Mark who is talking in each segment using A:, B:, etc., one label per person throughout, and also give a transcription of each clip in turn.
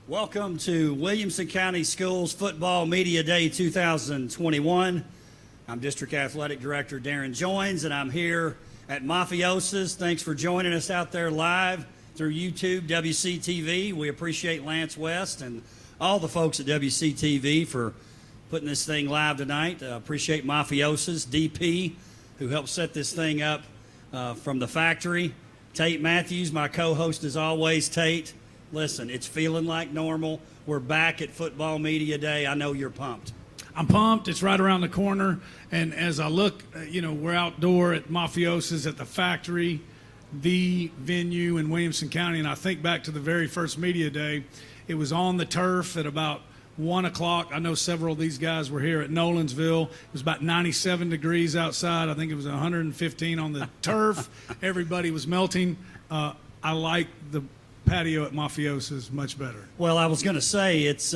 A: Welcome to Williamson County Schools Football Media Day 2021. I'm District Athletic Director Darren Joins, and I'm here at Mafiosa's. Thanks for joining us out there live through YouTube, WCTV. We appreciate Lance West and all the folks at WCTV for putting this thing live tonight. Appreciate Mafiosa's, DP, who helped set this thing up from the factory. Tate Matthews, my co-host as always. Tate, listen, it's feeling like normal. We're back at Football Media Day. I know you're pumped.
B: I'm pumped. It's right around the corner. And as I look, we're outdoor at Mafiosa's at the factory, the venue in Williamson County. And I think back to the very first media day. It was on the turf at about 1 o'clock. I know several of these guys were here at Nolensville. It was about 97 degrees outside. I think it was 115 on the turf. Everybody was melting. I like the patio at Mafiosa's much better.
A: Well, I was going to say it's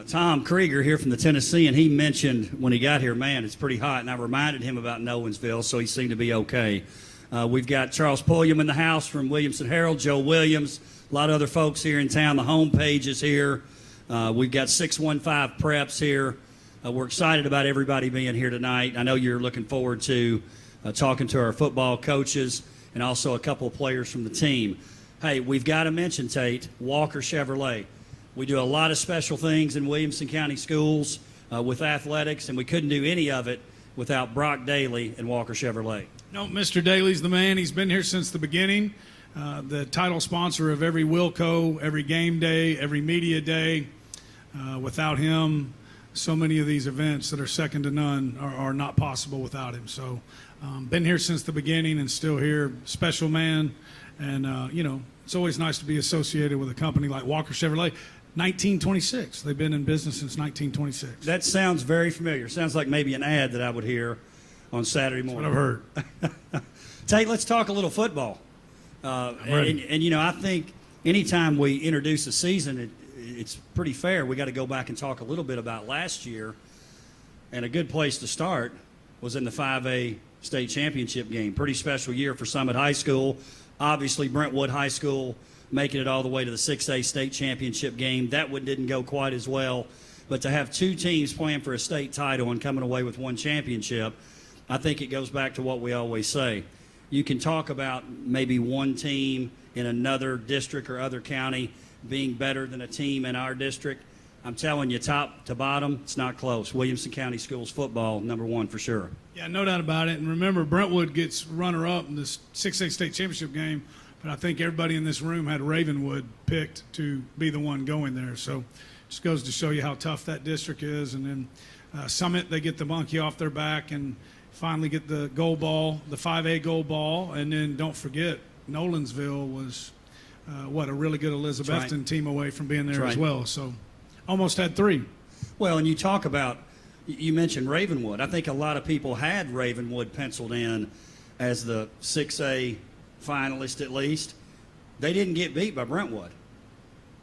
A: Tom Krieger here from the Tennessee, and he mentioned when he got here, man, it's pretty hot, and I reminded him about Nolensville, so he seemed to be okay. We've got Charles Pulliam in the house from Williamson Herald, Joe Williams, a lot of other folks here in town. The homepage is here. We've got 615 Preps here. We're excited about everybody being here tonight. I know you're looking forward to talking to our football coaches and also a couple of players from the team. Hey, we've got to mention, Tate, Walker Chevrolet. We do a lot of special things in Williamson County Schools with athletics, and we couldn't do any of it without Brock Daly and Walker Chevrolet.
B: No, Mr. Daly's the man. He's been here since the beginning. The title sponsor of every Wilco, every game day, every media day. Without him, so many of these events that are second to none are not possible without him. So been here since the beginning and still here. Special man. And, it's always nice to be associated with a company like Walker Chevrolet. 1926. They've been in business since 1926.
A: That sounds very familiar. Sounds like maybe an ad that I would hear on Saturday morning.
B: That's what I've heard.
A: Tate, let's talk a little football. And I think anytime we introduce a season, it's pretty fair. We got to go back and talk a little bit about last year. And a good place to start was in the 5A state championship game. Pretty special year for Summit High School. Obviously, Brentwood High School making it all the way to the 6A state championship game. That one didn't go quite as well. But to have two teams playing for a state title and coming away with one championship, I think it goes back to what we always say. You can talk about maybe one team in another district or other county being better than a team in our district. I'm telling you, top to bottom, it's not close. Williamson County Schools football, #1 for sure.
B: Yeah, no doubt about it. And remember, Brentwood gets runner-up in this 6A state championship game, but I think everybody in this room had Ravenwood picked to be the one going there. So just goes to show you how tough that district is. And then Summit, they get the monkey off their back and finally get the gold ball, the 5A gold ball. And then don't forget, Nolensville was, a really good Elizabethton team away from being there as well. So almost had 3.
A: Well, and you talk about, you mentioned Ravenwood. I think a lot of people had Ravenwood penciled in as the 6A finalist at least. They didn't get beat by Brentwood,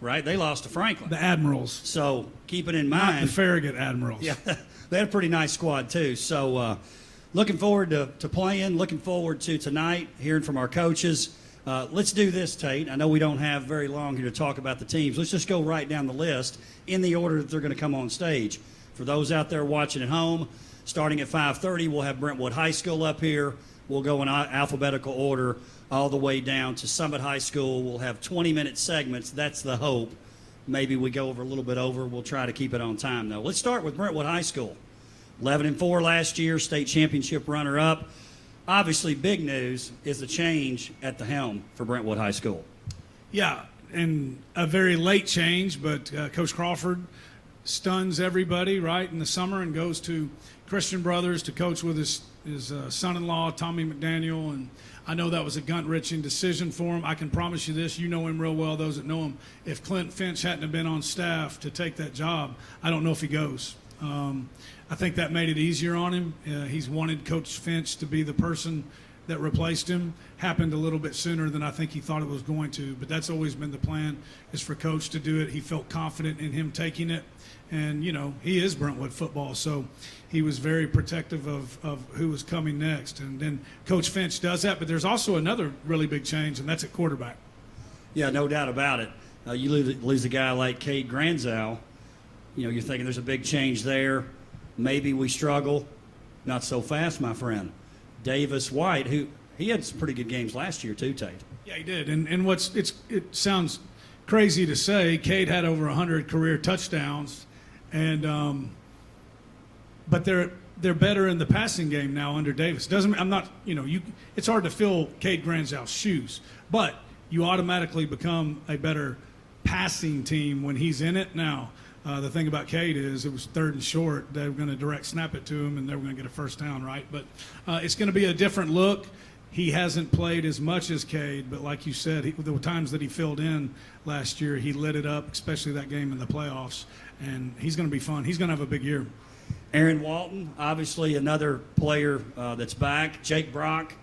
A: right? They lost to Franklin.
B: The Admirals.
A: So keep it in mind.
B: Not the Farragut Admirals.
A: Yeah, they had a pretty nice squad too. So looking forward to playing, looking forward to tonight, hearing from our coaches. Let's do this, Tate. I know we don't have very long here to talk about the teams. Let's just go right down the list in the order that they're going to come on stage. For those out there watching at home, starting at 5:30, we'll have Brentwood High School up here. We'll go in alphabetical order all the way down to Summit High School. We'll have 20-minute segments. That's the hope. Maybe we go over a little bit over. We'll try to keep it on time, though. Let's start with Brentwood High School. 11-4 last year, state championship runner-up. Obviously, big news is the change at the helm for Brentwood High School.
B: Yeah, and a very late change, but Coach Crawford stuns everybody, right, in the summer and goes to Christian Brothers to coach with his son-in-law, Tommy McDaniel, and I know that was a gut-wrenching decision for him. I can promise you this, you know him real well, those that know him. If Clint Finch hadn't have been on staff to take that job, I don't know if he goes. I think that made it easier on him. He's wanted Coach Finch to be the person that replaced him. Happened a little bit sooner than I think he thought it was going to, but that's always been the plan, is for Coach to do it. He felt confident in him taking it, and, he is Brentwood football, so he was very protective of who was coming next. And then Coach Finch does that, but there's also another really big change, and that's at quarterback.
A: Yeah, no doubt about it. You lose a guy like Cade Granzow, you're thinking there's a big change there. Maybe we struggle. Not so fast, my friend. Davis White, he had some pretty good games last year too, Tate.
B: Yeah, he did. And it sounds crazy to say, Cade had over 100 career touchdowns, and but they're better in the passing game now under Davis. It's hard to fill Cade Granzow's shoes, but you automatically become a better passing team when he's in it. Now, the thing about Cade is it was 3rd and short. They were going to direct snap it to him, and they were going to get a first down, right? But it's going to be a different look. He hasn't played as much as Cade, but like you said, the times that he filled in last year, he lit it up, especially that game in the playoffs, and he's going to be fun. He's going to have a big year.
A: Aaron Walton, obviously another player that's back. Jake Brock,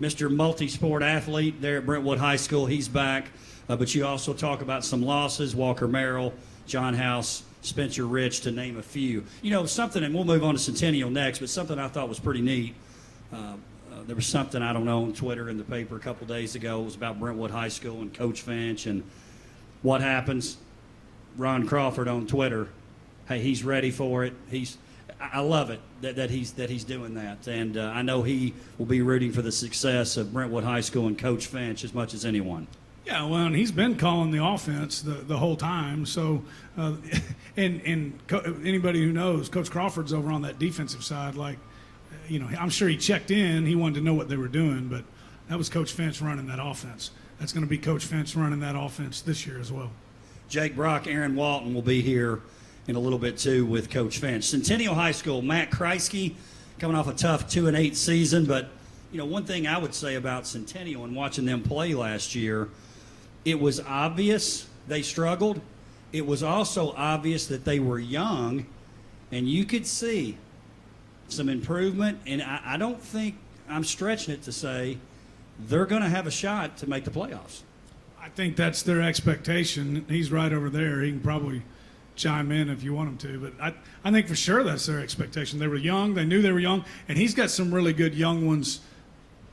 A: Mr. Multi-Sport athlete there at Brentwood High School, he's back. But you also talk about some losses, Walker Merrill, John House, Spencer Rich, to name a few. Something, and we'll move on to Centennial next, but something I thought was pretty neat. There was something, I don't know, on Twitter in the paper a couple days ago. It was about Brentwood High School and Coach Finch and what happens. Ron Crawford on Twitter, hey, he's ready for it. I love it that he's doing that, and I know he will be rooting for the success of Brentwood High School and Coach Finch as much as anyone.
B: Yeah, well, and he's been calling the offense the whole time. So, anybody who knows, Coach Crawford's over on that defensive side. I'm sure he checked in. He wanted to know what they were doing, but that was Coach Finch running that offense. That's going to be Coach Finch running that offense this year as well.
A: Jake Brock, Aaron Walton will be here in a little bit too with Coach Finch. Centennial High School, Matt Kreisky, coming off a tough 2-8 season, but one thing I would say about Centennial and watching them play last year, it was obvious they struggled. It was also obvious that they were young, and you could see some improvement, and I don't think I'm stretching it to say they're going to have a shot to make the playoffs.
B: I think that's their expectation. He's right over there. He can probably chime in if you want him to, but I think for sure that's their expectation. They were young. They knew they were young, and he's got some really good young ones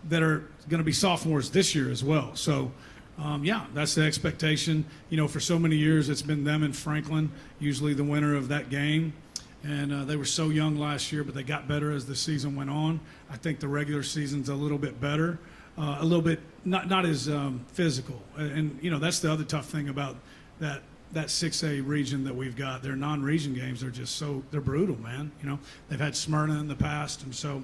B: that are going to be sophomores this year as well. So, that's the expectation. For so many years it's been them and Franklin, usually the winner of that game. And they were so young last year, but they got better as the season went on. I think the regular season's a little bit better, a little bit not as physical. And that's the other tough thing about that 6A region that we've got. Their non-region games are just they're brutal, man. They've had Smyrna in the past, and so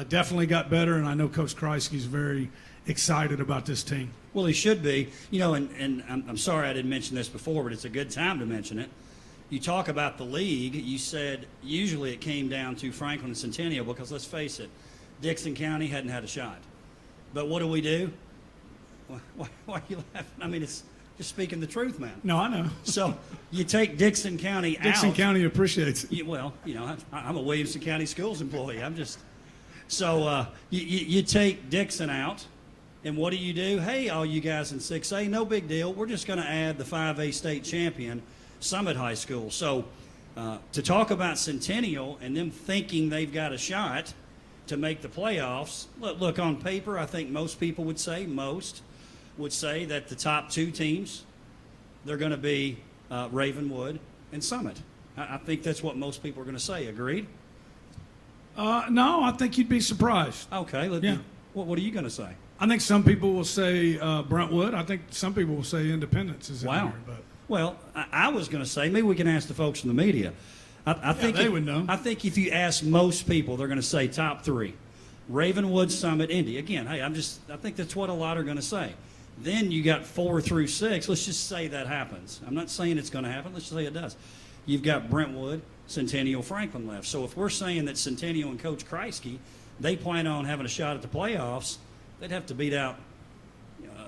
B: definitely got better. And I know Coach Kreisky's very excited about this team.
A: Well, he should be. And I'm sorry I didn't mention this before, but it's a good time to mention it. You talk about the league, you said usually it came down to Franklin and Centennial because, let's face it, Dixon County hadn't had a shot. But what do? Why are you laughing? I mean, it's just speaking the truth, man.
B: No, I know.
A: So you take Dixon County out.
B: Dixon County appreciates it.
A: I'm a Williamson County Schools employee. You take Dixon out, and what do? Hey, all you guys in 6A, no big deal. We're just going to add the 5A state champion, Summit High School. So to talk about Centennial and them thinking they've got a shot to make the playoffs, look on paper, I think most people would say that the top two teams, they're going to be Ravenwood and Summit. I think that's what most people are going to say. Agreed?
B: No, I think you'd be surprised.
A: Okay. What are you going to say?
B: I think some people will say Brentwood. I think some people will say Independence is in there. But.
A: Well, I was going to say, maybe we can ask the folks in the media. I think
B: they would know.
A: I think if you ask most people, they're going to say top three. Ravenwood, Summit, Indy. Again, hey, I think that's what a lot are going to say. Then you got 4 through 6. Let's just say that happens. I'm not saying it's going to happen. Let's just say it does. You've got Brentwood, Centennial, Franklin left. So if we're saying that Centennial and Coach Kreisky, they plan on having a shot at the playoffs, they'd have to beat out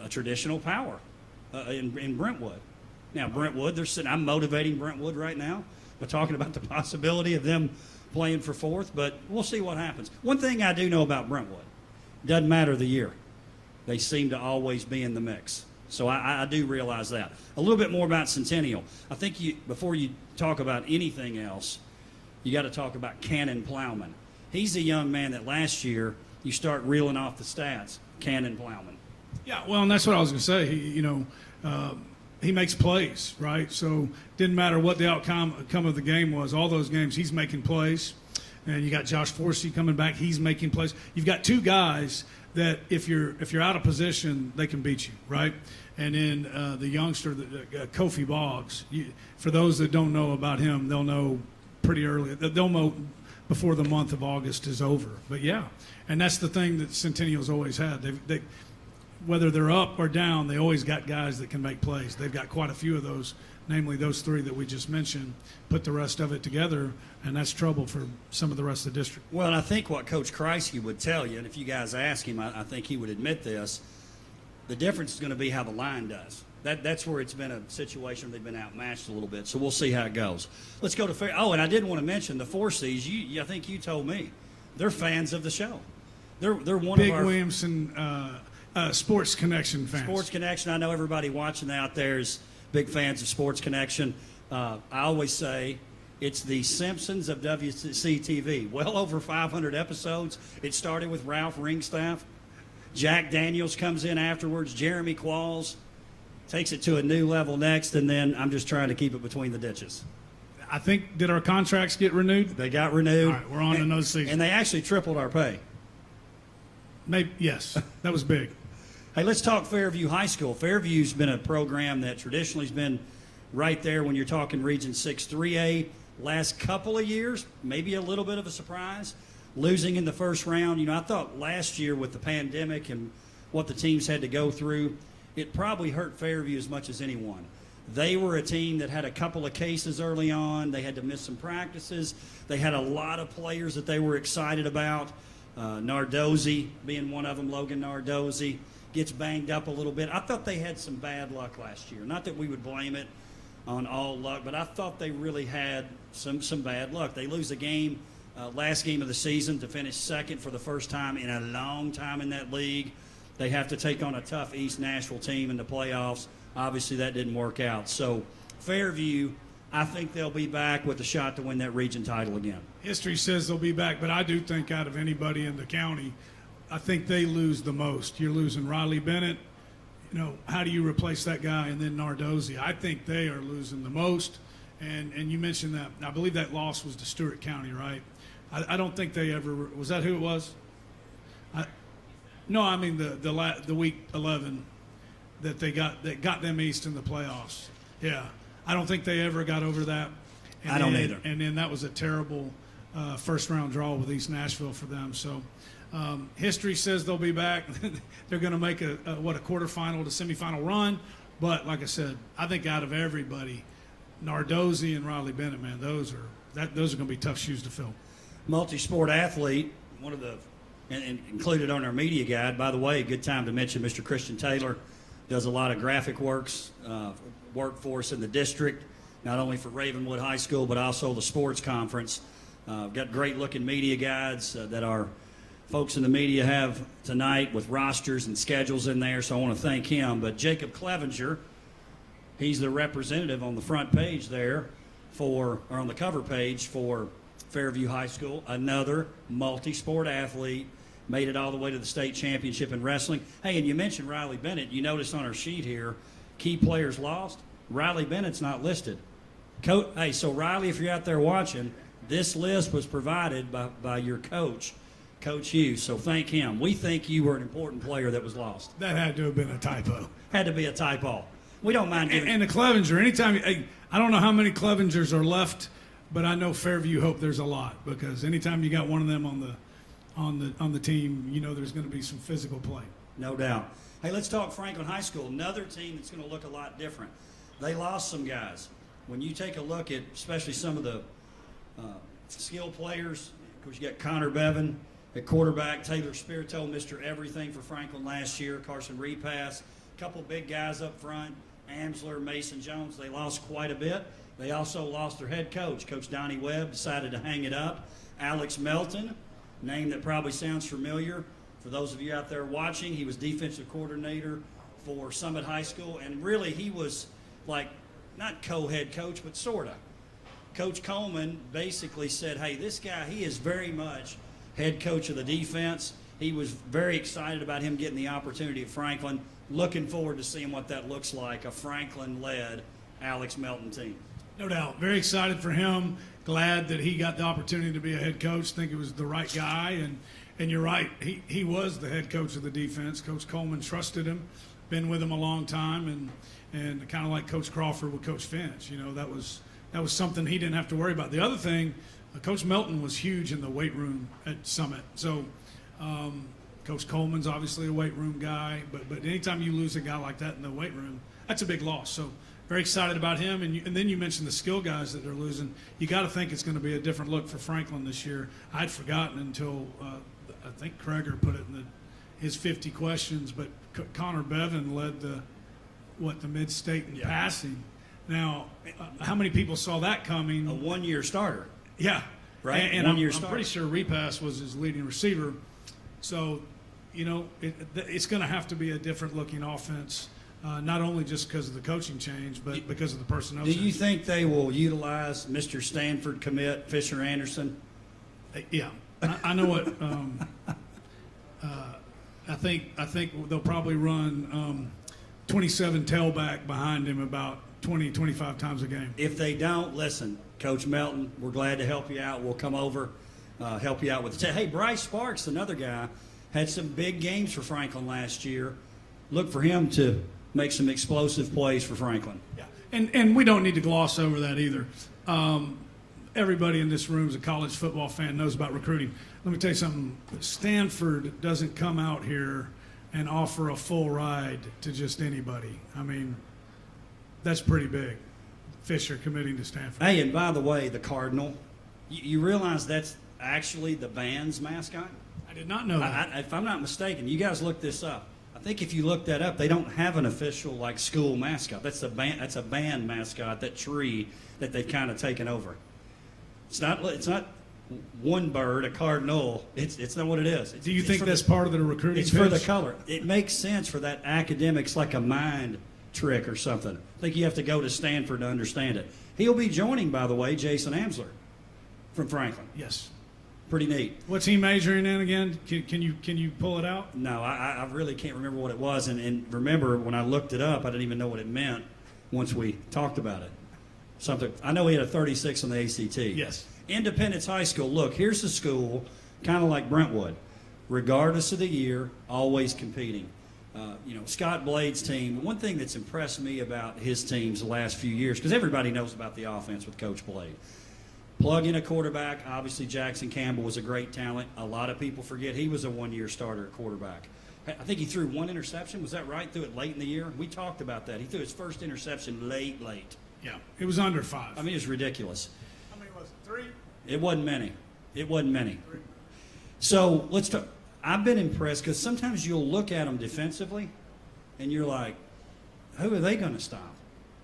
A: a traditional power in Brentwood. Now, Brentwood, I'm motivating Brentwood right now by talking about the possibility of them playing for 4th, but we'll see what happens. One thing I do know about Brentwood, doesn't matter the year. They seem to always be in the mix. So I do realize that. A little bit more about Centennial. I think before you talk about anything else, you got to talk about Cannon Plowman. He's a young man that last year you start reeling off the stats. Cannon Plowman.
B: Yeah, well, and that's what I was going to say. he makes plays, right? So didn't matter what the outcome of the game was. All those games, he's making plays. And you got Josh Forsey coming back. He's making plays. You've got two guys that if you're out of position, they can beat you, right? And then the youngster, Kofi Boggs. For those that don't know about him, they'll know pretty early. They'll know before the month of August is over. But yeah, and that's the thing that Centennial's always had. They whether they're up or down, they always got guys that can make plays. They've got quite a few of those, namely those three that we just mentioned. Put the rest of it together, and that's trouble for some of the rest of the district.
A: Well, and I think what Coach Kreisky would tell you, and if you guys ask him, I think he would admit this, the difference is going to be how the line does. That's where it's been a situation they've been outmatched a little bit. So we'll see how it goes. Let's go to Fair. Oh, and I did want to mention the 4Cs. I think you told me they're fans of the show. They're one
B: Big
A: of our
B: Williamson Sports Connection fans.
A: Sports Connection. I know everybody watching out there is big fans of Sports Connection. I always say it's the Simpsons of WCS TV. Well over 500 episodes. It started with Ralph Ringstaff. Jack Daniels comes in afterwards. Jeremy Qualls takes it to a new level next, and then I'm just trying to keep it between the ditches.
B: I think, did our contracts get renewed?
A: They got renewed.
B: All right, we're on to another season.
A: And they actually tripled our pay.
B: Maybe, yes, that was big.
A: Hey, let's talk Fairview High School. Fairview's been a program that traditionally has been right there when you're talking Region 6 3A. Last couple of years, maybe a little bit of a surprise, losing in the first round. I thought last year with the pandemic and what the teams had to go through, it probably hurt Fairview as much as anyone. They were a team that had a couple of cases early on. They had to miss some practices. They had a lot of players that they were excited about. Nardozzi being one of them, Logan Nardozzi, gets banged up a little bit. I thought they had some bad luck last year. Not that we would blame it on all luck, but I thought they really had some bad luck. They lose a game, last game of the season, to finish second for the first time in a long time in that league. They have to take on a tough East Nashville team in the playoffs. Obviously, that didn't work out. So Fairview, I think they'll be back with a shot to win that region title again.
B: History says they'll be back, but I do think out of anybody in the county, I think they lose the most. You're losing Riley Bennett. How do you replace that guy? And then Nardozzi. I think they are losing the most. And you mentioned that. I believe that loss was to Stewart County, right? I don't think they ever – was that who it was? No, I mean the week 11 that got them east in the playoffs. Yeah. I don't think they ever got over that.
A: I don't either.
B: And then that was a terrible first-round draw with East Nashville for them. So history says they'll be back. They're going to make a quarterfinal to semifinal run. But like I said, I think out of everybody, Nardozzi and Riley Bennett, man, those are going to be tough shoes to fill.
A: Multi-sport athlete, one of the and included on our media guide. By the way, good time to mention Mr. Christian Taylor does a lot of graphic works, workforce in the district, not only for Ravenwood High School, but also the sports conference. Got great-looking media guides that our folks in the media have tonight with rosters and schedules in there, so I want to thank him. But Jacob Clevenger, he's the representative on the front page there or on the cover page for Fairview High School, another multi-sport athlete, made it all the way to the state championship in wrestling. Hey, and you mentioned Riley Bennett. You notice on our sheet here, key players lost. Riley Bennett's not listed. Hey, so Riley, if you're out there watching, this list was provided by your coach, Coach Hughes, so thank him. We think you were an important player that was lost.
B: That had to have been a typo.
A: Had to be a typo. We don't mind giving.
B: And the Clevenger, anytime, I don't know how many Clevengers are left, but I know Fairview hope there's a lot, because anytime you got one of them on the team, there's going to be some physical play.
A: No doubt. Hey, let's talk Franklin High School, another team that's going to look a lot different. They lost some guys. When you take a look at especially some of the skill players, of course you got Connor Bevan at quarterback, Taylor Spirito, Mr. Everything for Franklin last year, Carson Repass, a couple big guys up front, Amsler, Mason Jones. They lost quite a bit. They also lost their head coach. Coach Donnie Webb decided to hang it up. Alex Melton, name that probably sounds familiar. For those of you out there watching, he was defensive coordinator for Summit High School, and really he was like not co-head coach, but sort of. Coach Coleman basically said, hey, this guy, he is very much head coach of the defense. He was very excited about him getting the opportunity at Franklin. looking forward to seeing what that looks like, a Franklin-led Alex Melton team.
B: No doubt. Very excited for him. Glad that he got the opportunity to be a head coach. Think it was the right guy. And you're right. He was the head coach of the defense. Coach Coleman trusted him, been with him a long time, and kind of like Coach Crawford with Coach Finch. You know, that was something he didn't have to worry about. The other thing, Coach Melton was huge in the weight room at Summit. So Coach Coleman's obviously a weight room guy, but anytime you lose a guy like that in the weight room, that's a big loss. So very excited about him. And then you mentioned the skill guys that they're losing. You got to think it's going to be a different look for Franklin this year. I'd forgotten until I think Kreger put it in his 50 questions, but Connor Bevan led the mid-state in passing. Now, how many people saw that coming?
A: A one-year starter.
B: Yeah.
A: Right?
B: And I'm
A: starter.
B: pretty sure Repass was his leading receiver. So, you know, it's going to have to be a different-looking offense, not only just because of the coaching change, but because of the personnel change.
A: Do you think they will utilize Mr. Stanford commit, Fisher Anderson?
B: Yeah. I know what I think they'll probably run 27 tailback behind him about 20, 25 times a game.
A: If they don't, listen, Coach Melton, we're glad to help you out. We'll come over, help you out with the hey, Bryce Sparks, another guy, had some big games for Franklin last year. Look for him to make some explosive plays for Franklin.
B: Yeah, and we don't need to gloss over that either. Everybody in this room is a college football fan, knows about recruiting. Let me tell you something. Stanford doesn't come out here and offer a full ride to just anybody. I mean, that's pretty big. Fisher committing to Stanford.
A: Hey, and by the way, the Cardinal, you realize that's actually the band's mascot?
B: I did not know that.
A: If I'm not mistaken, you guys look this up. I think if you look that up, they don't have an official like school mascot. That's a band mascot, that tree that they've kind of taken over. It's not one bird, a cardinal. It's not what it is.
B: Do you think that's part of the recruiting?
A: It's
B: pitch?
A: for the color. It makes sense for that academics, like a mind trick or something. I think you have to go to Stanford to understand it. He'll be joining, by the way, Jason Amsler from Franklin.
B: Yes.
A: Pretty neat.
B: What's he majoring in again? Can you pull it out?
A: No, I really can't remember what it was. And remember, when I looked it up, I didn't even know what it meant once we talked about it. Something. I know he had a 36 on the ACT.
B: Yes.
A: Independence High School. Look, here's a school kind of like Brentwood. Regardless of the year, always competing. Scott Blade's team, one thing that's impressed me about his teams the last few years, because everybody knows about the offense with Coach Blade. Plug in a quarterback. Obviously, Jackson Campbell was a great talent. A lot of people forget he was a one-year starter at quarterback. I think he threw one interception. Was that right? Threw it late in the year? We talked about that. He threw his first interception late.
B: Yeah, it was under 5.
A: I mean, it was ridiculous.
B: How many was it? 3?
A: It wasn't many.
B: 3.
A: So let's talk. I've been impressed because sometimes you'll look at them defensively and you're like, who are they going to stop?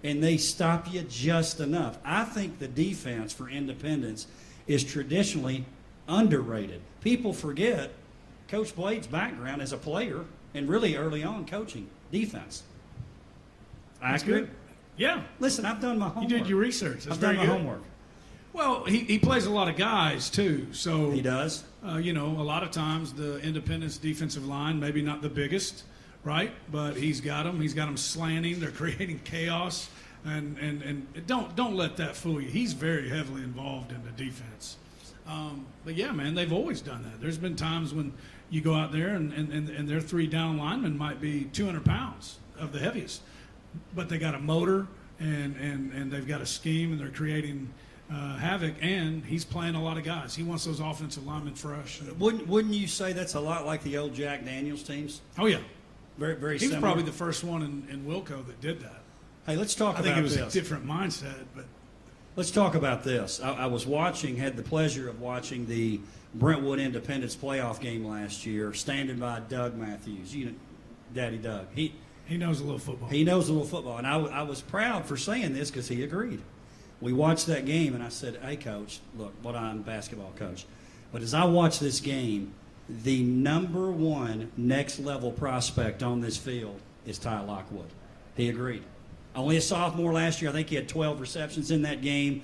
A: And they stop you just enough. I think the defense for Independence is traditionally underrated. People forget Coach Blade's background as a player and really early on coaching defense. Accurate?
B: Good. Yeah.
A: Listen, I've done my homework.
B: You did your research. That's
A: I've done
B: very
A: my
B: good.
A: homework.
B: Well, he plays a lot of guys, too. So
A: He does.
B: a lot of times the Independence defensive line, maybe not the biggest, right? But he's got them. He's got them slanting. They're creating chaos. And don't let that fool you. He's very heavily involved in the defense. But, yeah, man, they've always done that. There's been times when you go out there and their 3 down linemen might be 200 pounds of the heaviest. But they got a motor and they've got a scheme and they're creating havoc, and he's playing a lot of guys. He wants those offensive linemen fresh.
A: Wouldn't you say that's a lot like the old Jack Daniels teams?
B: Oh, yeah.
A: Very, very
B: He was
A: similar.
B: probably the first one in Wilco that did that.
A: Hey, let's talk
B: I
A: about
B: think it was
A: this.
B: a different mindset, but
A: Let's talk about this. I had the pleasure of watching the Brentwood Independence playoff game last year, standing by Doug Matthews. Daddy Doug.
B: he knows a little football.
A: He knows a little football, and I was proud for saying this because he agreed. We watched that game, and I said, hey, Coach, look, I'm a basketball coach. But as I watch this game, the number one next-level prospect on this field is Ty Lockwood. He agreed. Only a sophomore last year. I think he had 12 receptions in that game.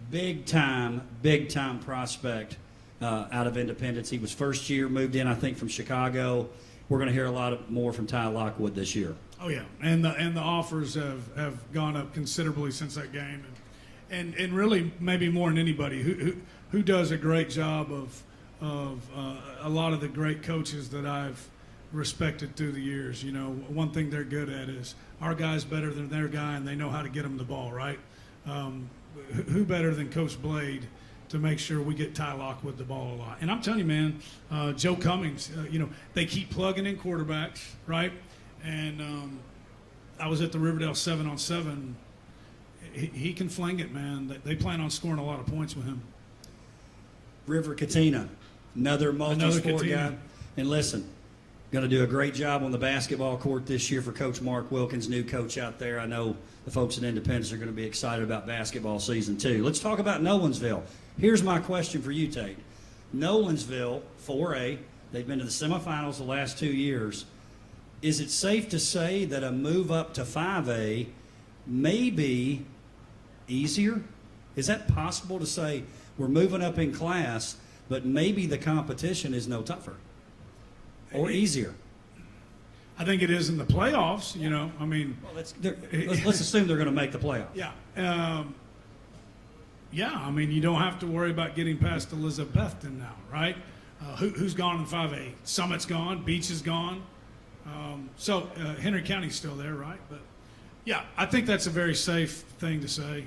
A: Big-time prospect out of Independence. He was first year, moved in, I think, from Chicago. we're going to hear a lot more from Ty Lockwood this year.
B: Oh yeah, and the offers have gone up considerably since that game, and really maybe more than anybody who does a great job of a lot of the great coaches that I've respected through the years. You know, one thing they're good at is our guy's better than their guy, and they know how to get them the ball right. Who better than Coach Blade to make sure we get Ty Lockwood the ball a lot? And I'm telling you, man, Joe Cummings, you know, they keep plugging in quarterbacks, right? And I was at the Riverdale 7-on-7. He can fling it, man. They plan on scoring a lot of points with him.
A: River Katina, another multi-sport guy. And listen, going to do a great job on the basketball court this year for Coach Mark Wilkins, new coach out there. I know the folks at Independence are going to be excited about basketball season too. Let's talk about Nolensville. Here's my question for you, Tate. Nolensville, 4A, they've been to the semifinals the last 2 years. Is it safe to say that a move up to 5A may be easier? Is that possible to say we're moving up in class, but maybe the competition is no tougher or easier?
B: I think it is in the playoffs, you know. I mean,
A: well, let's assume they're going to make the playoffs.
B: Yeah. Yeah, I mean, you don't have to worry about getting past Elizabethton now, right? Who's gone in 5A? Summit's gone, Beach is gone. So Henry County's still there, right? But yeah, I think that's a very safe thing to say.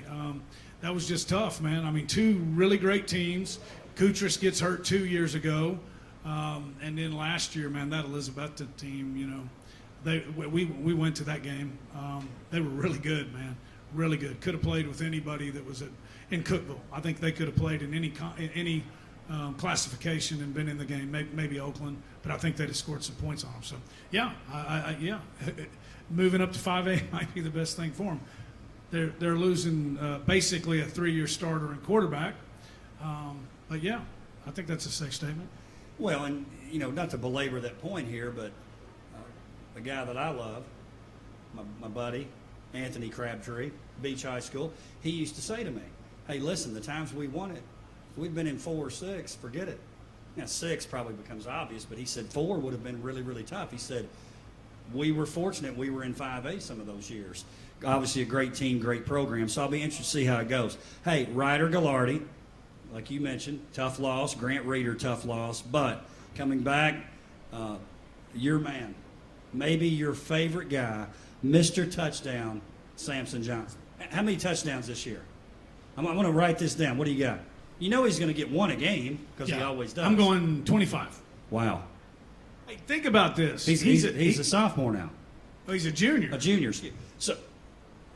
B: That was just tough, man. I mean, two really great teams. Kutris gets hurt 2 years ago, and then last year, man, that Elizabethton team, you know, we went to that game. They were really good, man, really good. Could have played with anybody that was in Cookeville. I think they could have played in any classification and been in the game, maybe Oakland, but I think they'd have scored some points on them. So, yeah, yeah, moving up to 5A might be the best thing for them. They're losing basically a 3-year starter and quarterback, but yeah, I think that's a safe statement.
A: Well, and you know, not to belabor that point here, but a guy that I love, my buddy Anthony Crabtree, Beach High School, he used to say to me, "Hey, listen, the times we won it, we've been in 4 or 6, forget it." Now 6 probably becomes obvious, but he said 4 would have been really, really tough. He said we were fortunate we were in 5A some of those years. Obviously a great team, great program, so I'll be interested to see how it goes. Hey, Ryder Gallardi, like you mentioned, tough loss. Grant Reeder, tough loss. But coming back, your man, maybe your favorite guy, Mr. Touchdown, Samson Johnson. How many touchdowns this year? I'm going to write this down. What do you got? You know he's going to get 1 a game because he always does.
B: I'm going 25.
A: Wow.
B: Hey, think about this.
A: He's a sophomore now.
B: Oh, he's a junior.
A: A junior. So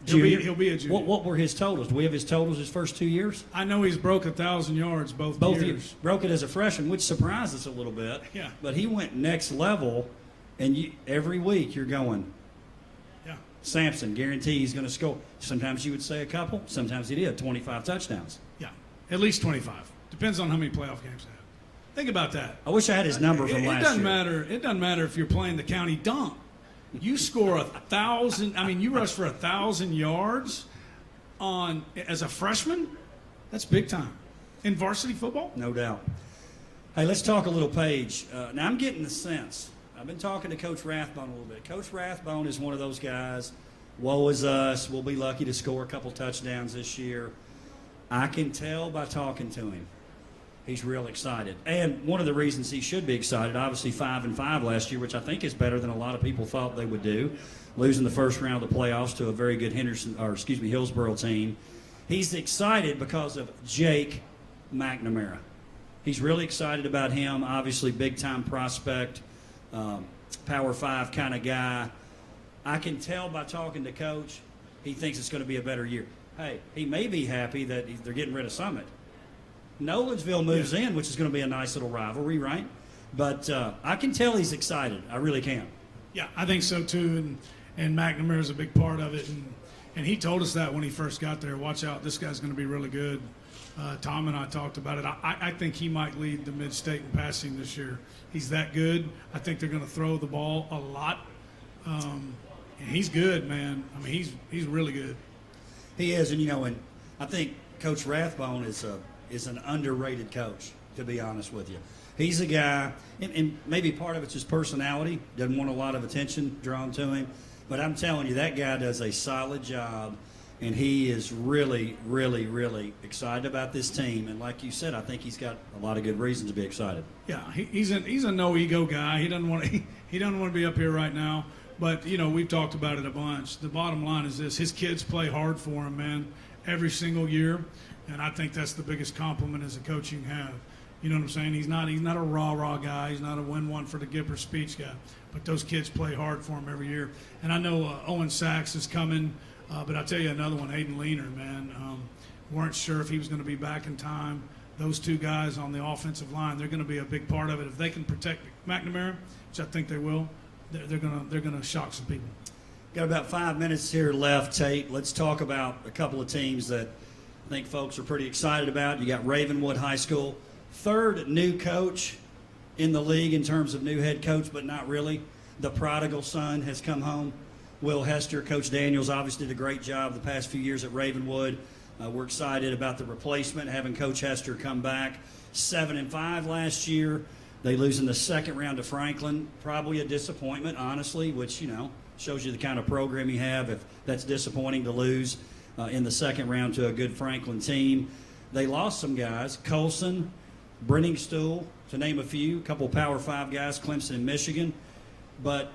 B: he'll be a junior.
A: What were his totals? Do we have his totals his first 2 years?
B: I know he's broke 1,000 yards both years.
A: Broke it as a freshman, which surprised us a little bit.
B: Yeah.
A: But he went next level, and every week you're going,
B: yeah,
A: Samson, guarantee he's going to score. Sometimes you would say a couple. Sometimes he did, 25 touchdowns.
B: Yeah, at least 25. Depends on how many playoff games they have. Think about that.
A: I wish I had his number from last year.
B: It doesn't matter if you're playing the county dump. You score 1,000. I mean, you rush for 1,000 yards as a freshman. That's big time in varsity football.
A: No doubt. Hey, let's talk a little Page. Now I'm getting the sense. I've been talking to Coach Rathbone a little bit. Coach Rathbone is one of those guys. Woe is us. We'll be lucky to score a couple touchdowns this year. I can tell by talking to him. He's real excited. And one of the reasons he should be excited, obviously 5-5 last year, which I think is better than a lot of people thought they would do, losing the first round of the playoffs to a very good Hillsboro team. He's excited because of Jake McNamara. He's really excited about him, obviously big-time prospect, Power 5 kind of guy. I can tell by talking to Coach, he thinks it's going to be a better year. Hey, he may be happy that they're getting rid of Summit. Nolensville moves in, which is going to be a nice little rivalry, right? But I can tell he's excited. I really can.
B: Yeah, I think so too. And McNamara is a big part of it. And he told us that when he first got there. Watch out, this guy's going to be really good. Tom and I talked about it. I think he might lead the mid-state in passing this year. He's that good. I think they're going to throw the ball a lot. And he's good, man. I mean, he's really good.
A: He is, and I think Coach Rathbone is an underrated coach, to be honest with you. He's a guy, and maybe part of it's his personality. Doesn't want a lot of attention drawn to him. But I'm telling you, that guy does a solid job, and he is really, really, really excited about this team. And like you said, I think he's got a lot of good reason to be excited.
B: Yeah, he's a no ego guy. He doesn't want to be up here right now. But we've talked about it a bunch. The bottom line is this: his kids play hard for him, man, every single year, and I think that's the biggest compliment as a coach you can have. You know what I'm saying? He's not a rah guy. He's not a win one for the Gipper speech guy. But those kids play hard for him every year. And I know Owen Sachs is coming, but I'll tell you another one, Hayden Leaner, man. Weren't sure if he was going to be back in time. Those two guys on the offensive line, they're going to be a big part of it. If they can protect McNamara, which I think they will, they're going to shock some people.
A: Got about 5 minutes here left, Tate. Let's talk about a couple of teams that I think folks are pretty excited about. You got Ravenwood High School, third new coach in the league in terms of new head coach, but not really. The prodigal son has come home. Will Hester, Coach Daniels obviously did a great job the past few years at Ravenwood. We're excited about the replacement, having Coach Hester come back. 7-5 last year. They lose in the second round to Franklin. Probably a disappointment, honestly, which, shows you the kind of program you have if that's disappointing to lose in the second round to a good Franklin team. They lost some guys, Colson, Brenningstool, to name a few, a couple of Power 5 guys, Clemson and Michigan. But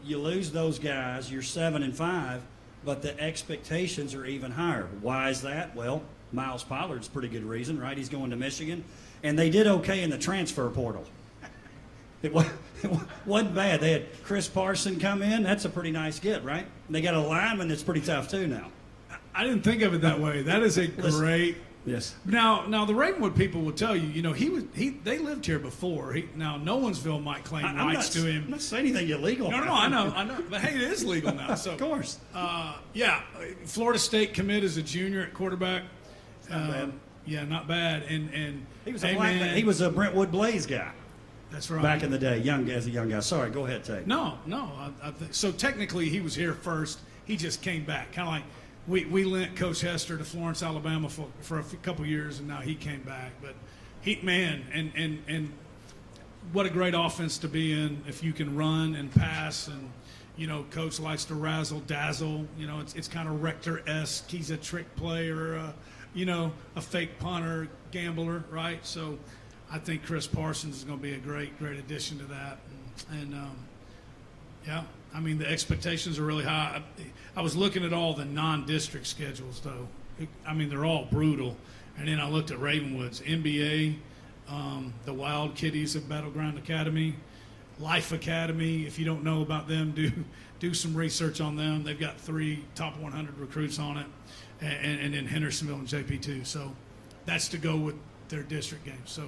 A: you lose those guys, you're 7-5, but the expectations are even higher. Why is that? Well, Miles Pollard's a pretty good reason, right? He's going to Michigan. And they did okay in the transfer portal. It wasn't bad. They had Chris Parson come in. That's a pretty nice get, right? And they got a lineman that's pretty tough too now.
B: I didn't think of it that way. That is a great.
A: Yes.
B: Now the Ravenwood people will tell you, they lived here before. Now Nolensville might claim rights to him.
A: I'm not saying anything illegal.
B: No, I know. But hey, it is legal now. So
A: of course.
B: Yeah, Florida State commit as a junior at quarterback.
A: Not bad.
B: Yeah, not bad. And
A: he was he was a Brentwood Blaze guy.
B: That's right.
A: Back in the day, as a young guy. Sorry, go ahead, Tate.
B: No. So technically, he was here first. He just came back, kind of like. We lent Coach Hester to Florence, Alabama for a couple years, and now he came back. But and what a great offense to be in if you can run and pass, and Coach likes to razzle dazzle. It's kind of Rector-esque. He's a trick player, a fake punter, gambler, right? So I think Chris Parsons is going to be a great addition to that, and yeah. I mean, the expectations are really high. I was looking at all the non-district schedules, though. They're all brutal. And then I looked at Ravenwood's NBA, the Wild Kitties of Battleground Academy, Life Academy. If you don't know about them, do some research on them. They've got 3 top 100 recruits on it, and then Hendersonville and JP2. So that's to go with their district games. So,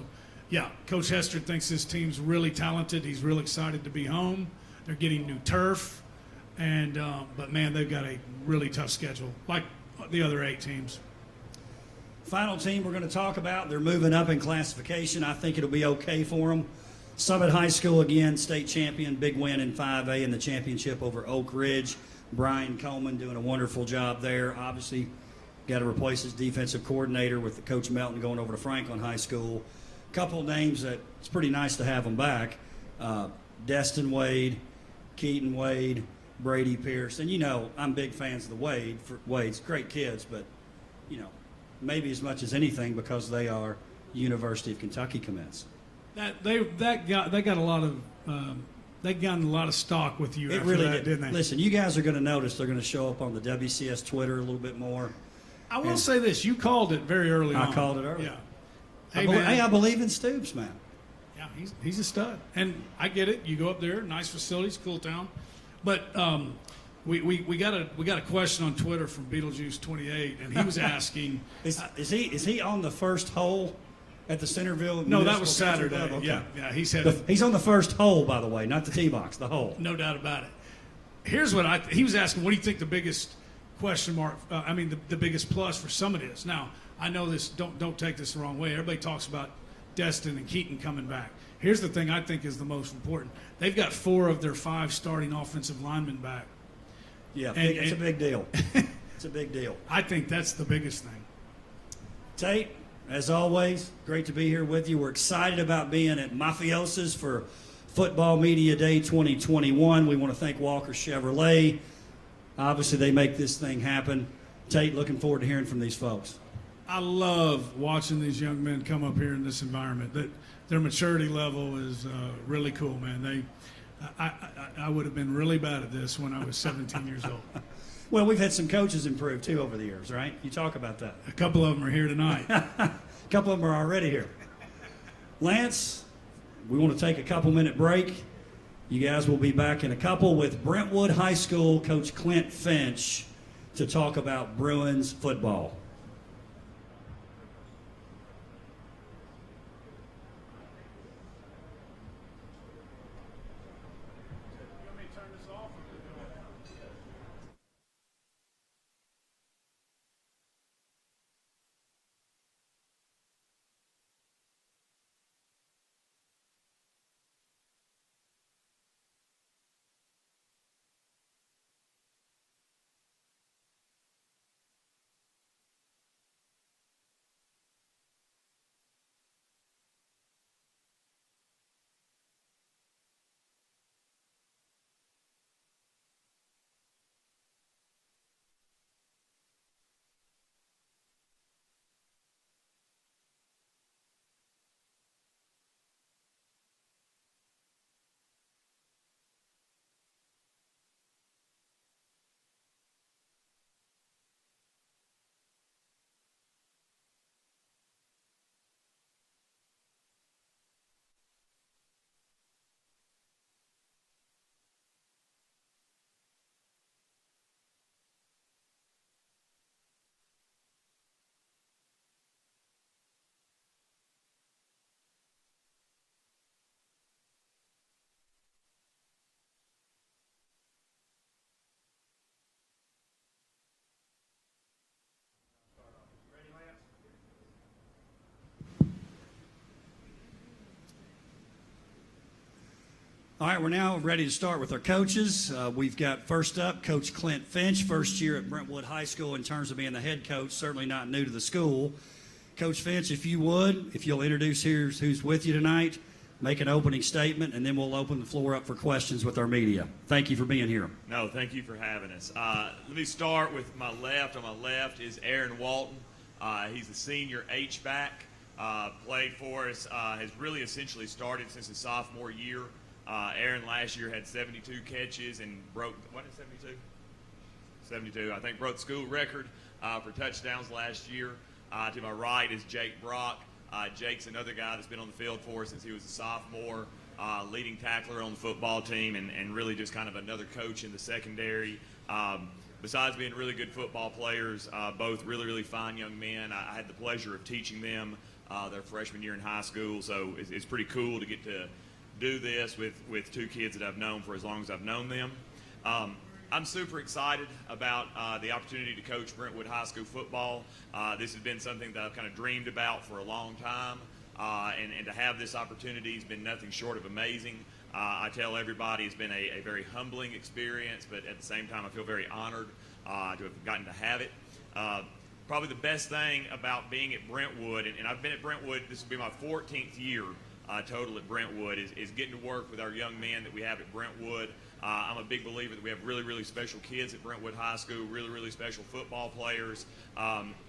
B: yeah, Coach Hester thinks his team's really talented. He's real excited to be home. They're getting new turf, but man, they've got a really tough schedule, like the other 8 teams.
A: Final team we're going to talk about, they're moving up in classification. I think it'll be okay for them. Summit High School, again, state champion, big win in 5A in the championship over Oak Ridge. Brian Coleman doing a wonderful job there. Obviously, got to replace his defensive coordinator with Coach Melton going over to Franklin High School. A couple of names that it's pretty nice to have them back. Destin Wade, Keaton Wade, Brady Pierce. And, I'm big fans of the Wade's great kids, but, maybe as much as anything because they are University of Kentucky commits.
B: They got a lot of they gotten a lot of stock with you.
A: It really
B: didn't they?
A: Listen, you guys are going to notice they're going to show up on the WCS Twitter a little bit more.
B: I will say this: you called it very early on.
A: I called it early.
B: Yeah.
A: I believe in Stoops, man.
B: Yeah, he's a stud, and I get it. You go up there, nice facilities, cool town, but we got a question on Twitter from Beetlejuice28, and he was asking,
A: is he on the first hole at the Centerville?
B: No, that was Saturday.
A: Okay.
B: Yeah, he's
A: on the first hole, by the way, not the tee box, the hole.
B: No doubt about it. Here's what he was asking: what do you think the biggest question mark? The biggest plus for Summit is? Now, I know this. Don't take this the wrong way. Everybody talks about Destin and Keaton coming back. Here's the thing I think is the most important. They've got 4 of their 5 starting offensive linemen back.
A: Yeah, it's a big deal. It's a big deal.
B: I think that's the biggest thing.
A: Tate, As always, great to be here with you. We're excited about being at Mafiosa's for Football Media Day 2021. We want to thank Walker Chevrolet. Obviously, they make this thing happen. Tate, looking forward to hearing from these folks.
B: I love watching these young men come up here in this environment. That their maturity level is really cool, man. I would have been really bad at this when I was 17 years old.
A: Well, we've had some coaches improve, too, over the years, right? You talk about that.
B: A couple of them are here tonight.
A: A couple of them are already here. Lance, we want to take a couple-minute break. You guys will be back in a couple with Brentwood High School Coach Clint Finch to talk about Bruins football. All right, we're now ready to start with our coaches. We've got first up Coach Clint Finch, first year at Brentwood High School in terms of being the head coach, certainly not new to the school. Coach Finch, if you'll introduce who's with you tonight, make an opening statement, and then we'll open the floor up for questions with our media. Thank you for being here.
C: No, thank you for having us. Let me start with my left. On my left is Aaron Walton. He's a senior H-back, played for us, has really essentially started since his sophomore year. Aaron last year had 72 catches and broke, what is 72? 72, I think, broke the school record for touchdowns last year. To my right is Jake Brock. Jake's another guy that's been on the field for us since he was a sophomore, leading tackler on the football team, and really just kind of another coach in the secondary. Besides being really good football players, both really, really fine young men. I had the pleasure of teaching them their freshman year in high school, so it's pretty cool to get to do this with two kids that I've known for as long as I've known them. I'm super excited about the opportunity to coach Brentwood High School football. This has been something that I've kind of dreamed about for a long time, and to have this opportunity has been nothing short of amazing. I tell everybody it's been a very humbling experience, but at the same time I feel very honored to have gotten to have it. Probably the best thing about being at Brentwood, and I've been at Brentwood, this will be my 14th year total at Brentwood, is getting to work with our young men that we have at Brentwood. I'm a big believer that we have really, really special kids at Brentwood High School, really, really special football players.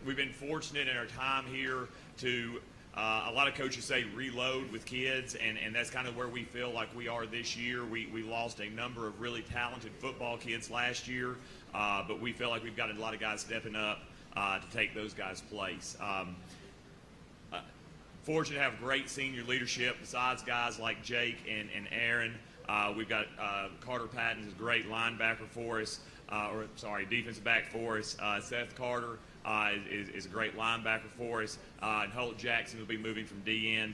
C: We've been fortunate in our time here to, a lot of coaches say reload with kids, and that's kind of where we feel like we are this year. We lost a number of really talented football kids last year, but we feel like we've got a lot of guys stepping up to take those guys' place. Fortunate to have great senior leadership besides guys like Jake and Aaron. We've got Carter Patton, who's a great linebacker for us, defensive back for us. Seth Carter is a great linebacker for us. And Holt Jackson will be moving from DN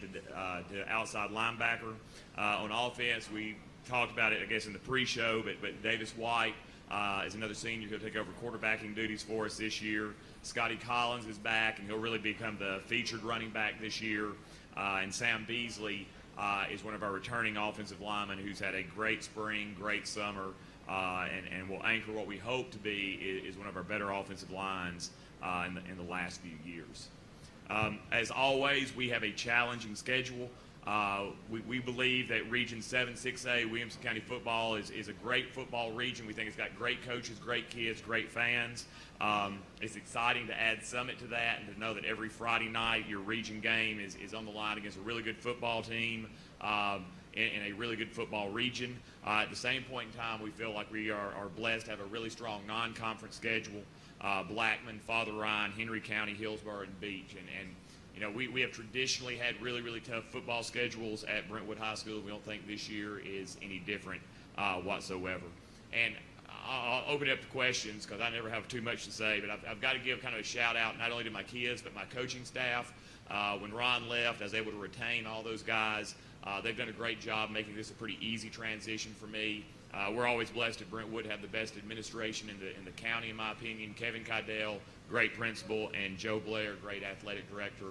C: to outside linebacker. On offense, we talked about it, I guess, in the pre-show, but Davis White is another senior who'll take over quarterbacking duties for us this year. Scotty Collins is back, and he'll really become the featured running back this year. And Sam Beasley is one of our returning offensive linemen who's had a great spring, great summer, and will anchor what we hope to be is one of our better offensive lines in the last few years. As always, we have a challenging schedule. We believe that Region 7, 6A, Williamson County football is a great football region. We think it's got great coaches, great kids, great fans. It's exciting to add Summit to that and to know that every Friday night your region game is on the line against a really good football team in a really good football region. At the same point in time, we feel like we are blessed to have a really strong non-conference schedule. Blackman, Father Ryan, Henry County, Hillsborough, and Beach. And you know, we have traditionally had really, really tough football schedules at Brentwood High School. We don't think this year is any different whatsoever. And I'll open it up to questions because I never have too much to say, but I've got to give kind of a shout out not only to my kids but my coaching staff. When Ron left, I was able to retain all those guys. They've done a great job making this a pretty easy transition for me. We're always blessed at Brentwood to have the best administration in the county, in my opinion. Kevin Kydell, great principal, and Joe Blair, great athletic director,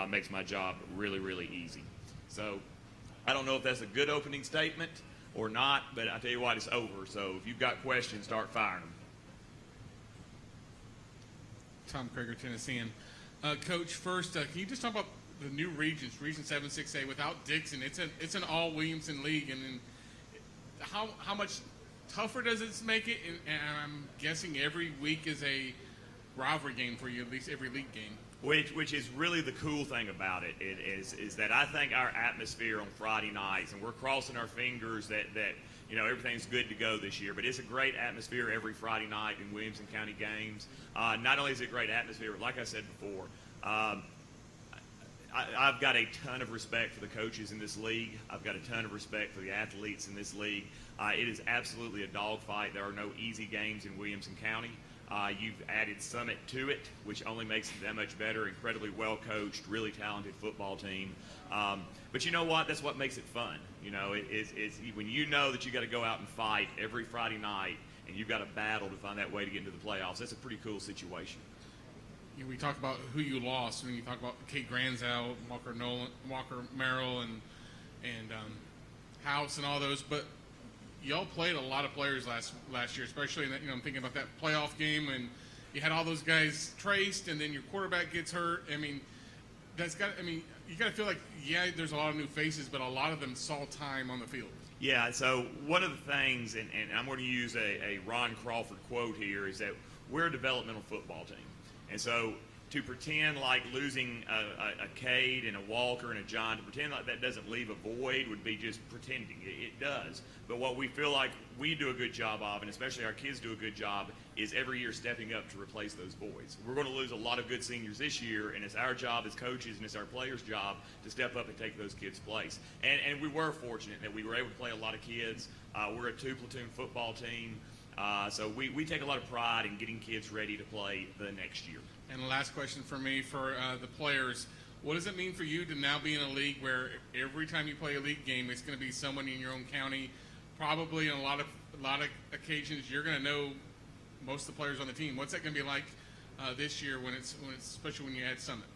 C: makes my job really, really easy. So I don't know if that's a good opening statement or not, but I tell you what, it's over. So if you've got questions, start firing them.
D: Tom Krager, Tennessean. Coach, first, can you just talk about the new regions, Region 7, 6A, without Dixon? It's an all Williamson league, and then how much tougher does it make it? And I'm guessing every week is a rivalry game for you, at least every league game.
C: Which is really the cool thing about it is that I think our atmosphere on Friday nights, and we're crossing our fingers that you know everything's good to go this year, but it's a great atmosphere every Friday night in Williamson County games. Not only is it a great atmosphere, but like I said before, I've got a ton of respect for the coaches in this league. I've got a ton of respect for the athletes in this league. It is absolutely a dogfight. There are no easy games in Williamson County. You've added Summit to it, which only makes it that much better. Incredibly well-coached, really talented football team. But you know what? That's what makes it fun. You know, it's when you know that you got to go out and fight every Friday night, and you've got to battle to find that way to get into the playoffs. That's a pretty cool situation.
D: We talk about who you lost. When you talk about Kate Granzow, Walker Merrill, and House and all those, but y'all played a lot of players last year, especially in that, I'm thinking about that playoff game when you had all those guys traced, and then your quarterback gets hurt. I mean, you got to feel like, there's a lot of new faces, but a lot of them saw time on the field.
C: Yeah, so one of the things, and I'm going to use a Ron Crawford quote here, is that we're a developmental football team. And so to pretend like losing a Cade and a Walker and a John, to pretend like that doesn't leave a void would be just pretending. It does. But what we feel like we do a good job of, and especially our kids do a good job, is every year stepping up to replace those voids. We're going to lose a lot of good seniors this year, and it's our job as coaches and it's our players' job to step up and take those kids' place. And we were fortunate that we were able to play a lot of kids. We're a two-platoon football team. So we take a lot of pride in getting kids ready to play the next year.
D: And the last question for me, for the players, what does it mean for you to now be in a league where every time you play a league game, it's going to be someone in your own county? Probably on a lot of occasions, you're going to know most of the players on the team. What's that going to be like this year when it's especially when you add Summit?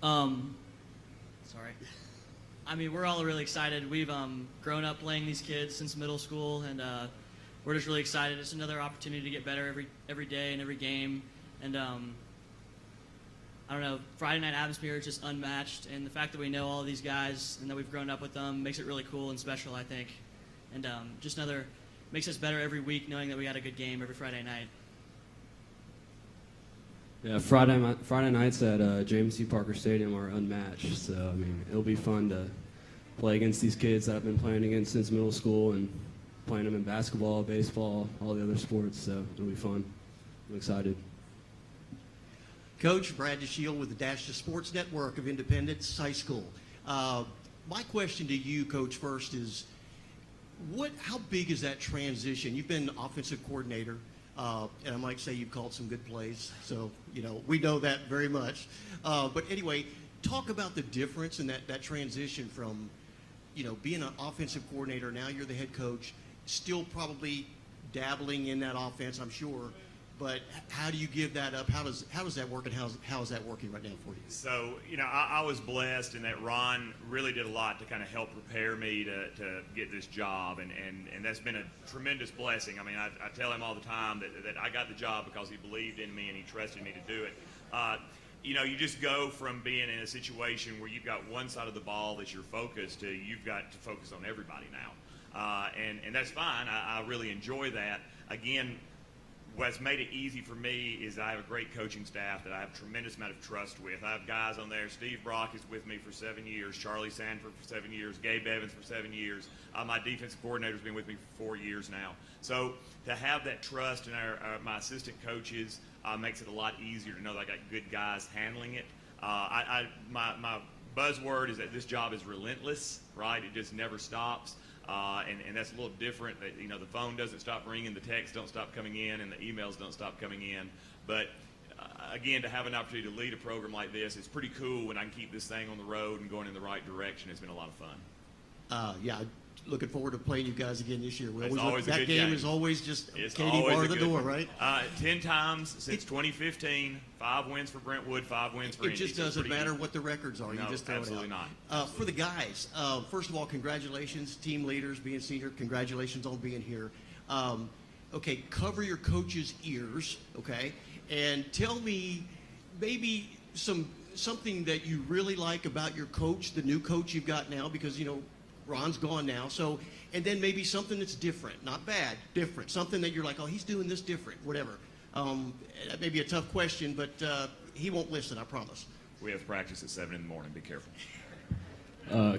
E: Sorry. I mean, we're all really excited. We've grown up playing these kids since middle school, and we're just really excited. It's another opportunity to get better every day and every game. And I don't know, Friday night atmosphere is just unmatched, and the fact that we know all of these guys and that we've grown up with them makes it really cool and special, I think. And just makes us better every week knowing that we got a good game every Friday night.
F: Yeah, Friday nights at James C. Parker Stadium are unmatched, so I mean it'll be fun to play against these kids that I've been playing against since middle school and playing them in basketball, baseball, all the other sports, so it'll be fun. I'm excited.
G: Coach, Brad DeShield with the Dash to Sports Network of Independence High School. My question to you, Coach, first is, how big is that transition? You've been offensive coordinator, and I might say you've called some good plays, so we know that very much. But anyway, talk about the difference in that transition from being an offensive coordinator. Now you're the head coach, still probably dabbling in that offense, I'm sure. But how do you give that up? How does that work, and how is that working right now for you?
C: So, I was blessed in that Ron really did a lot to kind of help prepare me to get this job, and that's been a tremendous blessing. I mean, I tell him all the time that I got the job because he believed in me and he trusted me to do it. you just go from being in a situation where you've got one side of the ball that you're focused to, you've got to focus on everybody now. And that's fine. I really enjoy that. Again, what's made it easy for me is I have a great coaching staff that I have a tremendous amount of trust with. I have guys on there. Steve Brock is with me for 7 years. Charlie Sanford for 7 years. Gabe Evans for 7 years. My defensive coordinator's been with me for 4 years now. So to have that trust in my assistant coaches makes it a lot easier to know that I got good guys handling it. My buzzword is that this job is relentless, right? It just never stops. And that's a little different. That the phone doesn't stop ringing, the texts don't stop coming in, and the emails don't stop coming in. But again, to have an opportunity to lead a program like this, it's pretty cool when I can keep this thing on the road and going in the right direction. It's been a lot of fun.
G: Yeah, looking forward to playing you guys again this year.
C: It's always a
G: that
C: good
G: game
C: game.
G: is always just
C: It's
G: can't
C: always
G: even bar
C: a
G: the
C: good
G: door,
C: one.
G: right?
C: 10 times since 2015, 5 wins for Brentwood, 5 wins for
G: It
C: Indy.
G: just
C: So it's
G: doesn't
C: pretty
G: matter
C: good.
G: what the records are.
C: No,
G: You just throw
C: absolutely
G: it out.
C: not.
G: For the guys, first of all, congratulations, team leaders, being senior. Congratulations on being here. Okay, cover your coach's ears, okay, and tell me maybe something that you really like about your coach, the new coach you've got now, because Ron's gone now. So, and then maybe something that's different, not bad, different, something that you're like, oh, he's doing this different, whatever. That may be a tough question, but he won't listen, I promise.
C: We have practice at 7 in the morning. Be careful.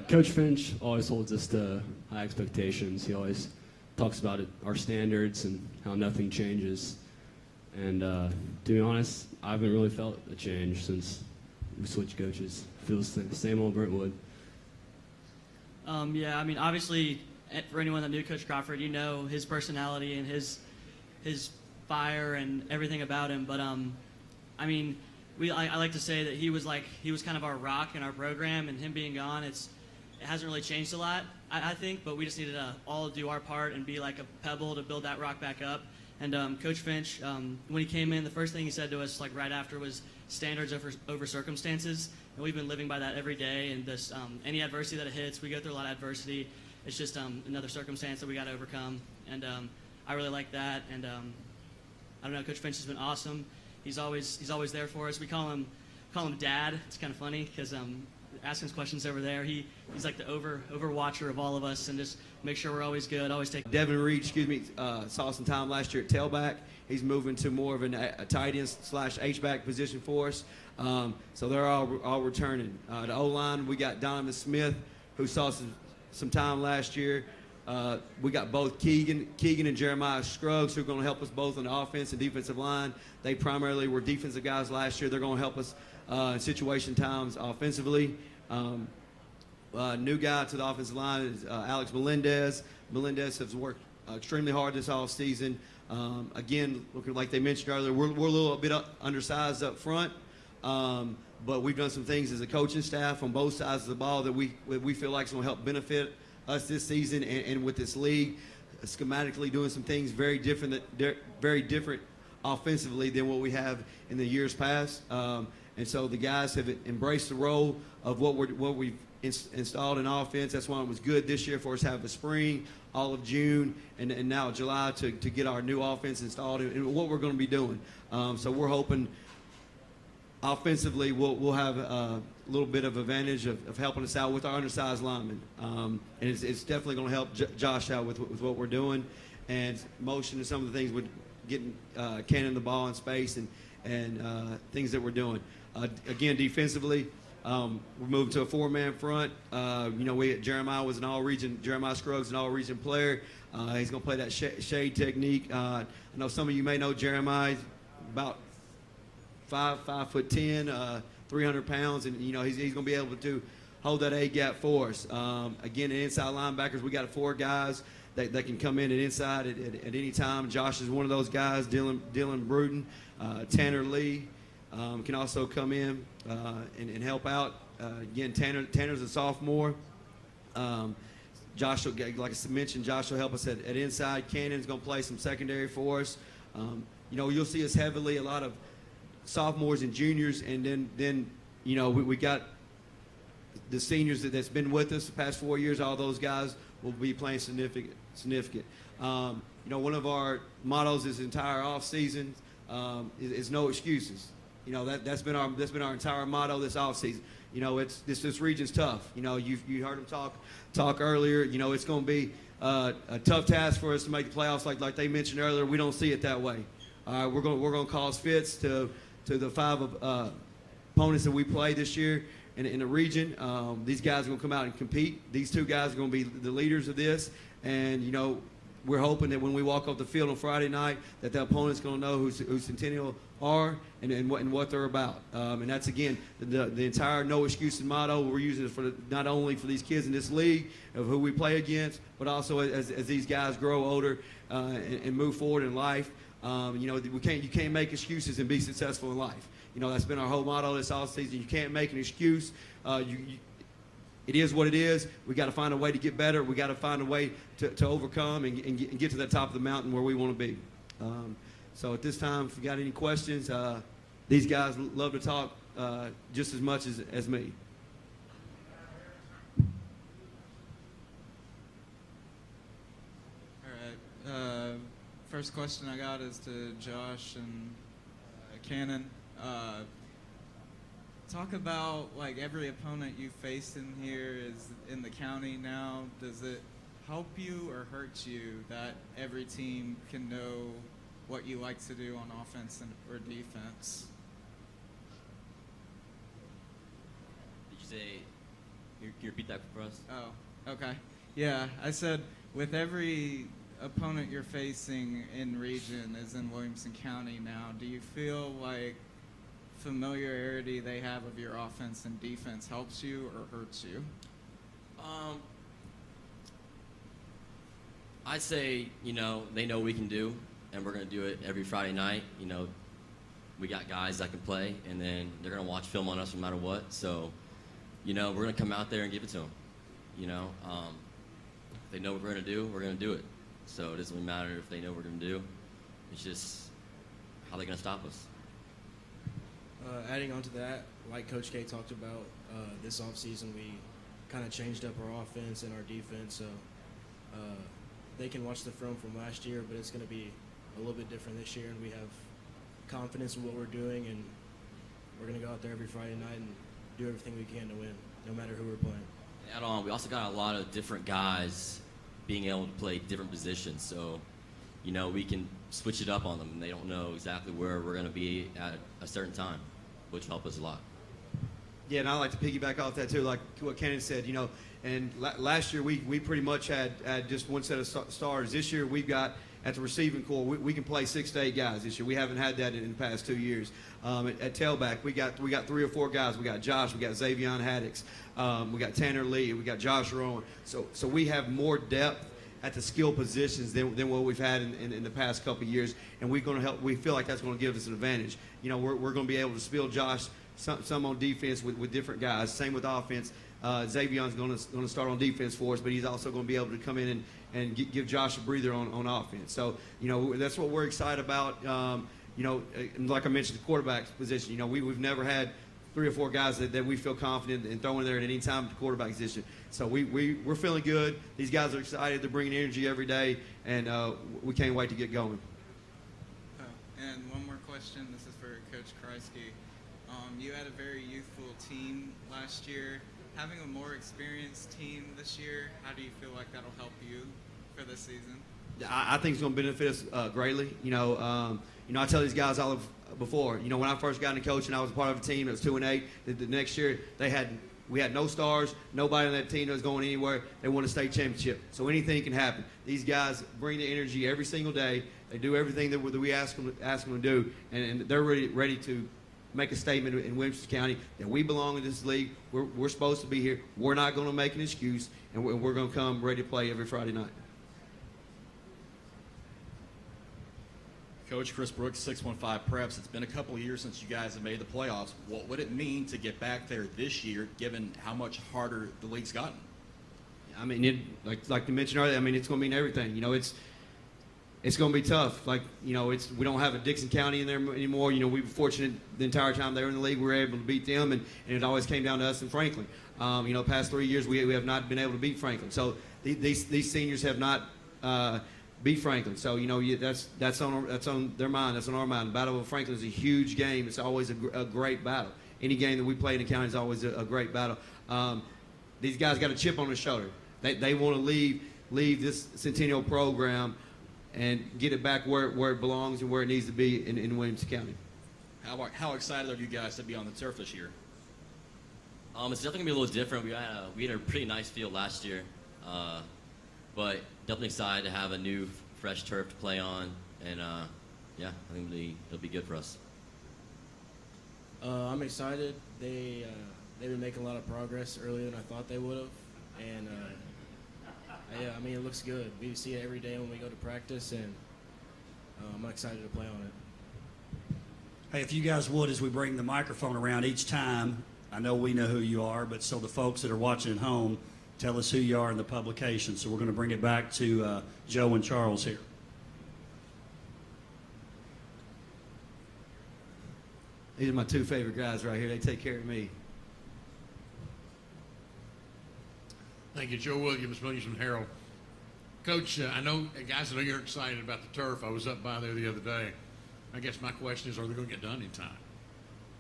F: Coach Finch always holds us to high expectations. He always talks about our standards and how nothing changes. And to be honest, I haven't really felt a change since we switched coaches. Feels the same old Brentwood.
E: Yeah, I mean, obviously, for anyone that knew Coach Crawford, his personality and his fire and everything about him. But I mean, I like to say that he was kind of our rock in our program, and him being gone, it hasn't really changed a lot, I think. But we just needed to all do our part and be like a pebble to build that rock back up. And Coach Finch, when he came in, the first thing he said to us right after was standards over circumstances. And we've been living by that every day. And this any adversity that it hits, we go through a lot of adversity. It's just another circumstance that we got to overcome. And I really like that. And I don't know, Coach Finch has been awesome. He's always there for us. We call him Dad. It's kind of funny because asking us questions over there, he's like the overwatcher of all of us, and just make sure we're always good, always take.
H: Devin Reed, saw some time last year at tailback. He's moving to more of a tight end / H-back position for us. So they're all returning. The O-line, we got Donovan Smith, who saw some time last year. We got both Keegan and Jeremiah Scruggs, who are going to help us both on the offense and defensive line. They primarily were defensive guys last year. They're going to help us in situation times offensively. New guy to the offensive line is Alex Melendez. Melendez has worked extremely hard this offseason. Again, looking like they mentioned earlier, we're a little bit undersized up front, but we've done some things as a coaching staff on both sides of the ball that we feel like is going to help benefit us this season and with this league. Schematically doing some things very different offensively than what we have in the years past. And so the guys have embraced the role of what we've installed in offense. That's why it was good this year for us to have a spring, all of June, and now July to get our new offense installed and what we're going to be doing. So we're hoping offensively we'll have a little bit of advantage of helping us out with our undersized linemen. And it's definitely going to help Josh out with what we're doing, and motion and some of the things with getting Cannon the ball in space and things that we're doing. Again, defensively, we're moving to a 4-man front. Jeremiah Scruggs, an all-region player. He's going to play that shade technique. I know some of you may know Jeremiah, about 5'10", 300 pounds, and he's going to be able to hold that A gap for us. Again, the inside linebackers, we got 4 guys that can come in at inside at any time. Josh is one of those guys. Dylan Bruton, Tanner Lee can also come in and help out. Again, Tanner's a sophomore. Josh, like I mentioned, Josh will help us at inside. Cannon's going to play some secondary for us. You'll see us heavily a lot of sophomores and juniors, and then we got the seniors that's been with us the past 4 years. All those guys will be playing significant. One of our mottos this entire off season is no excuses. You know, that's been our entire motto this offseason. You know, this region's tough. You know, you heard them talk earlier. You know, it's going to be a tough task for us to make the playoffs. Like they mentioned earlier, we don't see it that way. We're going to cause fits to the 5 opponents that we play this year in the region. These guys are going to come out and compete. These 2 guys are going to be the leaders of this, and you know, we're hoping that when we walk off the field on Friday night, that the opponent's going to know who Centennial are and what they're about. And that's, again, the entire no excuses motto. We're using it not only for these kids in this league of who we play against, but also as these guys grow older and move forward in life. You know, you can't make excuses and be successful in life. You know, that's been our whole motto this offseason. You can't make an excuse. It is what it is. We got to find a way to get better. We got to find a way to overcome and get to the top of the mountain where we want to be. So at this time, if you got any questions, these guys love to talk just as much as me.
I: All right. First question I got is to Josh and Cannon. Talk about, like, every opponent you faced in here is in the county now. Does it help you or hurt you that every team can know what you like to do on offense or defense?
J: Did you say, can you repeat that for us?
I: Oh, okay. Yeah, I said with every opponent you're facing in region is in Williamson County now, do you feel like familiarity they have of your offense and defense helps you or hurts you?
J: I'd say, you know, they know we can do, and we're going to do it every Friday night. You know, we got guys that can play, and then they're going to watch film on us no matter what. So, you know, we're going to come out there and give it to them. You know, if they know what we're going to do, we're going to do it. So it doesn't really matter if they know what we're going to do. It's just how they're going to stop us.
K: Adding on to that, like Coach K talked about, this offseason we kind of changed up our offense and our defense, so they can watch the film from last year, but it's going to be a little bit different this year, and we have confidence in what we're doing, and we're going to go out there every Friday night and do everything we can to win, no matter who we're playing.
J: Add on, we also got a lot of different guys being able to play different positions, so you know, we can switch it up on them, and they don't know exactly where we're going to be at a certain time, which will help us a lot.
H: Yeah, and I like to piggyback off that too, like what Cannon said. You know, and last year we pretty much had just one set of stars. This year we've got at the receiving core we can play 6 to 8 guys this year. We haven't had that in the past 2 years. At tailback we got 3 or 4 guys. We got Josh, we got Xavion Haddix, we got Tanner Lee, we got Josh Rowan. So we have more depth at the skill positions than what we've had in the past couple of years, and we're going to help. We feel like that's going to give us an advantage. You know, we're going to be able to spill Josh some on defense with different guys. Same with offense. Xavion's going to start on defense for us, but he's also going to be able to come in and give Josh a breather on offense. So, you know, that's what we're excited about. You know, like I mentioned, the quarterback position. You know, we've never had 3 or 4 guys that we feel confident in throwing there at any time at the quarterback position. So we're feeling good. These guys are excited. They're bringing energy every day, and we can't wait to get going.
I: And one more question. This is for Coach Kreisky. You had a very youthful team last year. Having a more experienced team this year, how do you feel like that'll help you for this season?
H: I think it's going to benefit us greatly. You know, I tell these guys all before. You know, when I first got into coaching, I was a part of a team that was 2-8. The next year, we had no stars, nobody on that team that was going anywhere. They won a state championship. So anything can happen. These guys bring the energy every single day. They do everything that we ask them to do, and they're ready to make a statement in Williamson County that we belong in this league. We're supposed to be here. We're not going to make an excuse, and we're going to come ready to play every Friday night.
L: Coach Chris Brooks, 615 Preps. It's been a couple of years since you guys have made the playoffs. What would it mean to get back there this year, given how much harder the league's gotten?
H: I mean, like you mentioned earlier, I mean, it's going to mean everything. You know, it's going to be tough. Like, you know, we don't have a Dixon County in there anymore. You know, we were fortunate the entire time they were in the league, we were able to beat them, and it always came down to us and Franklin. You know, past 3 years, we have not been able to beat Franklin. So these seniors have not beat Franklin. So that's on their mind. That's on our mind. The Battle of Franklin is a huge game. It's always a great battle. Any game that we play in the county is always a great battle. These guys got a chip on their shoulder. They want to leave this Centennial program and get it back where it belongs and where it needs to be in Williamson County.
L: How excited are you guys to be on the turf this year?
J: It's definitely gonna be a little different. We had a pretty nice field last year, but definitely excited to have a new, fresh turf to play on, and I think it'll be good for us.
K: I'm excited. They've been making a lot of progress earlier than I thought they would have, and it looks good. We see it every day when we go to practice, and I'm excited to play on it.
A: Hey, if you guys would, as we bring the microphone around each time, I know we know who you are, but so the folks that are watching at home, tell us who you are in the publication. So we're going to bring it back to Joe and Charles here.
H: These are my two favorite guys right here. They take care of me.
M: Thank you, Joe Williams, Williamson Herald. Coach, I know you're excited about the turf. I was up by there the other day. I guess my question is, are they going to get done in time?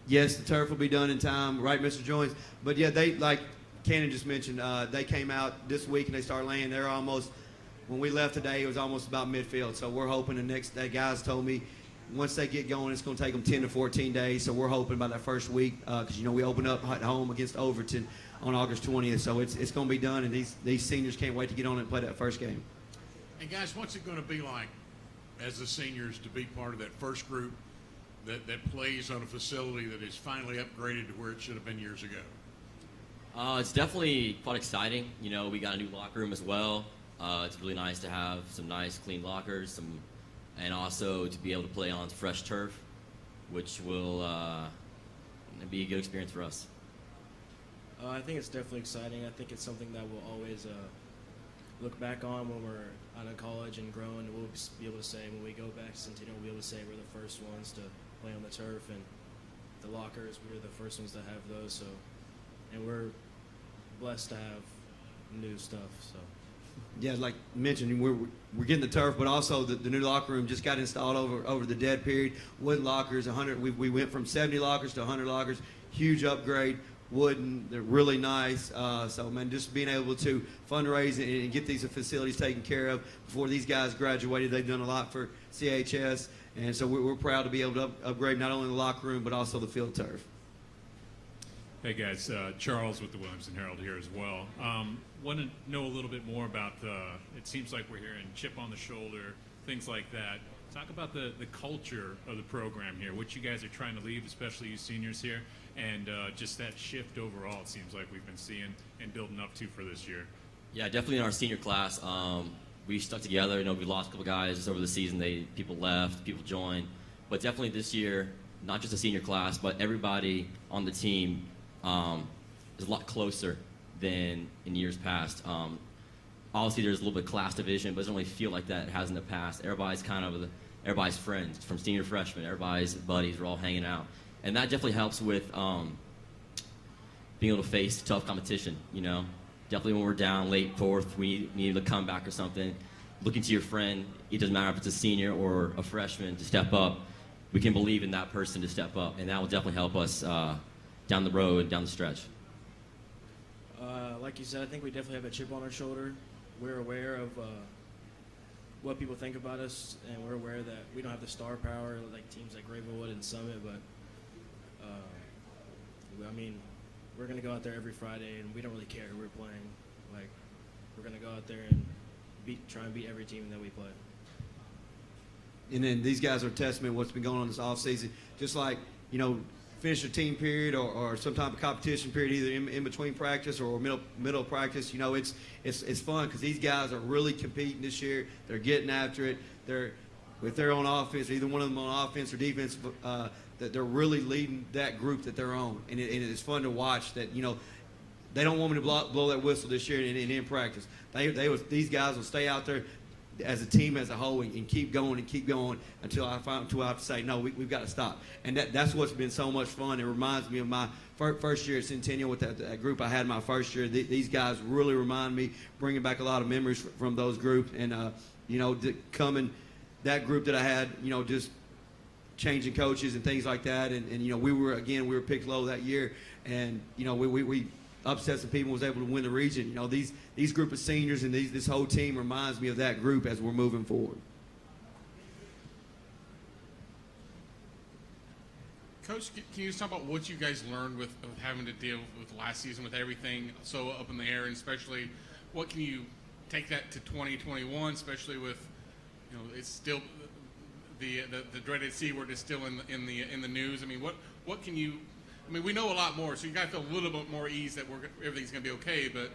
H: Yes, the turf will be done in time, right, Mr. Joynes? But yeah, they, like Cannon just mentioned, they came out this week and they started laying. They're almost, when we left today, it was almost about midfield. So we're hoping the next day, guys told me, once they get going, it's going to take them 10 to 14 days. So we're hoping by that first week, because we open up at home against Overton on August 20th. So it's going to be done, and these seniors can't wait to get on and play that first game.
M: And guys, what's it going to be like as the seniors to be part of that first group that plays on a facility that is finally upgraded to where it should have been years ago?
J: It's definitely quite exciting. We got a new locker room as well. It's really nice to have some nice, clean lockers, and also to be able to play on fresh turf, which will be a good experience for us.
K: I think it's definitely exciting. I think it's something that we'll always look back on when we're out of college and growing. We'll be able to say when we go back to Centennial, we'll be able to say we're the first ones to play on the turf, and the lockers, we were the first ones to have those. So, and we're blessed to have new stuff. So.
H: Yeah, like mentioned, we're getting the turf, but also the new locker room just got installed over the dead period. Wood lockers, 100. We went from 70 lockers to 100 lockers. Huge upgrade. Wooden, they're really nice. So, man, just being able to fundraise and get these facilities taken care of before these guys graduated. They've done a lot for CHS, and so we're proud to be able to upgrade not only the locker room but also the field turf.
N: Hey guys, Charles with the Williamson Herald here as well. Want to know a little bit more about it seems like we're hearing chip on the shoulder, things like that. Talk about the culture of the program here, what you guys are trying to leave, especially you seniors here, and just that shift overall it seems like we've been seeing and building up to for this year.
J: Yeah, definitely in our senior class, we stuck together. We lost a couple guys over the season. People left, people joined. But definitely this year, not just the senior class, but everybody on the team is a lot closer than in years past. Obviously, there's a little bit of class division, but it doesn't really feel like that it has in the past. Everybody's kind of everybody's friends from senior to freshman. Everybody's buddies. We're all hanging out, and that definitely helps with being able to face tough competition. Definitely when we're down late fourth, we need a comeback or something. Looking to your friend, it doesn't matter if it's a senior or a freshman, to step up. We can believe in that person to step up, and that will definitely help us down the road, down the stretch.
K: Like you said, I think we definitely have a chip on our shoulder. We're aware of what people think about us, and we're aware that we don't have the star power like teams like Ravenwood and Summit, but we're going to go out there every Friday, and we don't really care who we're playing. We're going to go out there and try and beat every team that we play.
H: And then these guys are a testament to what's been going on this offseason. Just like, finish a team period or some type of competition period, either in between practice or middle practice. It's fun because these guys are really competing this year. They're getting after it. If they're on offense, either one of them on offense or defense, that they're really leading that group that they're on. And it's fun to watch that, they don't want me to blow that whistle this year and in practice. These guys will stay out there as a team as a whole and keep going until I have to say, no, we've got to stop. And that's what's been so much fun. It reminds me of my first year at Centennial with that group I had my first year. These guys really remind me, bringing back a lot of memories from those groups. And coming, that group that I had, just changing coaches and things like that. And we were picked low that year. And, we upset some people and was able to win the region. These group of seniors and this whole team reminds me of that group as we're moving forward.
D: Coach, can you just talk about what you guys learned with having to deal with last season with everything so up in the air, and especially what can you take that to 2021, especially with, it's still the dreaded C word is still in the news. I mean, what can you? I mean, we know a lot more, so you got to feel a little bit more ease that everything's going to be okay. But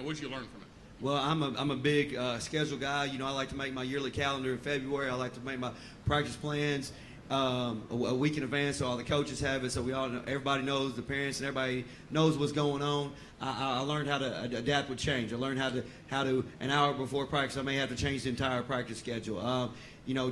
D: what did you learn from it?
H: Well, I'm a big schedule guy. I like to make my yearly calendar in February. I like to make my practice plans a week in advance, so all the coaches have it, so everybody knows, the parents and everybody knows what's going on. I learned how to adapt with change. I learned how to an hour before practice, I may have to change the entire practice schedule.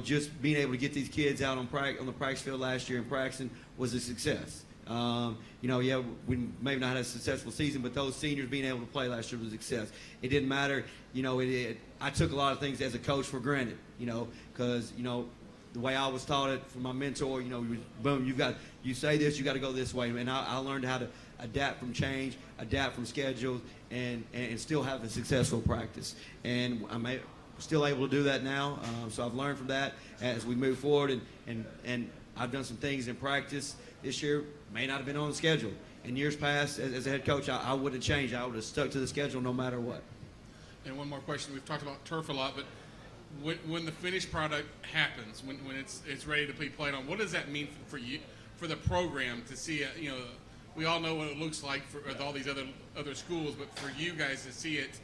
H: Just being able to get these kids out on the practice field last year and practicing was a success. We maybe not had a successful season, but those seniors being able to play last year was a success. It didn't matter. I took a lot of things as a coach for granted, because, the way I was taught it from my mentor, boom, you say this, you got to go this way. And I learned how to adapt from change, adapt from schedules, and still have a successful practice. And I'm still able to do that now. So I've learned from that as we move forward. And I've done some things in practice this year, may not have been on the schedule. In years past, as a head coach, I wouldn't have changed. I would have stuck to the schedule no matter what.
D: And one more question. We've talked about turf a lot, but when the finished product happens, when it's ready to be played on, what does that mean for you, for the program to see it? We all know what it looks like with all these other schools, but for you guys to see it,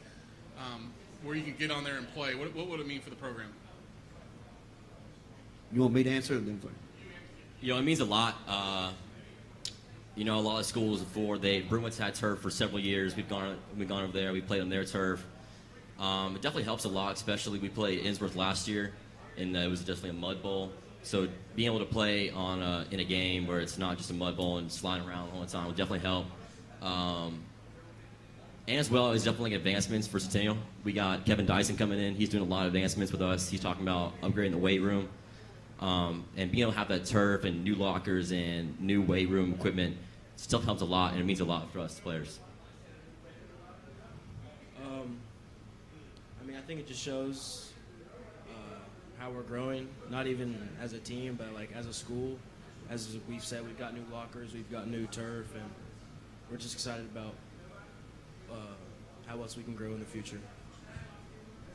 D: where you can get on there and play, what would it mean for the program?
H: You want me to answer it then?
J: It means a lot. A lot of schools before Brentwood's had turf for several years. We've gone over there. We played on their turf. It definitely helps a lot, especially we played Innsworth last year, and it was definitely a mud bowl. So being able to play in a game where it's not just a mud bowl and sliding around all the time would definitely help. And as well as definitely advancements for Centennial. We got Kevin Dyson coming in. He's doing a lot of advancements with us. He's talking about upgrading the weight room. And being able to have that turf and new lockers and new weight room equipment still helps a lot, and it means a lot for us players.
K: I think it just shows how we're growing, not even as a team, but like as a school. As we've said, we've got new lockers, we've got new turf, and we're just excited about how else we can grow in the future.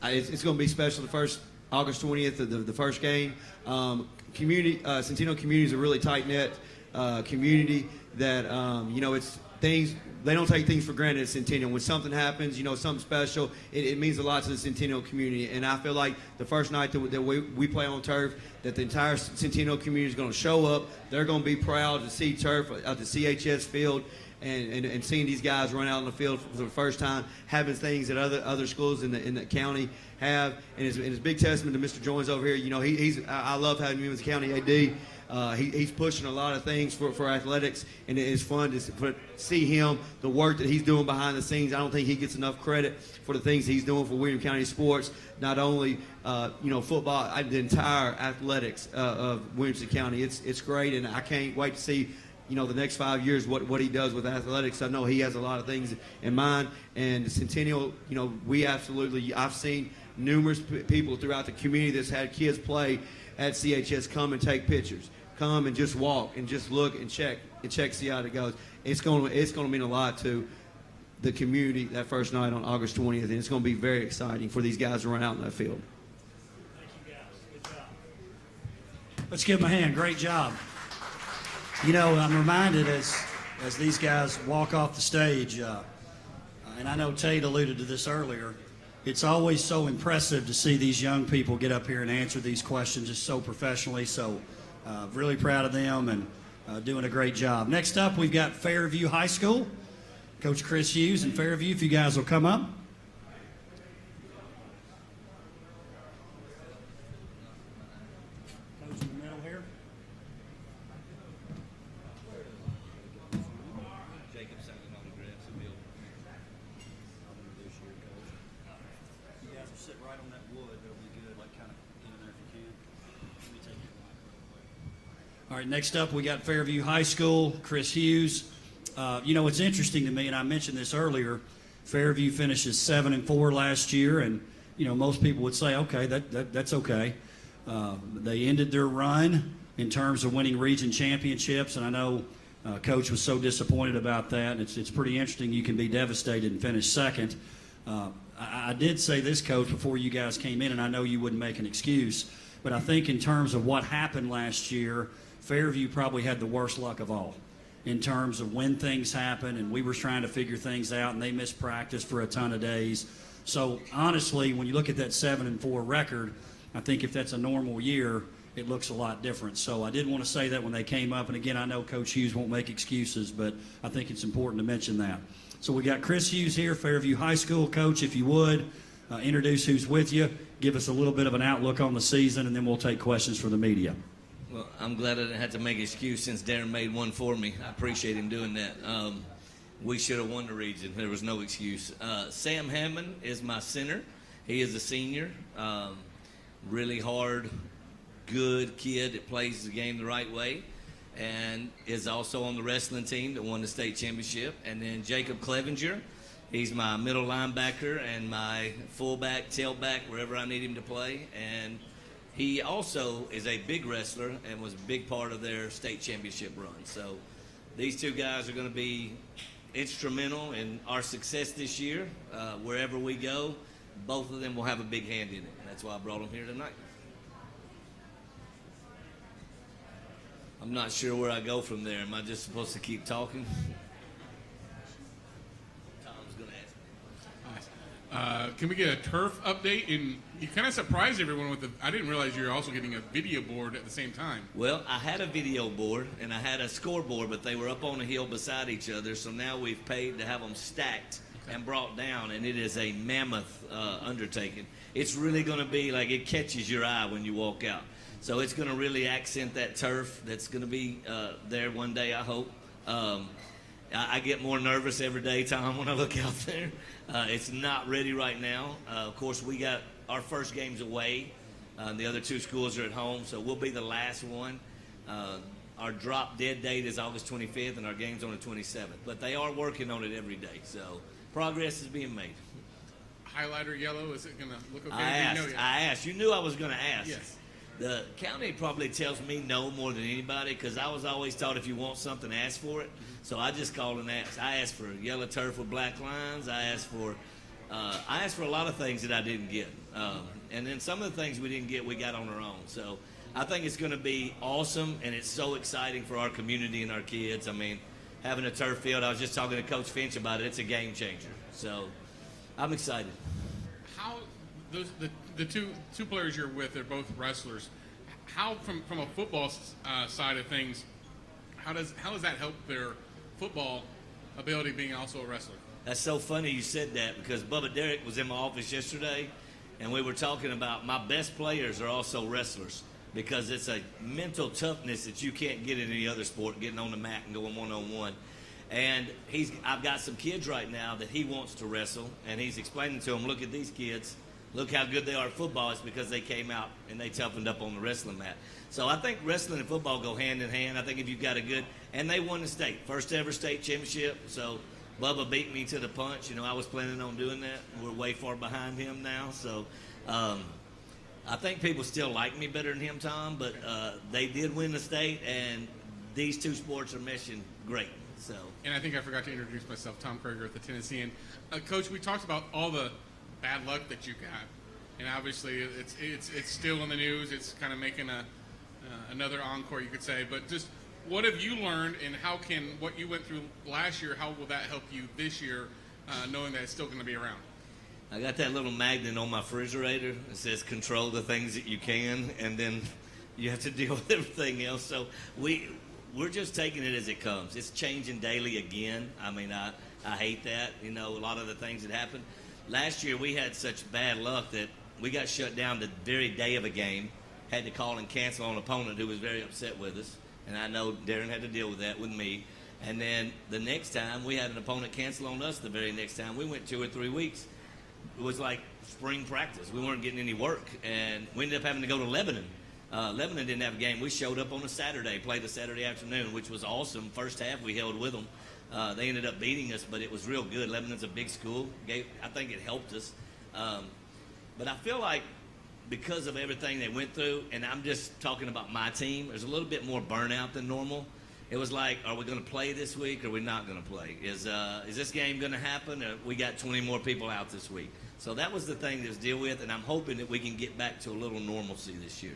H: It's going to be special. The first August 20th, the first game. Centennial community is a really tight-knit community that, it's things, they don't take things for granted at Centennial. When something happens, something special, it means a lot to the Centennial community. And I feel like the first night that we play on turf, that the entire Centennial community is going to show up. They're going to be proud to see turf at the CHS field and seeing these guys run out on the field for the first time, having things that other schools in the county have. And it's a big testament to Mr. Jones over here. I love having him as county AD. He's pushing a lot of things for athletics, and it's fun to see him, the work that he's doing behind the scenes. I don't think he gets enough credit for the things he's doing for William County sports, not only football, the entire athletics of Williamson County. It's great, and I can't wait to see the next 5 years what he does with athletics. I know he has a lot of things in mind, and Centennial, I've seen numerous people throughout the community that's had kids play at CHS come and take pictures, come and just walk and just look and check, see how it goes. It's going to mean a lot to the community that first night on August 20th, and it's going to be very exciting for these guys to run out in that field.
A: Thank you, guys. Good job. Let's give them a hand. Great job. I'm reminded as these guys walk off the stage, and I know Tate alluded to this earlier, it's always so impressive to see these young people get up here and answer these questions just so professionally. So really proud of them and doing a great job. Next up, we've got Fairview High School. Coach Chris Hughes and Fairview, if you guys will come up. Coach in the middle here. You guys will sit right on that wood. That'll be good. right, next up we got Fairview High School, Chris Hughes. It's interesting to me, and I mentioned this earlier, Fairview finishes 7-4 last year, and, most people would say, okay, that's okay. They ended their run in terms of winning region championships, and I know Coach was so disappointed about that. It's pretty interesting. You can be devastated and finish second. I did say this, Coach, before you guys came in, and I know you wouldn't make an excuse, but I think in terms of what happened last year, Fairview probably had the worst luck of all in terms of when things happen, and we were trying to figure things out, and they missed practice for a ton of days. So, honestly, when you look at that 7-4 record, I think if that's a normal year, it looks a lot different. So I did want to say that when they came up, and again, I know Coach Hughes won't make excuses, but I think it's important to mention that. So we got Chris Hughes here, Fairview High School. Coach, if you would, introduce who's with you, give us a little bit of an outlook on the season, and then we'll take questions from the media.
O: Well, I'm glad I didn't have to make an excuse since Darren made one for me. I appreciate him doing that. We should have won the region. There was no excuse. Sam Hammond is my center. He is a senior. Really hard, good kid that plays the game the right way, and is also on the wrestling team that won the state championship. And then Jacob Clevenger, he's my middle linebacker and my fullback, tailback, wherever I need him to play. And he also is a big wrestler and was a big part of their state championship run. So these two guys are going to be instrumental in our success this year. Wherever we go, both of them will have a big hand in it. And that's why I brought them here tonight. I'm not sure where I go from there. Am I just supposed to keep talking? Tom's going to ask me.
D: Can we get a turf update? And you kind of surprised everyone with I didn't realize you were also getting a video board at the same time.
O: Well, I had a video board and I had a scoreboard, but they were up on a hill beside each other. So now we've paid to have them stacked and brought down, and it is a mammoth undertaking. It's really going to be like it catches your eye when you walk out. So it's going to really accent that turf that's going to be there one day, I hope. I get more nervous every day, Tom, when I look out there. It's not ready right now. Of course, we got our first games away. The other two schools are at home, so we'll be the last one. Our drop dead date is August 25th, and our game's on the 27th. But they are working on it every day, so progress is being made.
D: Highlighter yellow, is it going to look okay?
O: I asked. You knew I was going to ask.
D: Yes.
O: The county probably tells me no more than anybody because I was always taught if you want something, ask for it. So I just called and asked. I asked for yellow turf with black lines. I asked for a lot of things that I didn't get. And then some of the things we didn't get, we got on our own. So I think it's going to be awesome, and it's so exciting for our community and our kids. I mean, having a turf field, I was just talking to Coach Finch about it. It's a game changer. So I'm excited.
D: How the two players you're with, they're both wrestlers. How from a football side of things, how does that help their football ability being also a wrestler?
O: That's so funny you said that because Bubba Derrick was in my office yesterday, and we were talking about my best players are also wrestlers because it's a mental toughness that you can't get in any other sport, getting on the mat and going one-on-one. And I've got some kids right now that he wants to wrestle, and he's explaining to them, look at these kids. Look how good they are at football. It's because they came out and they toughened up on the wrestling mat. So I think wrestling and football go hand in hand. I think if you've got a good – and they won the state. First ever state championship. So Bubba beat me to the punch. I was planning on doing that. We're way far behind him now. So I think people still like me better than him, Tom. But they did win the state, and these two sports are meshing great. So.
D: And I think I forgot to introduce myself, Tom Kroger at the Tennessean. Coach, we talked about all the – bad luck that you got, and obviously it's still in the news. It's kind of making another encore, you could say. But just what have you learned, and how can what you went through last year, how will that help you this year, knowing that it's still going to be around?
O: I got that little magnet on my refrigerator that says control the things that you can, and then you have to deal with everything else. So we're just taking it as it comes. It's changing daily again. I mean, I hate that. A lot of the things that happen. Last year, we had such bad luck that we got shut down the very day of a game, had to call and cancel on an opponent who was very upset with us. And I know Darren had to deal with that with me. And then the next time, we had an opponent cancel on us the very next time. We went 2 or 3 weeks. It was like spring practice. We weren't getting any work. And we ended up having to go to Lebanon Lebanon didn't have a game. We showed up on a Saturday, played a Saturday afternoon, which was awesome. First half we held with them. They ended up beating us, but it was real good. Lebanon's a big school. I think it helped us. But I feel like because of everything they went through, and I'm just talking about my team, there's a little bit more burnout than normal. It was like, are we going to play this week or are we not going to play? Is this game going to happen? Or we got 20 more people out this week. So that was the thing to deal with, and I'm hoping that we can get back to a little normalcy this year.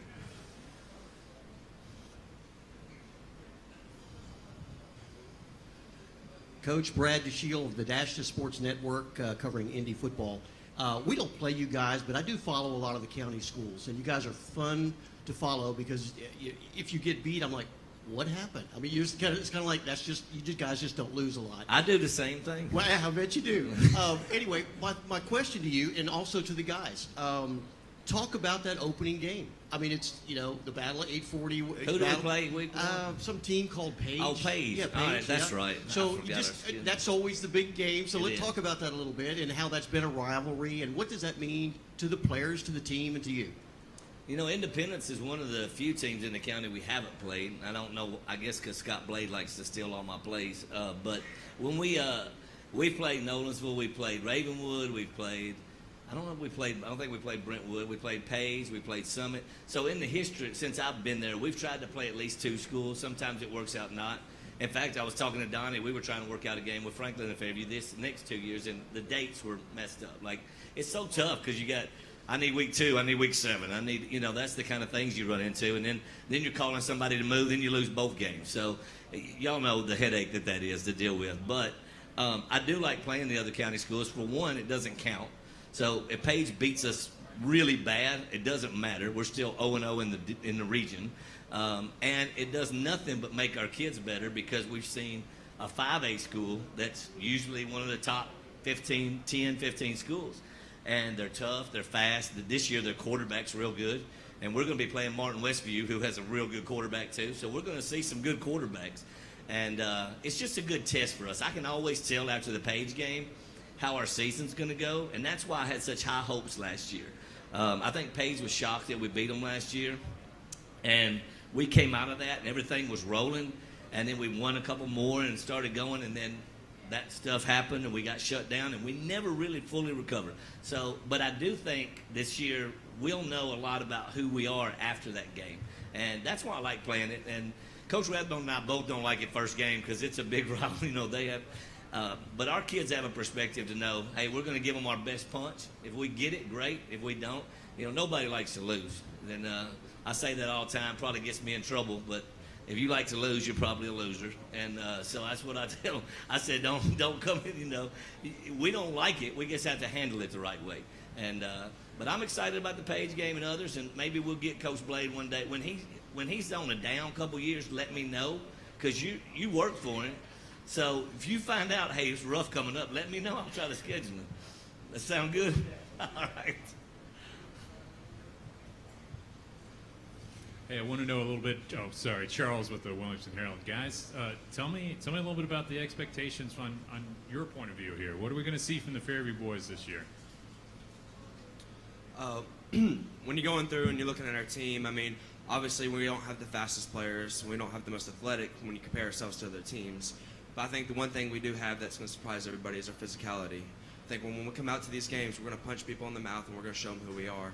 G: Coach Brad DeShiel of the Dash to Sports Network covering Indy football. We don't play you guys, but I do follow a lot of the county schools, and you guys are fun to follow because if you get beat, I'm like, what happened? I mean, it's kind of like you guys just don't lose a lot.
O: I do the same thing.
G: Well, I bet you do. Anyway, my question to you, and also to the guys, talk about that opening game. I mean, it's, the battle at 840.
O: Who do we play week one?
G: Some team called Page.
O: Oh, Page.
G: Yeah, Page.
O: All right, that's right.
G: So that's always the big game. So let's
O: is.
G: talk about that a little bit and how that's been a rivalry and what does that mean to the players, to the team, and to you?
O: Independence is one of the few teams in the county we haven't played. I don't know, I guess because Scott Blade likes to steal all my plays. But when we played Nolensville, we played Ravenwood, we played, I don't think we played Brentwood, we played Page, we played Summit. So in the history, since I've been there, we've tried to play at least 2 schools. Sometimes it works out not. In fact, I was talking to Donnie, we were trying to work out a game with Franklin and Fairview this next 2 years, and the dates were messed up. Like, it's so tough because you got, I need week 2, I need week 7. I need, that's the kind of things you run into. And then you're calling somebody to move, then you lose both games. So y'all know the headache that is to deal with. But I do like playing the other county schools. For one, it doesn't count. So if Page beats us really bad, it doesn't matter. We're still 0-0 in the region. And it does nothing but make our kids better because we've seen a 5A school that's usually one of the top 10, 15 schools. And they're tough, they're fast. This year their quarterback's real good. And we're going to be playing Martin Westview, who has a real good quarterback too. So we're going to see some good quarterbacks. And it's just a good test for us. I can always tell after the Page game how our season's going to go. And that's why I had such high hopes last year. I think Page was shocked that we beat them last year. And we came out of that and everything was rolling. And then we won a couple more and started going. And then that stuff happened and we got shut down and we never really fully recovered. So, but I do think this year we'll know a lot about who we are after that game. And that's why I like playing it. And Coach Rathbone and I both don't like it first game because it's a big rival, they have. But our kids have a perspective to know, hey, we're going to give them our best punch. If we get it, great. If we don't, nobody likes to lose. And I say that all the time, probably gets me in trouble, but if you like to lose, you're probably a loser. And so that's what I tell them. I said, don't come in, we don't like it. We just have to handle it the right way. And but I'm excited about the Page game and others, and maybe we'll get Coach Blade one day. When he's on a down couple years, let me know, because you work for him. So if you find out, hey, it's rough coming up, let me know. I'll try to schedule him. That sound good? All right.
N: Hey, I want to know a little bit. Oh, sorry, Charles with the Williamson Herald. Guys, tell me a little bit about the expectations on your point of view here. What are we going to see from the Fairview boys this year?
P: When you're going through and you're looking at our team, I mean, obviously we don't have the fastest players. We don't have the most athletic when you compare ourselves to other teams. But I think the one thing we do have that's going to surprise everybody is our physicality. I think when we come out to these games, we're going to punch people in the mouth and we're going to show them who we are.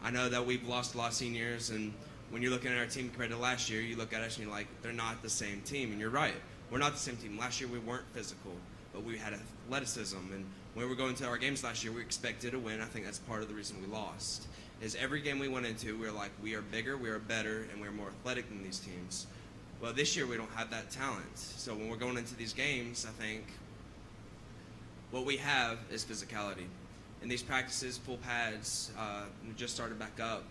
P: I know that we've lost a lot of seniors, and when you're looking at our team compared to last year, you look at us and you're like, they're not the same team. And you're right. We're not the same team. Last year we weren't physical, but we had athleticism. And when we were going to our games last year, we expected to win. I think that's part of the reason we lost. Is every game we went into, we were like, we are bigger, we are better, and we're more athletic than these teams. Well, this year we don't have that talent. So when we're going into these games, I think what we have is physicality. In these practices, full pads, we just started back up.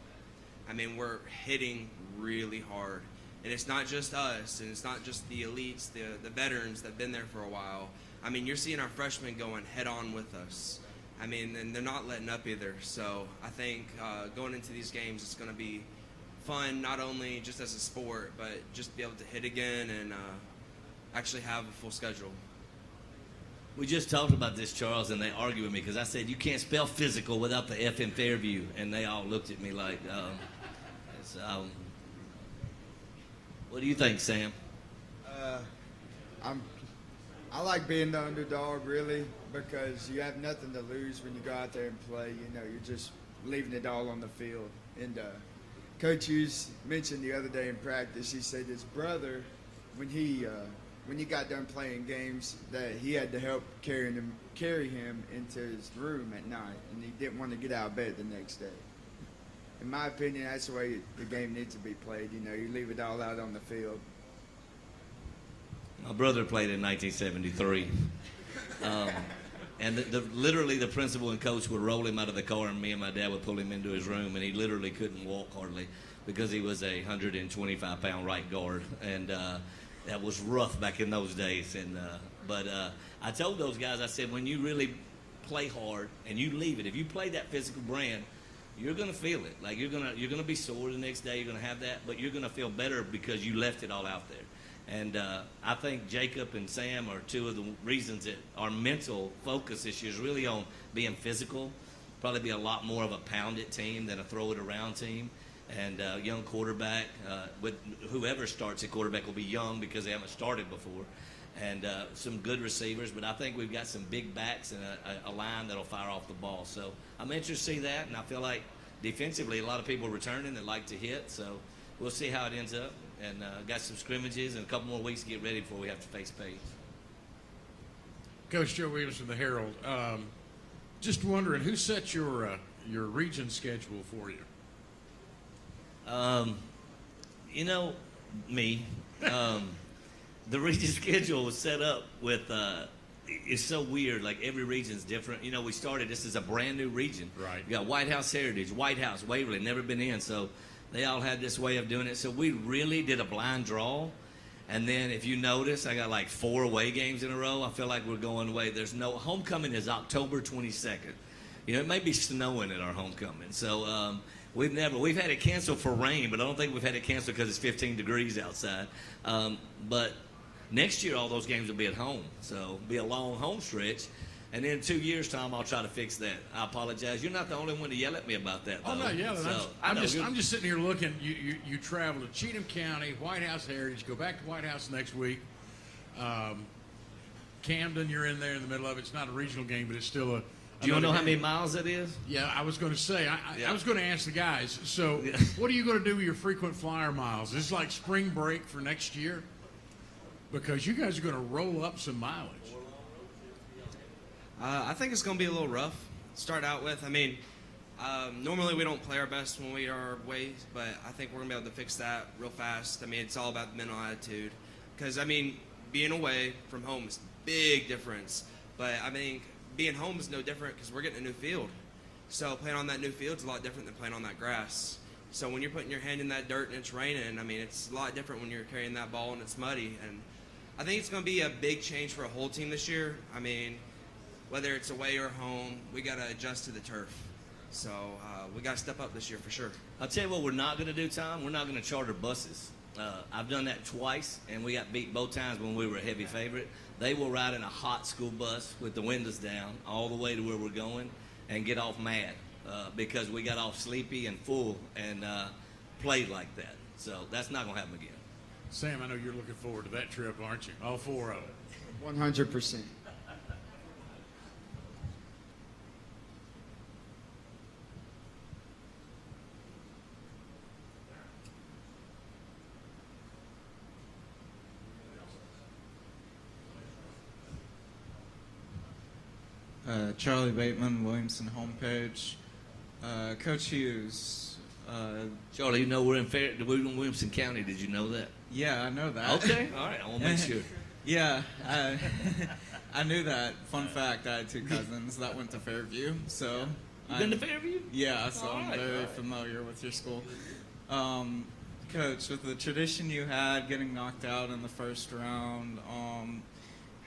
P: I mean, we're hitting really hard. And it's not just us, and it's not just the elites, the veterans that have been there for a while. I mean, you're seeing our freshmen going head-on with us. I mean, and they're not letting up either. So I think going into these games, it's going to be fun, not only just as a sport, but just be able to hit again and actually have a full schedule.
O: We just talked about this, Charles, and they argued with me because I said, you can't spell physical without the F in Fairview. And they all looked at me like, So, what do you think, Sam?
Q: I like being the underdog, really, because you have nothing to lose when you go out there and play. You know, you're just leaving it all on the field. And Coach Hughes mentioned the other day in practice, he said his brother, when he got done playing games, that he had to help carry him into his room at night, and he didn't want to get out of bed the next day. In my opinion, that's the way the game needs to be played. You know, you leave it all out on the field.
O: My brother played in 1973. And literally the principal and coach would roll him out of the car, and me and my dad would pull him into his room, and he literally couldn't walk hardly because he was a 125-pound right guard. And that was rough back in those days. But I told those guys, I said, when you really play hard and you leave it, if you play that physical brand, you're going to feel it. Like you're gonna be sore the next day. You're going to have that, but you're going to feel better because you left it all out there. And I think Jacob and Sam are two of the reasons that our mental focus this year is really on being physical. Probably be a lot more of a pound-it team than a throw-it-around team. And young quarterback, with whoever starts at quarterback will be young because they haven't started before. And some good receivers, but I think we've got some big backs and a line that'll fire off the ball. So I'm interested to see that, and I feel like defensively a lot of people returning that like to hit. So we'll see how it ends up. And got some scrimmages and a couple more weeks to get ready before we have to face Page.
M: Coach Joe Williamson, the Herald. Just wondering, who set your region schedule for you?
O: You know, me. The region schedule was set up with, it's so weird, like every region's different. You know, we started, this is a brand new region.
M: Right.
O: We got White House Heritage, White House, Waverly, never been in, so they all had this way of doing it. So we really did a blind draw. And then if you notice, I got like 4 away games in a row. I feel like we're going away. There's no, homecoming is October 22nd. You know, it may be snowing at our homecoming. So we've had it canceled for rain, but I don't think we've had it canceled because it's 15 degrees outside. But next year, all those games will be at home. So it'll be a long home stretch. And in 2 years' time, I'll try to fix that. I apologize. You're not the only one to yell at me about that, though.
M: I'm not yelling.
O: So,
M: I'm just sitting here looking. You travel to Cheatham County, White House Heritage, go back to White House next week. Camden, you're in there in the middle of it. It's not a regional game, but it's still a.
O: Do you want to know how many miles that is?
M: Yeah, I was going to say. I was going to ask the guys. So, what are you going to do with your frequent flyer miles? Is this like spring break for next year? Because you guys are going to roll up some mileage.
P: I think it's going to be a little rough to start out with. I mean, normally we don't play our best when we are away, but I think we're going to be able to fix that real fast. I mean, it's all about the mental attitude. Because, I mean, being away from home is a big difference. But, I mean, being home is no different because we're getting a new field. So playing on that new field is a lot different than playing on that grass. So when you're putting your hand in that dirt and it's raining, I mean, it's a lot different when you're carrying that ball and it's muddy. And I think it's going to be a big change for a whole team this year. I mean, whether it's away or home, we got to adjust to the turf. So we got to step up this year for sure.
O: I'll tell you what we're not going to do, Tom. We're not going to charter buses. I've done that twice, and we got beat both times when we were a heavy favorite. They will ride in a hot school bus with the windows down all the way to where we're going and get off mad because we got off sleepy and full and played like that. So that's not going to happen again.
M: Sam, I know you're looking forward to that trip, aren't you? All 4 of them.
Q: 100%.
I: Charlie Bateman, Williamson homepage. Coach Hughes.
O: Charlie, you know we're in Williamson County. Did you know that?
I: Yeah, I know that.
O: Okay, all right. I want to make sure.
I: Yeah, I knew that. Fun fact, I had 2 cousins that went to Fairview. So
O: You been to Fairview?
I: Yeah, so
O: All
I: I'm
O: right,
I: very
O: all right.
I: familiar with your school. Coach, with the tradition you had getting knocked out in the first round,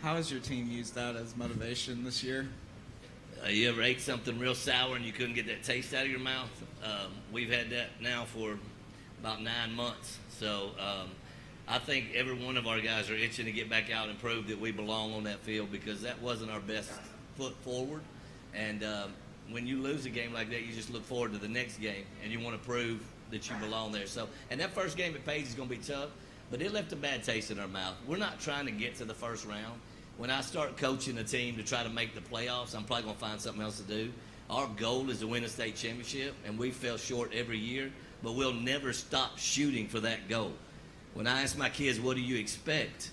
I: how has your team used that as motivation this year?
O: You ever ate something real sour and you couldn't get that taste out of your mouth? We've had that now for about 9 months. So I think every one of our guys are itching to get back out and prove that we belong on that field because that wasn't our best foot forward. And when you lose a game like that, you just look forward to the next game and you want to prove that you belong there. So, and that first game at Page is going to be tough, but it left a bad taste in our mouth. We're not trying to get to the first round. When I start coaching a team to try to make the playoffs, I'm probably going to find something else to do. Our goal is to win a state championship, and we fell short every year, but we'll never stop shooting for that goal. When I ask my kids, what do you expect?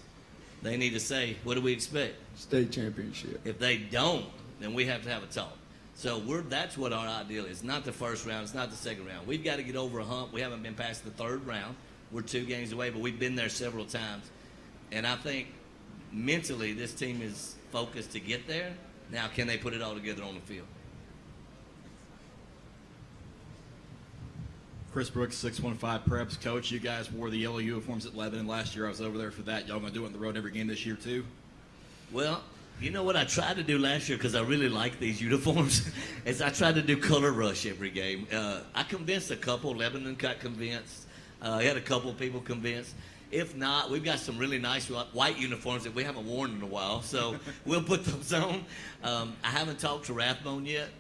O: They need to say, what do we expect?
Q: State championship.
O: If they don't, then we have to have a talk. So that's what our ideal is. Not the first round. It's not the second round. We've got to get over a hump. We haven't been past the third round. We're 2 games away, but we've been there several times. And I think mentally this team is focused to get there. Now, can they put it all together on the field?
L: Chris Brooks, 615 Preps. Coach, you guys wore the yellow uniforms at Lebanon last year. I was over there for that. Y'all going to do it on the road every game this year, too?
O: Well, you know what I tried to do last year, because I really like these uniforms, is I tried to do color rush every game. I convinced a couple. Lebanon got convinced. I had a couple of people convinced. If not, we've got some really nice white uniforms that we haven't worn in a while, so we'll put those on. I haven't talked to Rathbone yet.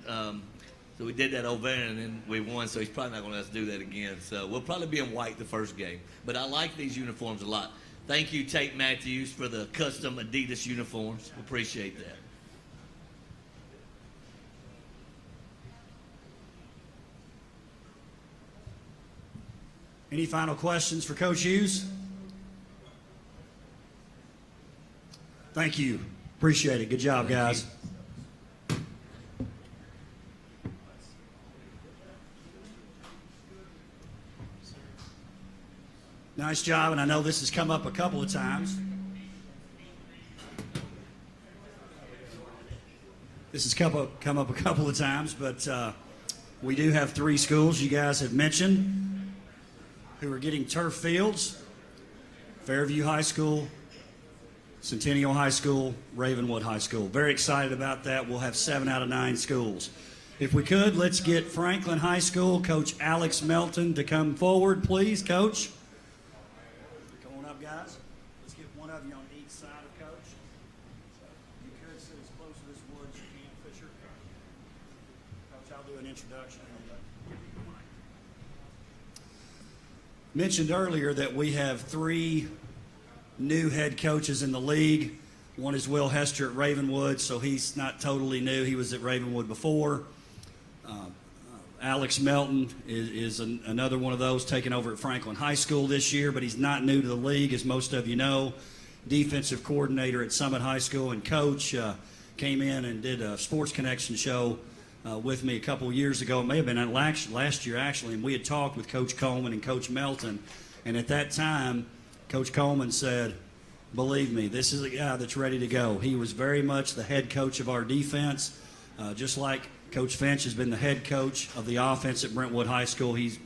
O: So we did that over there, and then we won, so he's probably not going to let us do that again. So we'll probably be in white the first game. But I like these uniforms a lot. Thank you, Tate Matthews, for the custom Adidas uniforms. Appreciate that.
A: Any final questions for Coach Hughes? Thank you. Appreciate it. Good job, guys. Nice job, and I know this has come up a couple of times. This has come up a couple of times, but we do have 3 schools you guys have mentioned who are getting turf fields: Fairview High School, Centennial High School, Ravenwood High School. Very excited about that. We'll have 7 out of 9 schools. If we could, let's get Franklin High School Coach Alex Melton to come forward, please, Coach. Guys, let's get one of you on each side of Coach. You could sit as close to this wood as you can, Fisher. Coach, I'll do an introduction. Mentioned earlier that we have 3 new head coaches in the league. One is Will Hester at Ravenwood, so he's not totally new. He was at Ravenwood before. Alex Melton is another one of those, taking over at Franklin High School this year, but he's not new to the league, as most of you know. Defensive coordinator at Summit High School, and Coach came in and did a Sports Connection show with me a couple of years ago. It may have been last year, actually, and we had talked with Coach Coleman and Coach Melton, and at that time, Coach Coleman said, believe me, this is a guy that's ready to go. He was very much the head coach of our defense, just like Coach Finch has been the head coach of the offense at Brentwood High School. Of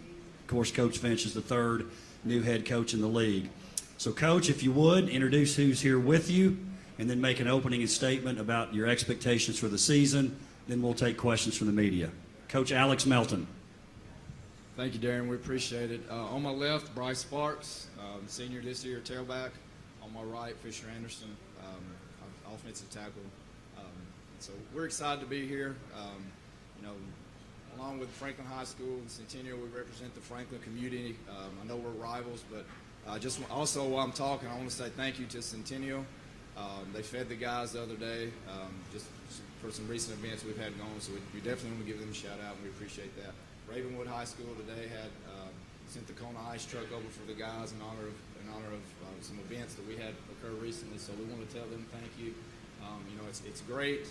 A: course, Coach Finch is the 3rd new head coach in the league. So, Coach, if you would, introduce who's here with you, and then make an opening statement about your expectations for the season. Then we'll take questions from the media. Coach Alex Melton.
R: Thank you, Darren. We appreciate it. On my left, Bryce Sparks, senior this year, tailback. On my right, Fisher Anderson, offensive tackle. So we're excited to be here. Along with Franklin High School and Centennial, we represent the Franklin community. I know we're rivals, but just also while I'm talking, I want to say thank you to Centennial. They fed the guys the other day, just for some recent events we've had going, so we definitely want to give them a shout out, and we appreciate that. Ravenwood High School today had sent the Kona ice truck over for the guys in honor of some events that we had occur recently, so we want to tell them thank you. It's great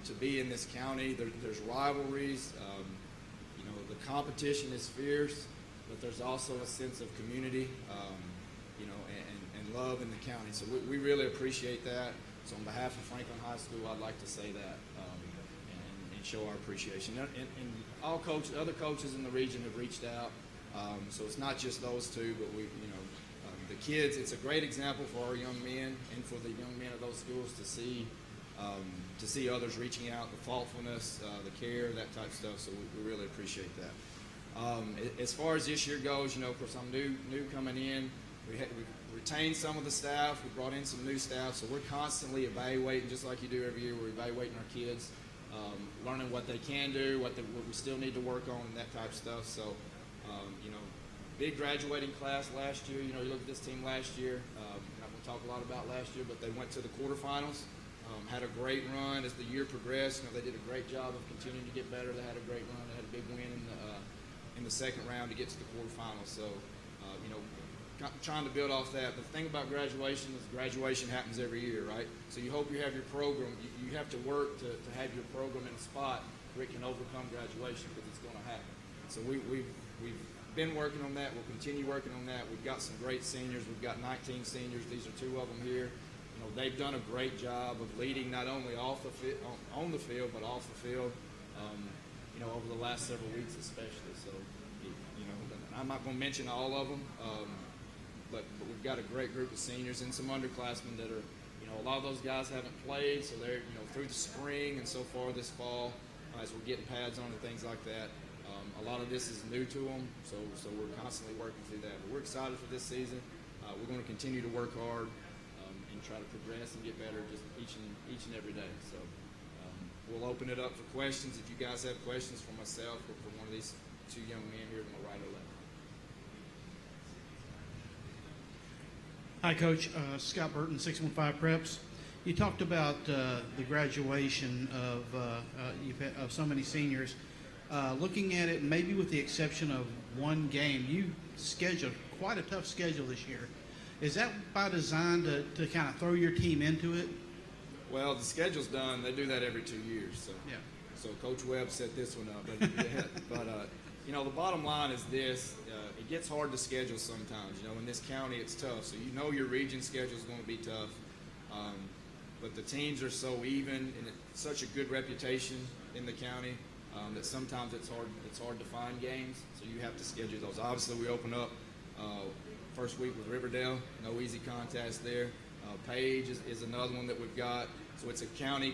R: to be in this county. There's rivalries. The competition is fierce, but there's also a sense of community, and love in the county. So we really appreciate that. So on behalf of Franklin High School, I'd like to say that and show our appreciation. And all other coaches in the region have reached out. So it's not just those 2, but the kids. It's a great example for our young men and for the young men of those schools to see others reaching out, the thoughtfulness, the care, that type of stuff. So we really appreciate that. As far as this year goes, of course, I'm new coming in. We retained some of the staff. We brought in some new staff. So we're constantly evaluating, just like you do every year. We're evaluating our kids, learning what they can do, what we still need to work on, and that type of stuff. So You know, big graduating class last year. You know, you look at this team last year. Not going to talk a lot about last year, but they went to the quarterfinals. Had a great run as the year progressed. You know, they did a great job of continuing to get better. They had a great run. They had a big win in the second round to get to the quarterfinals. So, you know, trying to build off that. The thing about graduation is graduation happens every year, right? So you hope you have your program. You have to work to have your program in a spot where it can overcome graduation, because it's going to happen. So we've been working on that. We'll continue working on that. We've got some great seniors. We've got 19 seniors. These are 2 of them here. You know, they've done a great job of leading not only on the field, but off the field. You know, over the last several weeks especially. So, you know, I'm not going to mention all of them, but we've got a great group of seniors and some underclassmen that are, you know, a lot of those guys haven't played, so they're, you know, through the spring and so far this fall, as we're getting pads on and things like that. A lot of this is new to them, so we're constantly working through that. But we're excited for this season. We're going to continue to work hard and try to progress and get better just each and every day. So we'll open it up for questions. If you guys have questions for myself or for one of these 2 young men here to my right or left.
S: Hi, Coach. Scott Burton, 615 Preps. You talked about the graduation of so many seniors. Looking at it, maybe with the exception of one game, you scheduled quite a tough schedule this year. Is that by design to kind of throw your team into it?
R: Well, the schedule's done. They do that every 2 years. So,
S: yeah.
R: So Coach Webb set this one up. But you know, the bottom line is this. It gets hard to schedule sometimes. You know, in this county, it's tough. So you know your region schedule is going to be tough. But the teams are so even, and it's such a good reputation in the county that sometimes it's hard to find games. So you have to schedule those. Obviously, we open up first week with Riverdale. No easy contest there. Page is another one that we've got. So it's a county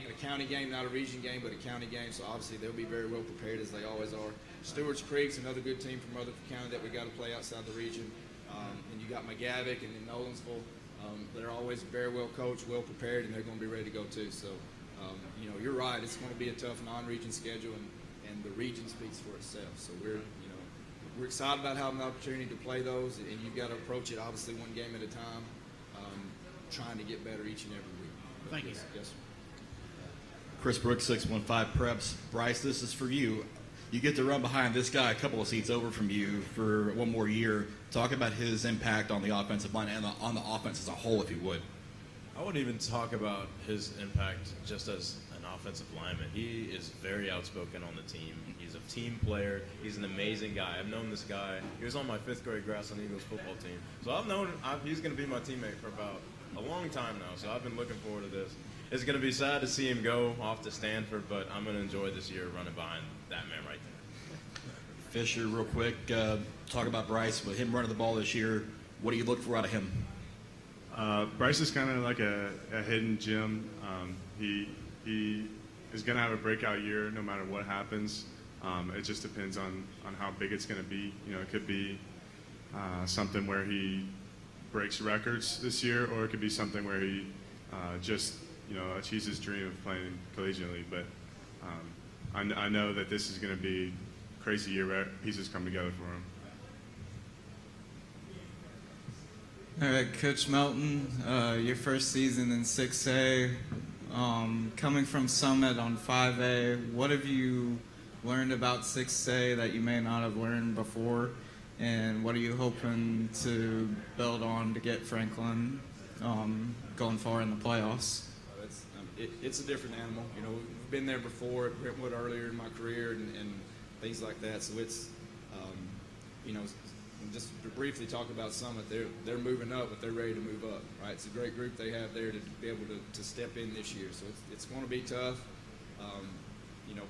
R: game, not a region game, but a county game. So obviously they'll be very well prepared, as they always are. Stewart's Creek's another good team from Rutherford County that we got to play outside the region. And you got McGavick and then Nolensville. They're always very well coached, well prepared, and they're going to be ready to go too. So, you know, you're right. It's going to be a tough non-region schedule, and the region speaks for itself. So we're excited about having the opportunity to play those, and you've got to approach it obviously one game at a time, trying to get better each and every week. But
S: Thank you.
R: Yes, sir.
L: Chris Brooks, 615 Preps. Bryce, this is for you. You get to run behind this guy a couple of seats over from you for one more year. Talk about his impact on the offensive line and on the offense as a whole, if you would.
T: I wouldn't even talk about his impact just as an offensive lineman. He is very outspoken on the team. He's a team player. He's an amazing guy. I've known this guy. He was on my 5th grade Grassland Eagles football team. So I've known he's going to be my teammate for about a long time now. So I've been looking forward to this. It's going to be sad to see him go off to Stanford, but I'm going to enjoy this year running behind that man right there.
L: Fisher, real quick, talk about Bryce. With him running the ball this year, what do you look for out of him?
U: Bryce is kind of like a hidden gem. He is going to have a breakout year no matter what happens. It just depends on how big it's going to be. You know, it could be something where he breaks records this year, or it could be something where he just, you know, achieves his dream of playing collegiately. But I know that this is going to be a crazy year where pieces come together for him.
I: All right, Coach Melton, your first season in 6A, coming from Summit on 5A, what have you learned about 6A that you may not have learned before, and what are you hoping to build on to get Franklin going far in the playoffs?
R: It's a different animal. You know, we've been there before at Brentwood earlier in my career and things like that. So it's, you know, just to briefly talk about Summit, they're moving up, but they're ready to move up, right? It's a great group they have there to be able to step in this year. So it's going to be tough. You know,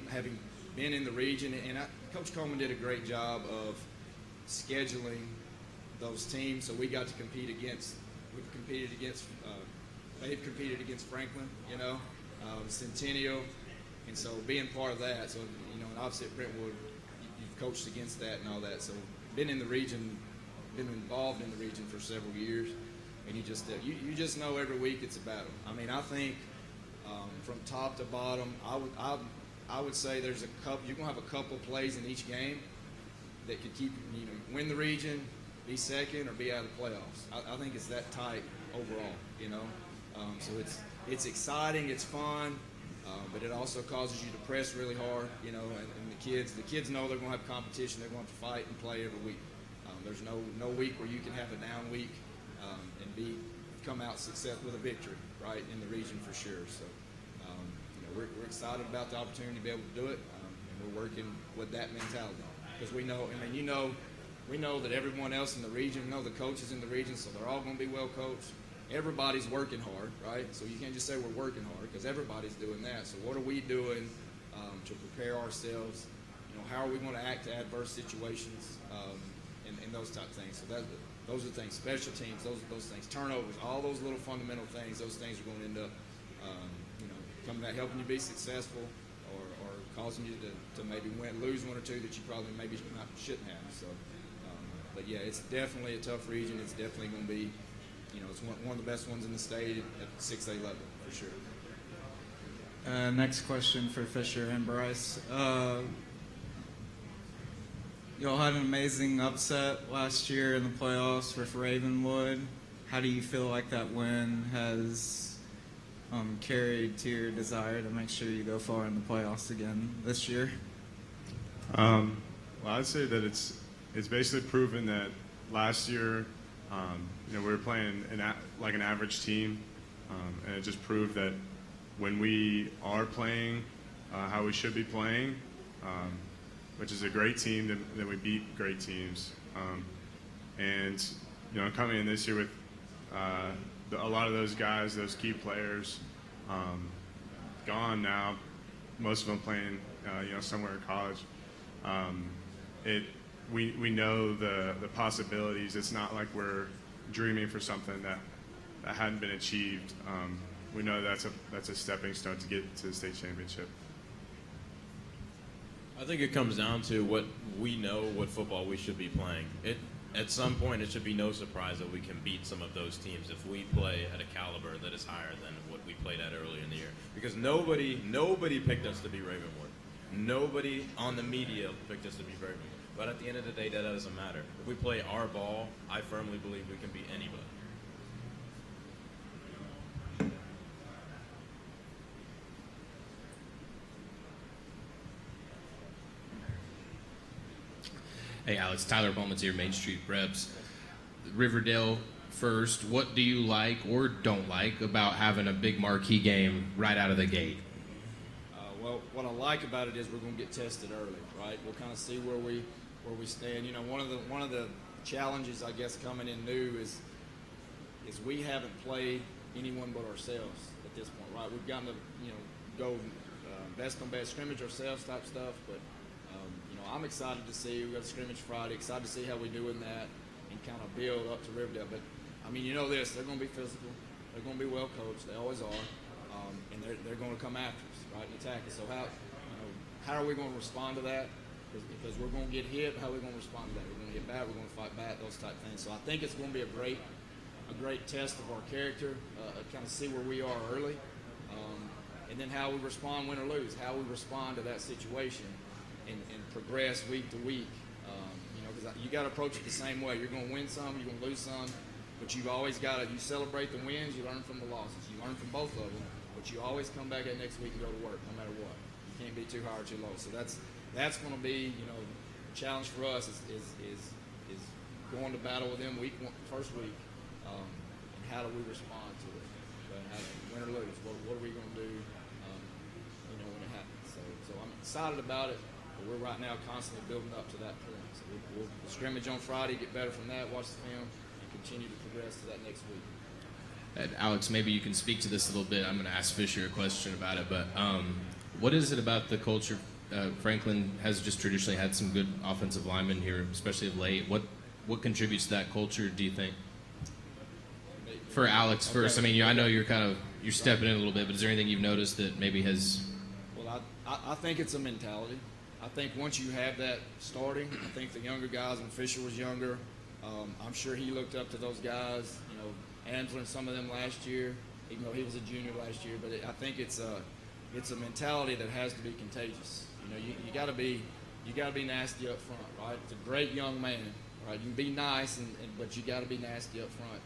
R: having been in the region, and Coach Coleman did a great job of scheduling those teams, so we got to compete against. We've competed against. They've competed against Franklin, you know, Centennial, and so being part of that. So you know, and obviously at Brentwood, you've coached against that and all that. So been in the region, been involved in the region for several years, and you just know every week it's a battle. I mean, I think from top to bottom, I would say there's a couple. You're gonna have a couple plays in each game that could keep you know win the region, be second, or be out of the playoffs. I think it's that tight overall. You know, so it's exciting, it's fun, but it also causes you to press really hard. You know, and the kids know they're going to have competition. They're going to fight and play every week. There's no week where you can have a down week and come out success with a victory, right, in the region for sure. So, you know, we're excited about the opportunity to be able to do it, and we're working with that mentality because we know. I mean, you know, we know that everyone else in the region, we know the coaches in the region, so they're all going to be well coached. Everybody's working hard, right? So you can't just say we're working hard because everybody's doing that. So what are we doing to prepare ourselves? You know, how are we going to act to adverse situations and those type of things? So those are the things. Special teams, those things. Turnovers, all those little fundamental things. Those things are going to end up, you know, coming out helping you be successful or causing you to maybe lose one or two that you probably maybe shouldn't have. So, but yeah, it's definitely a tough region. It's definitely going to be. You know, it's one of the best ones in the state at the 6A level, for sure.
I: Next question for Fisher and Bryce. Y'all had an amazing upset last year in the playoffs with Ravenwood. How do you feel like that win has carried to your desire to make sure you go far in the playoffs again this year?
U: Well, I'd say that it's basically proven that last year, you know, we were playing like an average team, and it just proved that when we are playing how we should be playing, which is a great team, then we beat great teams. And you know, coming in this year with a lot of those guys, those key players, gone now, most of them playing, you know, somewhere in college. We know the possibilities. It's not like we're dreaming for something that hadn't been achieved. We know that's a stepping stone to get to the state championship.
T: I think it comes down to what we know, what football we should be playing. At some point, it should be no surprise that we can beat some of those teams if we play at a caliber that is higher than what we played at earlier in the year. Because nobody picked us to be Ravenwood. Nobody on the media picked us to be Ravenwood. But at the end of the day, that doesn't matter. If we play our ball, I firmly believe we can beat anybody.
B: Hey, Alex, Tyler Bowman's here, Main Street Preps. Riverdale first, what do you like or don't like about having a big marquee game right out of the gate?
R: Well, what I like about it is we're going to get tested early, right? We'll kind of see where we stand. You know, one of the challenges, I guess, coming in new is we haven't played anyone but ourselves at this point, right? We've gotten to, you know, go best on best scrimmage ourselves type stuff, but you know, I'm excited to see. We've got a scrimmage Friday. Excited to see how we do in that and kind of build up to Riverdale. But I mean, you know this, they're going to be physical. They're going to be well coached. They always are, and they're going to come after us, right, and attack us. So how are we going to respond to that? Because we're going to get hit. How are we going to respond to that? We're going to get back. We're going to fight back. Those type things. So I think it's going to be a great test of our character. Kind of see where we are early, and then how we respond, win or lose. How we respond to that situation, and progress week to week. You know, because you got to approach it the same way. You're going to win some. You're going to lose some. But you've always got to. You celebrate the wins. You learn from the losses. You learn from both of them. But you always come back that next week and go to work, no matter what. You can't be too high or too low. So that's going to be, you know, the challenge for us is going to battle with them first week, and how do we respond to it? Win or lose, what are we going to do, you know, when it happens? So I'm excited about it, but we're right now constantly building up to that point. So we'll scrimmage on Friday, get better from that, watch the film, and continue to progress to that next week.
B: Alex, maybe you can speak to this a little bit. I'm going to ask Fisher a question about it, but what is it about the culture? Franklin has just traditionally had some good offensive linemen here, especially of late. What contributes to that culture, do you think? For Alex first, I mean, I know you're stepping in a little bit, but is there anything you've noticed that maybe has?
R: Well, I think it's a mentality. I think once you have that starting, I think the younger guys, when Fisher was younger, I'm sure he looked up to those guys, you know, Ansler and some of them last year, even though he was a junior last year. But I think it's a mentality that has to be contagious. You know, you got to be you got to be nasty up front, right? It's a great young man, right? You can be nice, but you got to be nasty up front.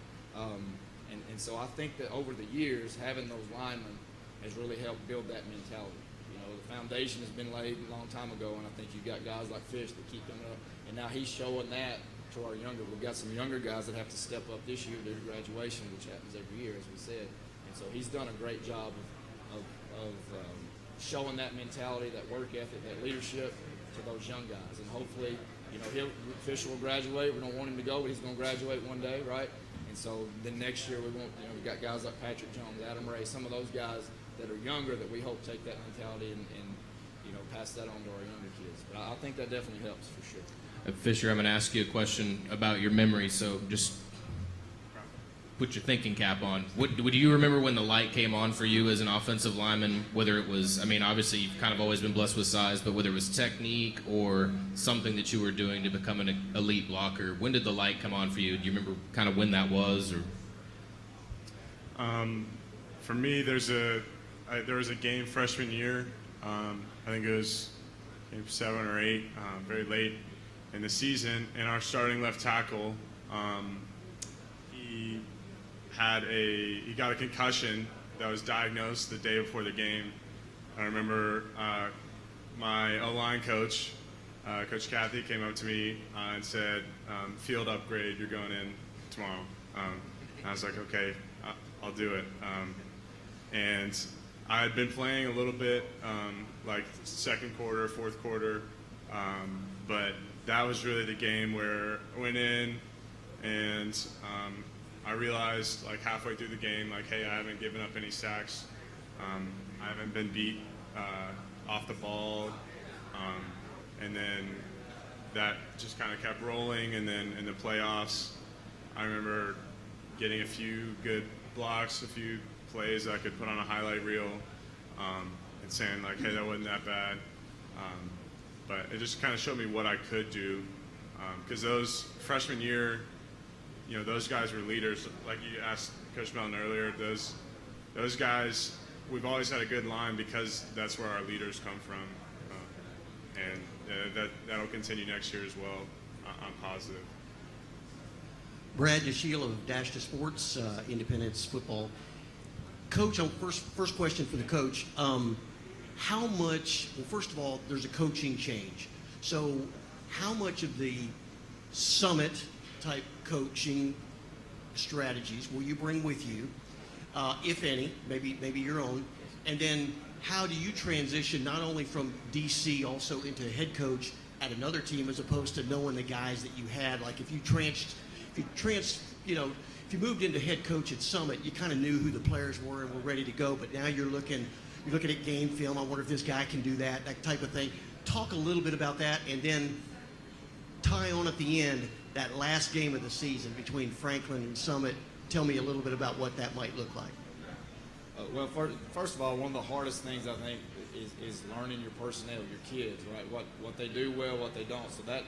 R: And so I think that over the years, having those linemen has really helped build that mentality. You know, the foundation has been laid a long time ago, and I think you've got guys like Fish that keep coming up, and now he's showing that to our younger. We've got some younger guys that have to step up this year due to graduation, which happens every year, as we said. And so he's done a great job of showing that mentality, that work ethic, that leadership to those young guys. And hopefully, you know, Fish will graduate. We don't want him to go, but he's going to graduate one day, right? And so then next year we've got guys like Patrick Jones, Adam Ray, some of those guys that are younger that we hope take that mentality and you know, pass that on to our younger kids. But I think that definitely helps for sure.
B: Fisher, I'm going to ask you a question about your memory, so just put your thinking cap on. Do you remember when the light came on for you as an offensive lineman, whether it was, I mean, obviously you've kind of always been blessed with size, but whether it was technique or something that you were doing to become an elite blocker, when did the light come on for you? Do you remember kind of when that was? Or?
U: For me, there was a game freshman year. I think it was game 7 or 8, very late in the season, and our starting left tackle, he got a concussion that was diagnosed the day before the game. I remember my O-line coach, Coach Cathy, came up to me and said, "Field upgrade, you're going in tomorrow." I was like, "Okay, I'll do it." And I had been playing a little bit, like second quarter, fourth quarter, but that was really the game where I went in and I realized like halfway through the game, like, hey, I haven't given up any sacks. I haven't been beat off the ball. And then that just kind of kept rolling. And then in the playoffs, I remember getting a few good blocks, a few plays that I could put on a highlight reel, and saying like, hey, that wasn't that bad. But it just kind of showed me what I could do. Because those freshman year, you know, those guys were leaders. Like you asked Coach Melton earlier, those guys, we've always had a good line because that's where our leaders come from. And that'll continue next year as well. I'm positive.
G: Brad Dashiell of Dash to Sports, Independence Football. Coach, first question for the coach. How much, well, first of all, there's a coaching change. So how much of the summit type coaching strategies will you bring with you, if any, maybe your own? And then how do you transition not only from DC also into head coach at another team as opposed to knowing the guys that you had? Like if you moved into head coach at Summit, you kind of knew who the players were and were ready to go, but now you're looking at game film. I wonder if this guy can do that type of thing. Talk a little bit about that, and then tie on at the end that last game of the season between Franklin and Summit. Tell me a little bit about what that might look like.
R: Well, first of all, one of the hardest things I think is learning your personnel, your kids, right? What they do well, what they don't. So that,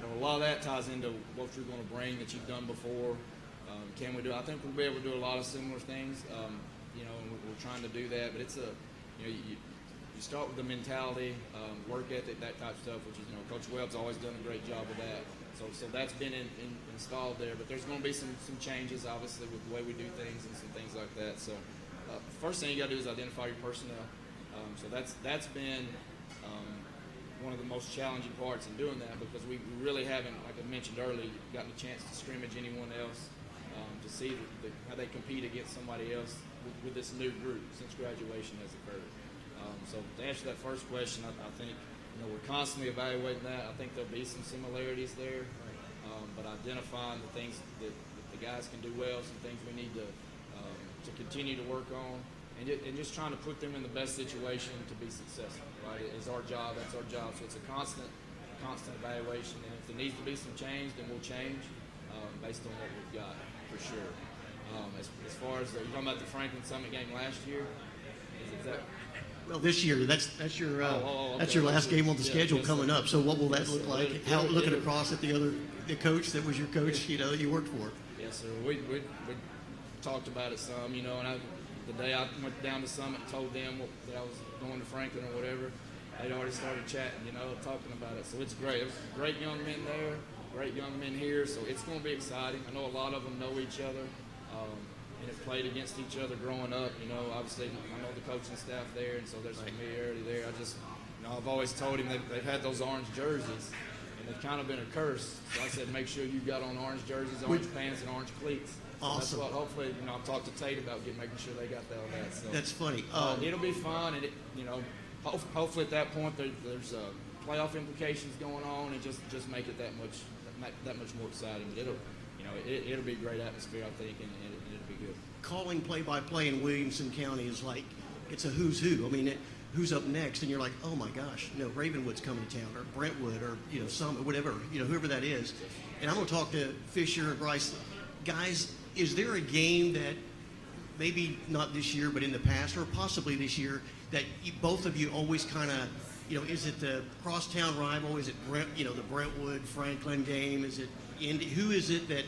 R: a lot of that ties into what you're going to bring that you've done before. Can we do? I think we'll be able to do a lot of similar things. And we're trying to do that. But it's you start with the mentality, work ethic, that type of stuff, which is, Coach Webb's always done a great job with that. So that's been installed there. But there's going to be some changes, obviously, with the way we do things and some things like that. So first thing you got to do is identify your personnel. So that's been one of the most challenging parts in doing that, because we really haven't, like I mentioned earlier, gotten a chance to scrimmage anyone else to see how they compete against somebody else with this new group since graduation has occurred. So to answer that first question, I think we're constantly evaluating that. I think there'll be some similarities there, but identifying the things that the guys can do well, some things we need to continue to work on, and just trying to put them in the best situation to be successful. Right, it's our job. That's our job. So it's a constant evaluation, and if there needs to be some change, then we'll change based on what we've got for sure. As far as you're talking about the Franklin Summit game last year, is that?
G: Well, this year, that's your that's your last game on the schedule coming up. So what will that look like? How looking across at the coach that was your coach, that you worked for?
R: Yes, sir. We talked about it some, and the day I went down to Summit and told them that I was going to Franklin or whatever, they'd already started chatting, talking about it. So it's great. There's great young men there, great young men here. So it's going to be exciting. I know a lot of them know each other and have played against each other growing up. Obviously I know the coaching staff there, and so there's familiarity there. I've always told him they've had those orange jerseys, and they've kind of been a curse. So I said, make sure you got on orange jerseys, orange pants, and orange cleats. So
G: Awesome.
R: that's what hopefully, I've talked to Tate about making sure they got all that. So
G: That's funny.
R: it'll be fun, and hopefully at that point there's playoff implications going on, and just make it that much more exciting. But it'll be a great atmosphere, I think, and it'll be good.
G: Calling play-by-play in Williamson County is like, it's a who's who. I mean, who's up next? And you're like, oh my gosh, Ravenwood's coming to town, or Brentwood, or whoever that is. And I'm going to talk to Fisher and Bryce. Guys, is there a game that maybe not this year, but in the past, or possibly this year, that both of you always kind of, is it the crosstown rival? Is it the Brentwood Franklin game? Is it Indy? Who is it that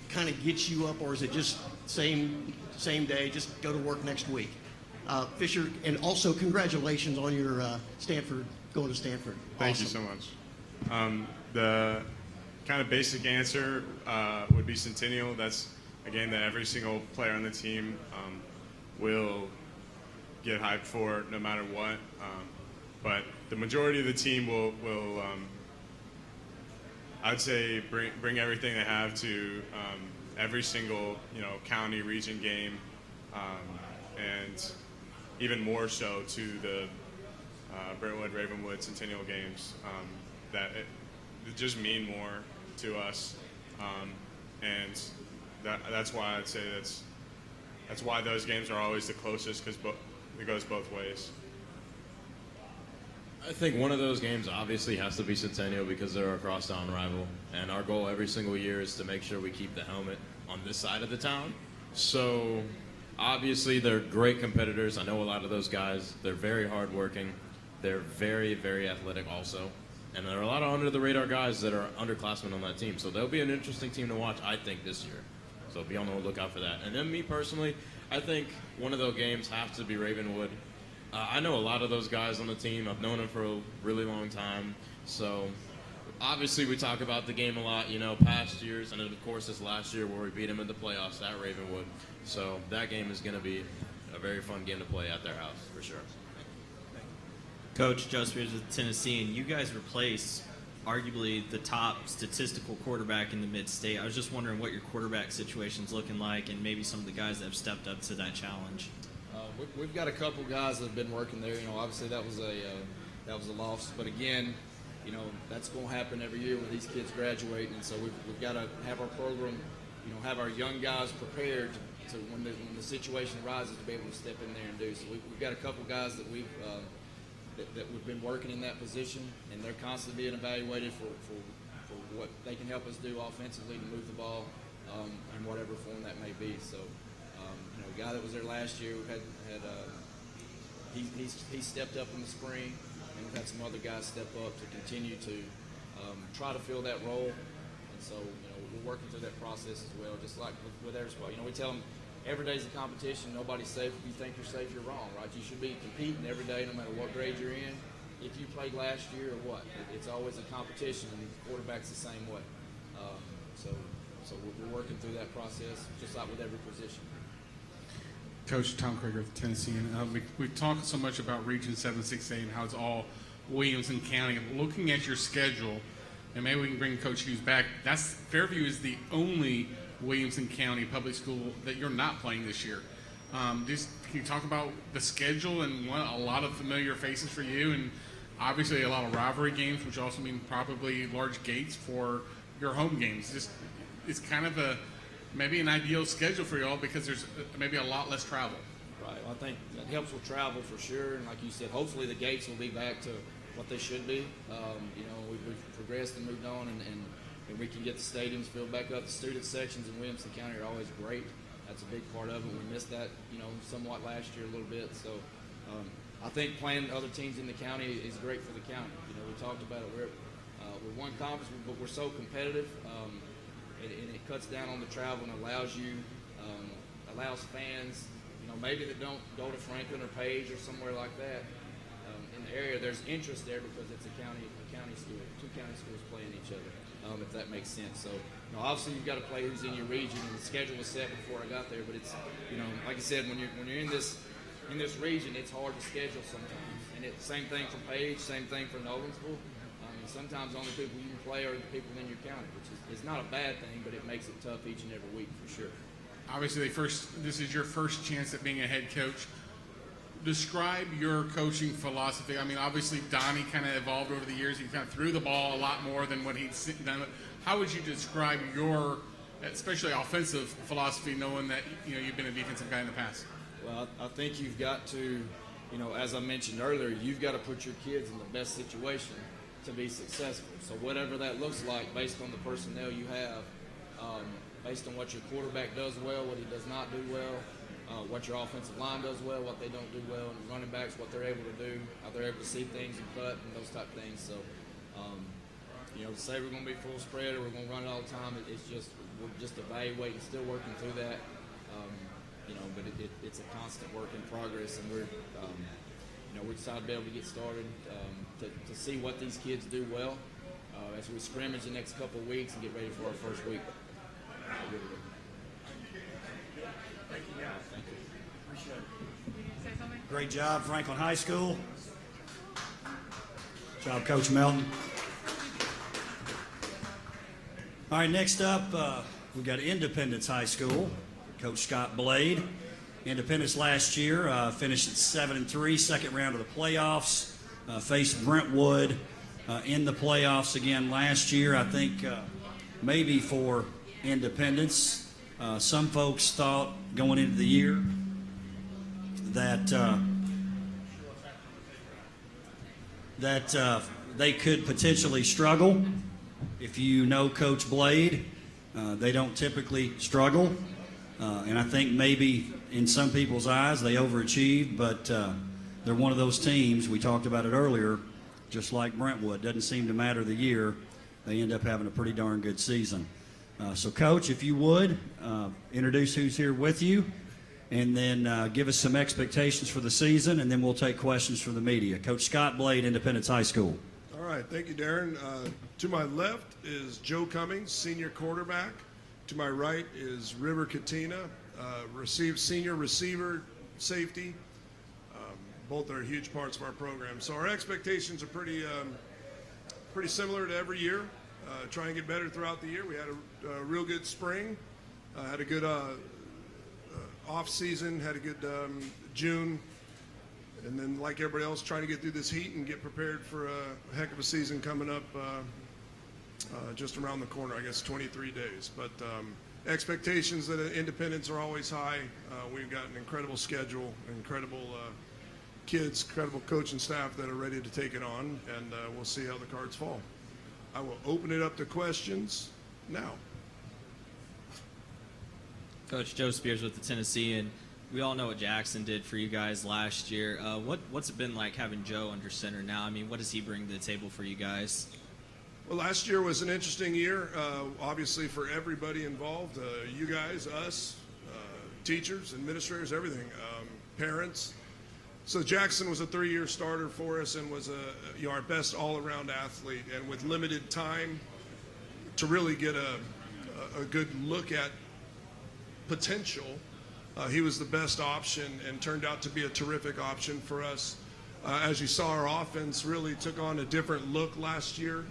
G: kind of gets you up, or is it just same day, just go to work next week? Fisher, and also congratulations on your going to Stanford.
U: Thank you so much. The kind of basic answer would be Centennial. That's a game that every single player on the team will get hyped for no matter what. But the majority of the team will I'd say, bring everything they have to every single county region game, and even more so to the Brentwood, Ravenwood, Centennial games. That it just mean more to us, and that's why I'd say that's why those games are always the closest, because it goes both ways.
T: I think one of those games obviously has to be Centennial because they're a crosstown rival, and our goal every single year is to make sure we keep the helmet on this side of the town. So obviously they're great competitors. I know a lot of those guys. They're very hardworking. They're very, very athletic also. And there are a lot of under-the-radar guys that are underclassmen on that team. So they'll be an interesting team to watch, I think, this year. So be on the lookout for that. And then me personally, I think one of those games has to be Ravenwood. I know a lot of those guys on the team. I've known them for a really long time. So obviously we talk about the game a lot, past years, and then of course this last year where we beat them in the playoffs at Ravenwood. So that game is going to be a very fun game to play at their house for sure.
C: Coach, Joe Spears with Tennessee, and you guys replace arguably the top statistical quarterback in the mid-state. I was just wondering what your quarterback situation's looking like, and maybe some of the guys that have stepped up to that challenge.
R: We've got a couple guys that have been working there. Obviously that was a loss, but again, that's going to happen every year when these kids graduate, and so we've got to have our program, have our young guys prepared to when the situation arises to be able to step in there and do. So we've got a couple guys that we've been working in that position, and they're constantly being evaluated for what they can help us do offensively to move the ball in whatever form that may be. So. A guy that was there last year, he stepped up in the spring, and we've had some other guys step up to continue to try to fill that role. And so, we're working through that process as well, just like with every sport. We tell them every day's a competition. Nobody's safe. If you think you're safe, you're wrong, right? You should be competing every day, no matter what grade you're in. If you played last year or what, it's always a competition, and the quarterback's the same way. So we're working through that process, just like with every position.
D: Coach Tom Krieger with Tennessee, and we talked so much about Region 7-6A and how it's all Williamson County. Looking at your schedule, and maybe we can bring Coach Hughes back, Fairview is the only Williamson County public school that you're not playing this year. Can you talk about the schedule and a lot of familiar faces for you, and obviously a lot of rivalry games, which also mean probably large gates for your home games. It's kind of maybe an ideal schedule for y'all because there's maybe a lot less travel.
R: Right. Well, I think that helps with travel for sure. And like you said, hopefully the gates will be back to what they should be. We've progressed and moved on, and we can get the stadiums filled back up. The student sections in Williamson County are always great. That's a big part of it. We missed that, somewhat last year a little bit. So I think playing other teams in the county is great for the county. We talked about it. We're one conference, but we're so competitive. And it cuts down on the travel and allows fans, maybe that don't go to Franklin or Page or somewhere like that, in the area, there's interest there because it's a county school. Two county schools playing each other, if that makes sense. So, obviously you've got to play who's in your region, and the schedule was set before I got there. But it's, like I said, when you're in this region, it's hard to schedule sometimes. And it's same thing for Page, same thing for Nolensville. Sometimes the only people you can play are the people in your county, which is not a bad thing, but it makes it tough each and every week for sure.
D: Obviously, this is your first chance at being a head coach. Describe your coaching philosophy. I mean, obviously, Donnie kind of evolved over the years. He kind of threw the ball a lot more than what he'd done. How would you describe your, especially offensive philosophy, knowing that you've been a defensive guy in the past?
R: Well, I think you've got to, as I mentioned earlier, you've got to put your kids in the best situation to be successful. So whatever that looks like, based on the personnel you have, based on what your quarterback does well, what he does not do well, what your offensive line does well, what they don't do well, and the running backs, what they're able to do, how they're able to see things and cut, and those type of things. So, to say we're going to be full spread or we're going to run it all the time, we're just evaluating, still working through that. But it's a constant work in progress, and we're excited to be able to get started, to see what these kids do well as we scrimmage the next couple of weeks and get ready for our first week.
A: Great job, Franklin High School. Good job, Coach Melton. All right, next up, we've got Independence High School. Coach Scott Blade. Independence last year finished at 7-3, second round of the playoffs. Faced Brentwood in the playoffs again last year. I think maybe for Independence, some folks thought going into the year that they could potentially struggle. If you know Coach Blade, they don't typically struggle. And I think maybe in some people's eyes they overachieved, but they're one of those teams, we talked about it earlier, just like Brentwood. Doesn't seem to matter the year. They end up having a pretty darn good season. So, Coach, if you would, introduce who's here with you, and then give us some expectations for the season, and then we'll take questions from the media. Coach Scott Blade, Independence High School.
F: All right, thank you, Darren. To my left is Joe Cummings, senior quarterback. To my right is River Katina, senior receiver, safety. Both are huge parts of our program. So our expectations are pretty similar to every year. Try and get better throughout the year. We had a real good spring, had a good off season, had a good June, and then like everybody else, trying to get through this heat and get prepared for a heck of a season coming up just around the corner. I guess 23 days. But expectations that Independence are always high. We've got an incredible schedule, incredible kids, incredible coaching staff that are ready to take it on, and we'll see how the cards fall. I will open it up to questions now.
C: Coach, Joe Spears with the Tennessean. We all know what Jackson did for you guys last year. What's it been like having Joe under center now? I mean, what does he bring to the table for you guys?
F: Well, last year was an interesting year, obviously for everybody involved, you guys, us, teachers, administrators, everything, parents. So Jackson was a 3-year starter for us and was our best all-around athlete, and with limited time to really get a good look at potential, he was the best option and turned out to be a terrific option for us. As you saw, our offense really took on a different look last year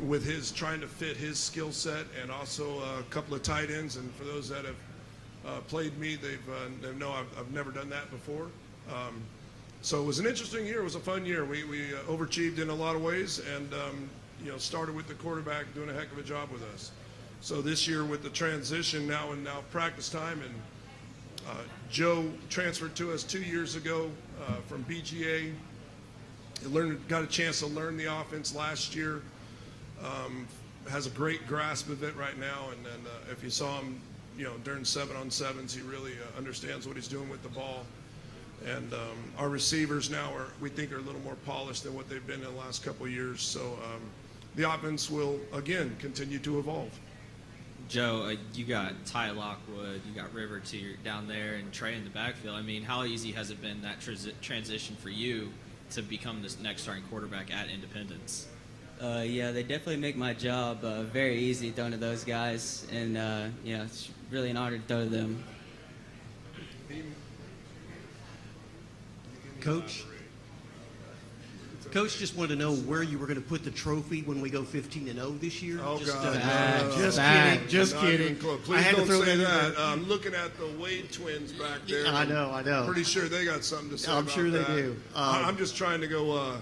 F: with his trying to fit his skill set, and also a couple of tight ends. And for those that have played me, they know I've never done that before. So it was an interesting year. It was a fun year. We overachieved in a lot of ways, and started with the quarterback doing a heck of a job with us. So this year with the transition now practice time, and Joe transferred to us 2 years ago from BGA. Got a chance to learn the offense last year. Has a great grasp of it right now, and then if you saw him, during 7-on-7s, he really understands what he's doing with the ball. And our receivers now we think are a little more polished than what they've been in the last couple of years. So the offense will again continue to evolve.
C: Joe, you got Ty Lockwood, you got River down there, and Trey in the backfield. I mean, how easy has it been, that transition for you to become this next starting quarterback at Independence?
E: Yeah, they definitely make my job very easy throwing to those guys, and it's really an honor to throw to them.
G: Coach just wanted to know where you were going to put the trophy when we go 15-0 this year.
F: Oh,
G: just,
F: God.
G: just kidding. Just
F: Not
G: kidding.
F: even close.
G: I
F: Please
G: had to
F: don't
G: throw
F: say
G: that in
F: that. I'm looking at the Wade twins back there.
G: I know.
F: Pretty sure they got something to say
G: I'm
F: about
G: sure they
F: that.
G: do.
F: I'm just trying to go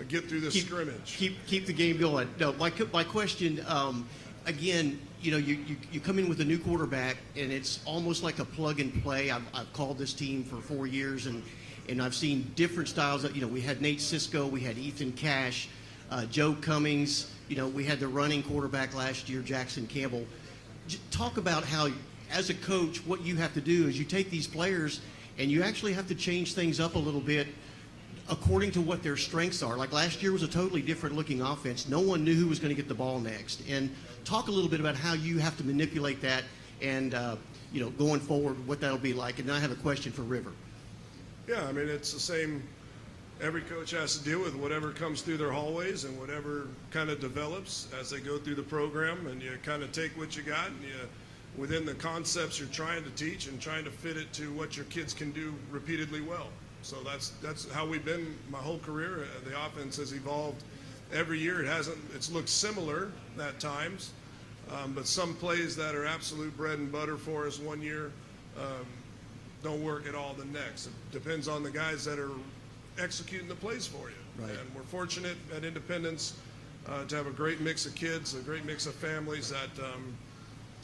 F: get through this scrimmage.
G: Keep the game going. No, my question, again, you come in with a new quarterback, and it's almost like a plug and play. I've called this team for 4 years, and I've seen different styles. We had Nate Sisko, we had Ethan Cash, Joe Cummings. We had the running quarterback last year, Jackson Campbell. Talk about how, as a coach, what you have to do is you take these players and you actually have to change things up a little bit according to what their strengths are. Like last year was a totally different looking offense. No one knew who was going to get the ball next. And talk a little bit about how you have to manipulate that and, going forward, what that'll be like. And then I have a question for River.
F: Yeah, it's the same. Every coach has to deal with whatever comes through their hallways and whatever kind of develops as they go through the program, and you kind of take what you got and within the concepts you're trying to teach and trying to fit it to what your kids can do repeatedly well. So that's how we've been my whole career. The offense has evolved every year. It's looked similar at times, but some plays that are absolute bread and butter for us one year don't work at all the next. It depends on the guys that are executing the plays for you.
G: Right.
F: And we're fortunate at Independence to have a great mix of kids, a great mix of families that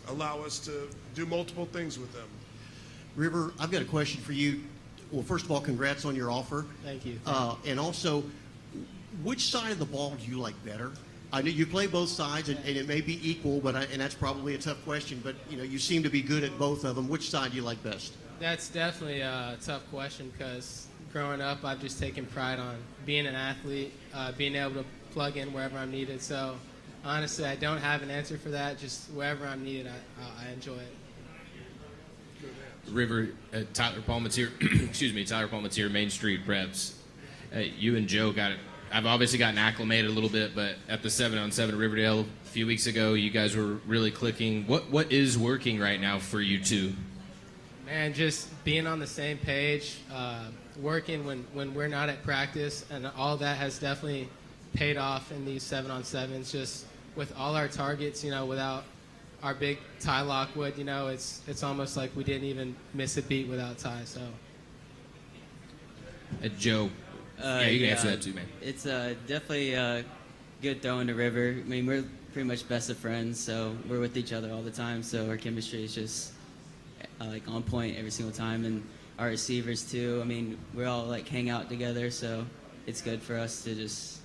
F: allow us to do multiple things with them.
G: River, I've got a question for you. Well, first of all, congrats on your offer.
K: Thank you.
G: And also, which side of the ball do you like better? I know you play both sides, and it may be equal, and that's probably a tough question. But you seem to be good at both of them. Which side do you like best?
K: That's definitely a tough question because growing up, I've just taken pride on being an athlete, being able to plug in wherever I'm needed. So honestly, I don't have an answer for that. Just wherever I'm needed, I enjoy it.
B: River, Tyler Palmatier, Tyler Palmatier, Main Street Preps. You and Joe I've obviously gotten acclimated a little bit, but at the 7-on-7 at Riverdale a few weeks ago, you guys were really clicking. What is working right now for you two?
K: Man, just being on the same page, working when we're not at practice, and all that has definitely paid off in these 7-on-7s. Just with all our targets, without our big Ty Lockwood, it's almost like we didn't even miss a beat without Ty. So,
B: Joe, you can answer that too, man.
E: It's definitely good throwing to River. We're pretty much best of friends, so we're with each other all the time. So our chemistry is just on point every single time, and our receivers too. We all hang out together, so it's good for us to just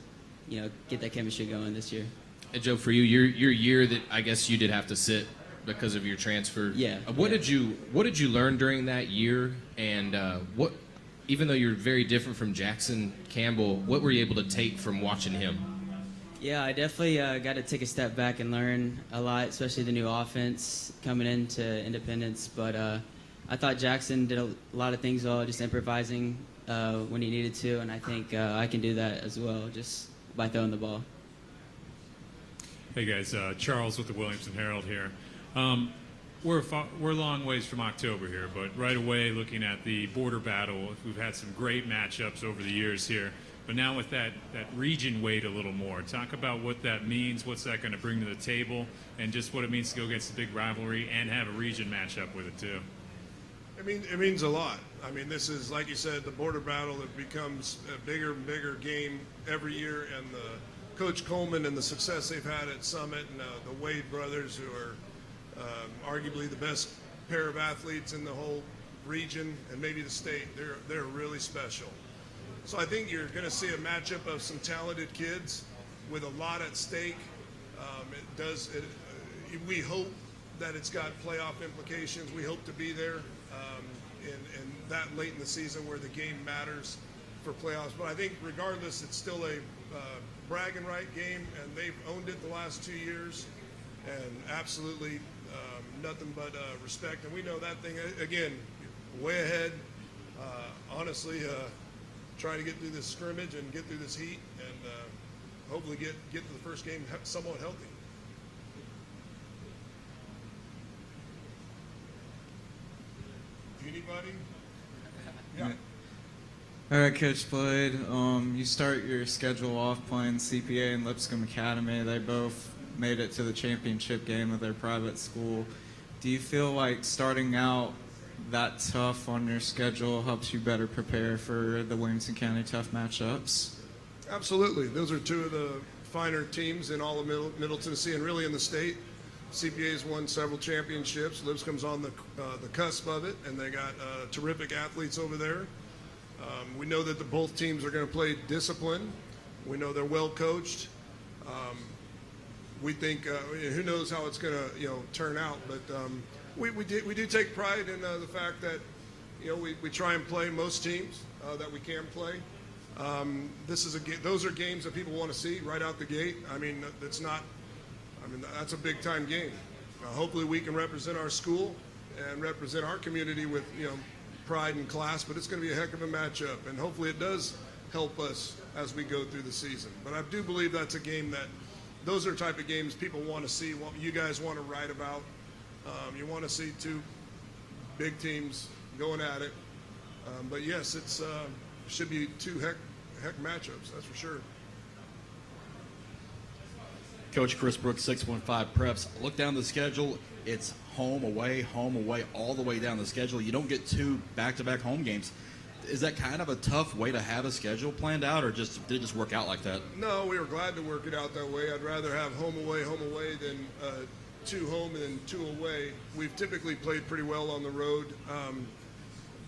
E: get that chemistry going this year.
B: And Joe, for you, your year that I guess you did have to sit because of your transfer.
E: Yeah.
B: What did you learn during that year, and even though you're very different from Jackson Campbell, what were you able to take from watching him?
E: Yeah, I definitely got to take a step back and learn a lot, especially the new offense coming into Independence. But I thought Jackson did a lot of things well, just improvising when he needed to, and I think I can do that as well, just by throwing the ball.
N: Hey guys, Charles with the Williamson Herald here. We're a long ways from October here, but right away looking at the border battle, we've had some great matchups over the years here. But now with that region weight a little more, talk about what that means, what's that going to bring to the table, and just what it means to go against a big rivalry and have a region matchup with it too.
F: It means a lot. This is, like you said, the border battle. It becomes a bigger and bigger game every year, and Coach Coleman and the success they've had at Summit, and the Wade brothers, who are arguably the best pair of athletes in the whole region and maybe the state. They're really special. So I think you're going to see a matchup of some talented kids with a lot at stake. We hope that it's got playoff implications. We hope to be there in that late in the season where the game matters for playoffs. But I think regardless, it's still a bragging right game, and they've owned it the last 2 years, and absolutely nothing but respect. And we know that thing, again, way ahead. Honestly, try to get through this scrimmage and get through this heat, and hopefully get to the first game somewhat healthy. Anybody? Yeah.
I: All right, Coach Blade. You start your schedule off playing CPA and Lipscomb Academy. They both made it to the championship game of their private school. Do you feel like starting out that tough on your schedule helps you better prepare for the Williamson County tough matchups?
F: Absolutely. Those are two of the finer teams in all of Middle Tennessee and really in the state. CPA's won several championships. Lipscomb's on the cusp of it, and they got terrific athletes over there. We know that both teams are going to play discipline. We know they're well coached. We think who knows how it's going to turn out, but we do take pride in the fact that we try and play most teams that we can play. Those are games that people want to see right out the gate. I mean, that's a big time game. Hopefully we can represent our school and represent our community with pride and class, but it's going to be a heck of a matchup, and hopefully it does help us as we go through the season. But I do believe that's a game that those are the type of games people want to see, what you guys want to write about. You want to see two big teams going at it. But yes, it should be two heck matchups, that's for sure.
L: Coach Chris Brooks, 615 Preps. Look down the schedule. It's home, away, all the way down the schedule. You don't get two back-to-back home games. Is that kind of a tough way to have a schedule planned out, or did it just work out like that?
F: No, we were glad to work it out that way. I'd rather have home away than two home and then two away. We've typically played pretty well on the road,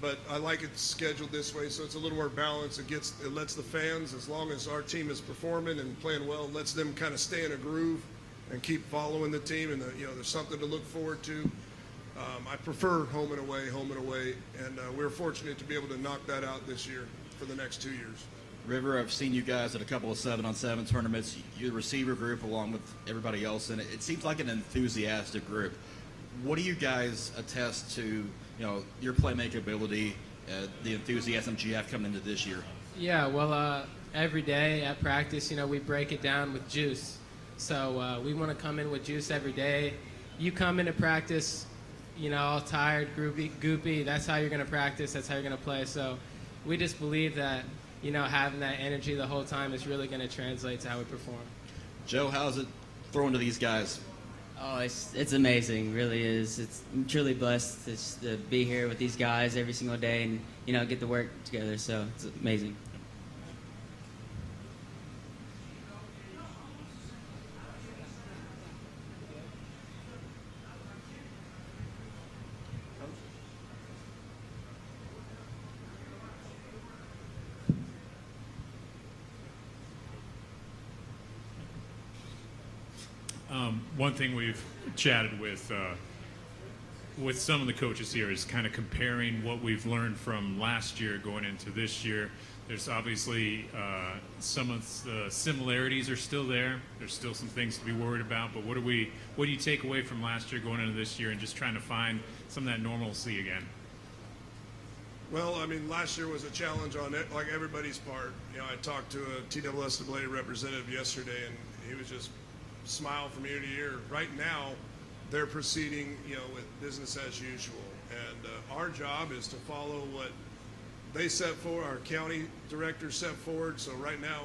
F: but I like it scheduled this way, so it's a little more balanced. It lets the fans, as long as our team is performing and playing well, it lets them kind of stay in a groove and keep following the team, and there's something to look forward to. I prefer home and away, and we're fortunate to be able to knock that out this year for the next 2 years.
L: River, I've seen you guys at a couple of 7-on-7 tournaments. You're the receiver group along with everybody else, and it seems like an enthusiastic group. What do you guys attest to, your playmaking ability, the enthusiasm you have coming into this year?
J: Yeah, well, every day at practice, we break it down with juice. So we want to come in with juice every day. You come into practice, all tired, goopy. That's how you're going to practice. That's how you're going to play. So we just believe that, having that energy the whole time is really going to translate to how we perform.
L: Joe, how's it throwing to these guys?
E: Oh, it's amazing. Really is. I'm truly blessed to be here with these guys every single day and, get to work together. So it's amazing.
N: One thing we've chatted with some of the coaches here is kind of comparing what we've learned from last year going into this year. There's obviously some of the similarities are still there. There's still some things to be worried about, but what do you take away from last year going into this year and just trying to find some of that normalcy again?
F: Well, last year was a challenge on it, like everybody's part. I talked to a TWSAA representative yesterday, and he was just smile from ear to ear. Right now, they're proceeding, with business as usual, and our job is to follow what they set forward. Our county director set forward. So right now,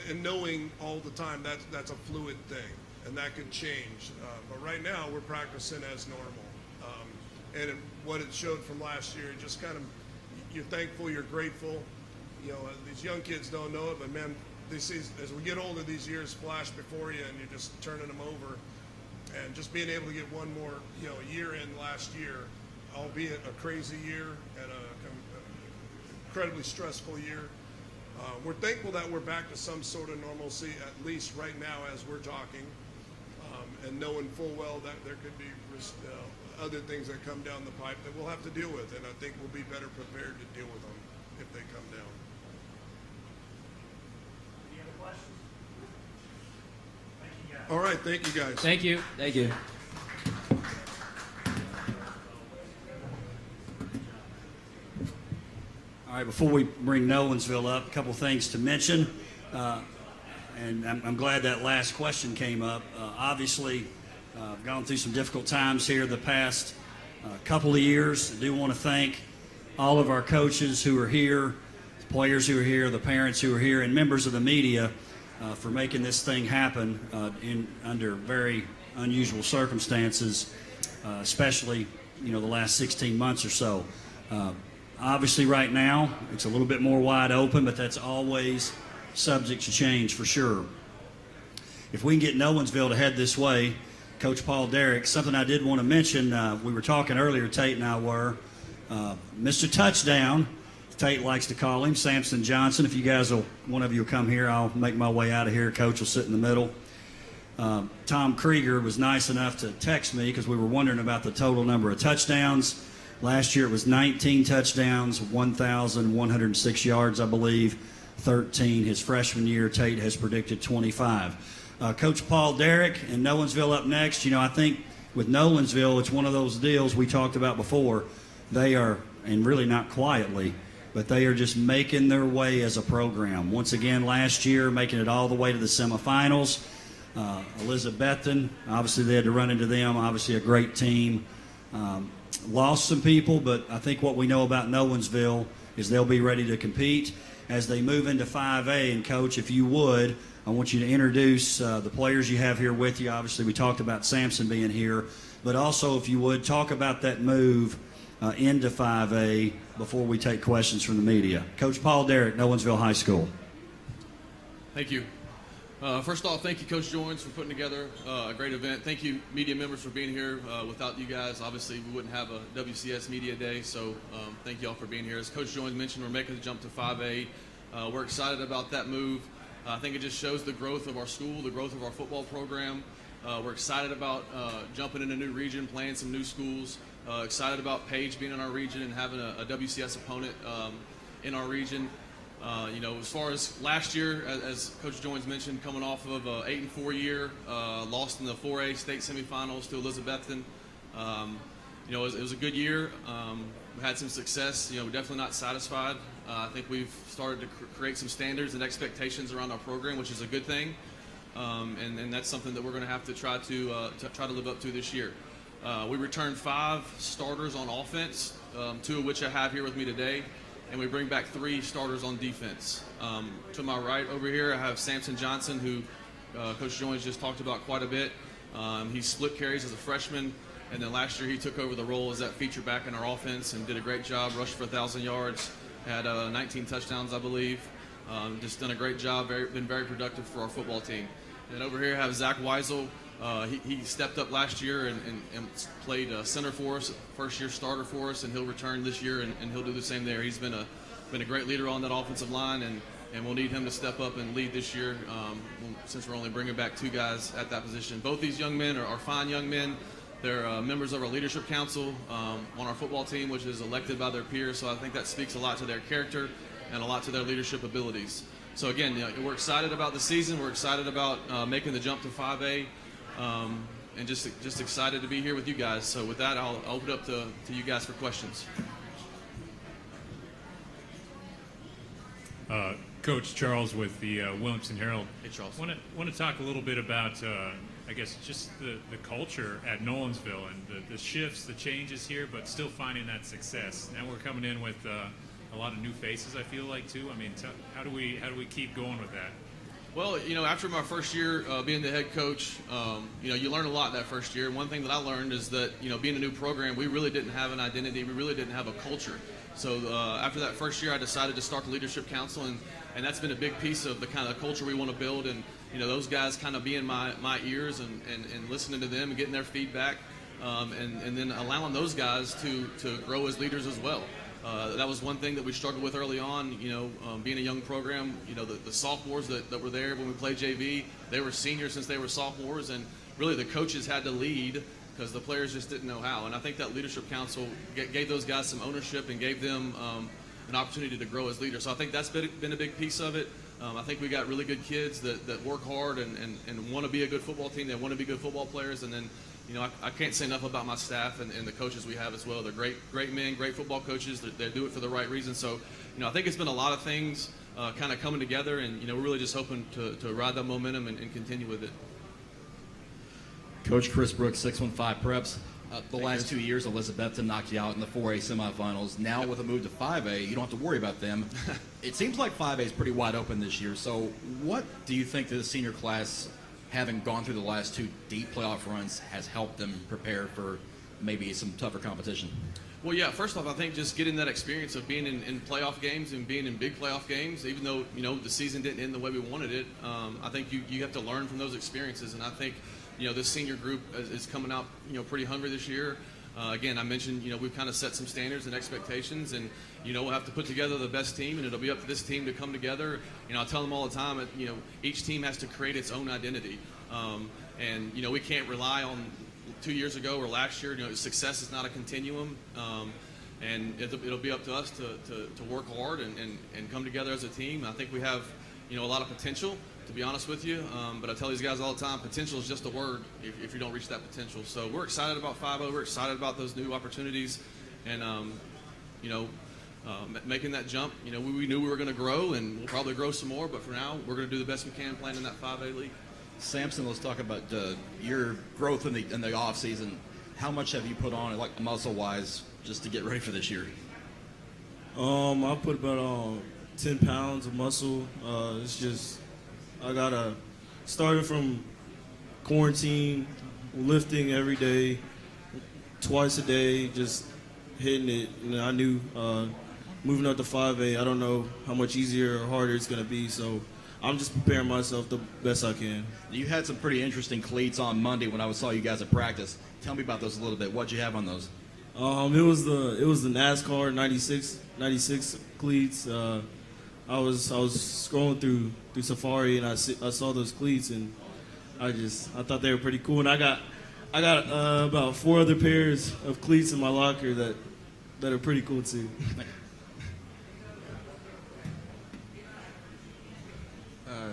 F: and knowing all the time that's a fluid thing, and that can change. But right now, we're practicing as normal, and what it showed from last year, just kind of, you're thankful, you're grateful. These young kids don't know it, but man, as we get older, these years flash before you, and you're just turning them over. And just being able to get one more, year in last year, albeit a crazy year and an incredibly stressful year. We're thankful that we're back to some sort of normalcy, at least right now as we're talking, and knowing full well that there could be other things that come down the pipe that we'll have to deal with, and I think we'll be better prepared to deal with them if they come down. All right, thank you guys.
J: Thank you.
E: Thank you.
A: All All right, before we bring Nolensville up, a couple things to mention. And I'm glad that last question came up. Obviously, I've gone through some difficult times here the past couple of years. I do want to thank all of our coaches who are here, the players who are here, the parents who are here, and members of the media for making this thing happen under very unusual circumstances, especially the last 16 months or so. Obviously, right now, it's a little bit more wide open, but that's always subject to change for sure. If we can get Nolensville to head this way, Coach Paul Derrick, something I did want to mention, we were talking earlier, Tate and I were, Mr. Touchdown, Tate likes to call him, Samson Johnson. If you guys one of you will come here, I'll make my way out of here. Coach will sit in the middle. Tom Krieger was nice enough to text me because we were wondering about the total number of touchdowns. Last year it was 19 touchdowns, 1,106 yards, I believe. 13 his freshman year. Tate has predicted 25. Coach Paul Derrick and Nolensville up next. I think with Nolensville, it's one of those deals we talked about before. They are, and really not quietly, but they are just making their way as a program. Once again, last year, making it all the way to the semifinals. Elizabethton, obviously they had to run into them. Obviously a great team. Lost some people, but I think what we know about Nolensville is they'll be ready to compete as they move into 5A. And, Coach, if you would, I want you to introduce the players you have here with you. Obviously, we talked about Samson being here. But also, if you would, talk about that move into 5A before we take questions from the media. Coach Paul Derrick, Nolensville High School.
H: Thank you. First off, thank you, Coach Joins, for putting together a great event. Thank you, media members, for being here. Without you guys, obviously, we wouldn't have a WCS Media Day, so thank you all for being here. As Coach Joins mentioned, we're making the jump to 5A. We're excited about that move. I think it just shows the growth of our school, the growth of our football program. We're excited about jumping in a new region, playing some new schools. Excited about Page being in our region and having a WCS opponent in our region. As far as last year, as Coach Joins mentioned, coming off of an 8-4 year, lost in the 4A state semifinals to Elizabethton. It was a good year. We had some success. We're definitely not satisfied. I think we've started to create some standards and expectations around our program, which is a good thing. And that's something that we're going to have to try to live up to this year. We returned 5 starters on offense, 2 of which I have here with me today. And we bring back 3 starters on defense. To my right over here, I have Samson Johnson, who Coach Joins just talked about quite a bit. He split carries as a freshman, and then last year he took over the role as that feature back in our offense and did a great job, rushed for 1,000 yards, had 19 touchdowns, I believe. Just done a great job, been very productive for our football team. And over here I have Zach Weisel. He stepped up last year and played center for us, first-year starter for us, and he'll return this year and he'll do the same there. He's been a great leader on that offensive line, and we'll need him to step up and lead this year since we're only bringing back 2 guys at that position. Both these young men are fine young men. They're members of our leadership council on our football team, which is elected by their peers, so I think that speaks a lot to their character and a lot to their leadership abilities. So again, we're excited about the season. We're excited about making the jump to 5A. And just excited to be here with you guys. So with that, I'll open it up to you guys for questions.
N: Coach Charles with the Williamson Herald.
H: Hey, Charles.
N: Want to talk a little bit about, I guess, just the culture at Nolensville and the shifts, the changes here, but still finding that success. Now we're coming in with a lot of new faces, I feel like, too. I mean, how do we keep going with that?
H: Well, after my first year being the head coach, you learn a lot that first year. One thing that I learned is that, being a new program, we really didn't have an identity. We really didn't have a culture. So after that first year, I decided to start the Leadership Council, and that's been a big piece of the kind of culture we want to build. And, those guys kind of being my ears and listening to them and getting their feedback, and then allowing those guys to grow as leaders as well. That was one thing that we struggled with early on, being a young program. The sophomores that were there when we played JV, they were seniors since they were sophomores, and really the coaches had to lead because the players just didn't know how. And I think that Leadership Council gave those guys some ownership and gave them an opportunity to grow as leaders. So I think that's been a big piece of it. I think we got really good kids that work hard and want to be a good football team. They want to be good football players, and then I can't say enough about my staff and the coaches we have as well. They're great men, great football coaches. They do it for the right reason. So, I think it's been a lot of things kind of coming together, and we're really just hoping to ride that momentum and continue with it.
L: Coach Chris Brooks, 615 Preps. The last 2 years, Elizabethton knocked you out in the 4A semifinals. Now with a move to 5A, you don't have to worry about them. It seems like 5A is pretty wide open this year. So what do you think the senior class, having gone through the last 2 deep playoff runs, has helped them prepare for maybe some tougher competition?
H: Well, yeah, first off, I think just getting that experience of being in playoff games and being in big playoff games, even though, the season didn't end the way we wanted it, I think you have to learn from those experiences. And I think, this senior group is coming out, pretty hungry this year. Again, I mentioned, we've kind of set some standards and expectations, and, we'll have to put together the best team, and it'll be up to this team to come together. I tell them all the time that, each team has to create its own identity. And, we can't rely on 2 years ago or last year. Success is not a continuum. And it'll be up to us to work hard and come together as a team. I think we have, a lot of potential, to be honest with you. But I tell these guys all the time, potential is just a word if you don't reach that potential. So we're excited about 5-0. We're excited about those new opportunities. And, making that jump, we knew we were going to grow, and we'll probably grow some more. But for now, we're going to do the best we can playing in that 5A league.
L: Samson, let's talk about your growth in the off season. How much have you put on, like muscle-wise, just to get ready for this year?
P: I put about 10 pounds of muscle. It's just I started from quarantine, lifting every day, twice a day, just hitting it. And I knew moving up to 5A, I don't know how much easier or harder it's going to be. So I'm just preparing myself the best I can.
L: You had some pretty interesting cleats on Monday when I saw you guys at practice. Tell me about those a little bit. What'd you have on those?
P: It was the NASCAR 96 cleats. I was scrolling through Safari, and I saw those cleats, and I thought they were pretty cool. And I got about 4 other pairs of cleats in my locker that are pretty cool too.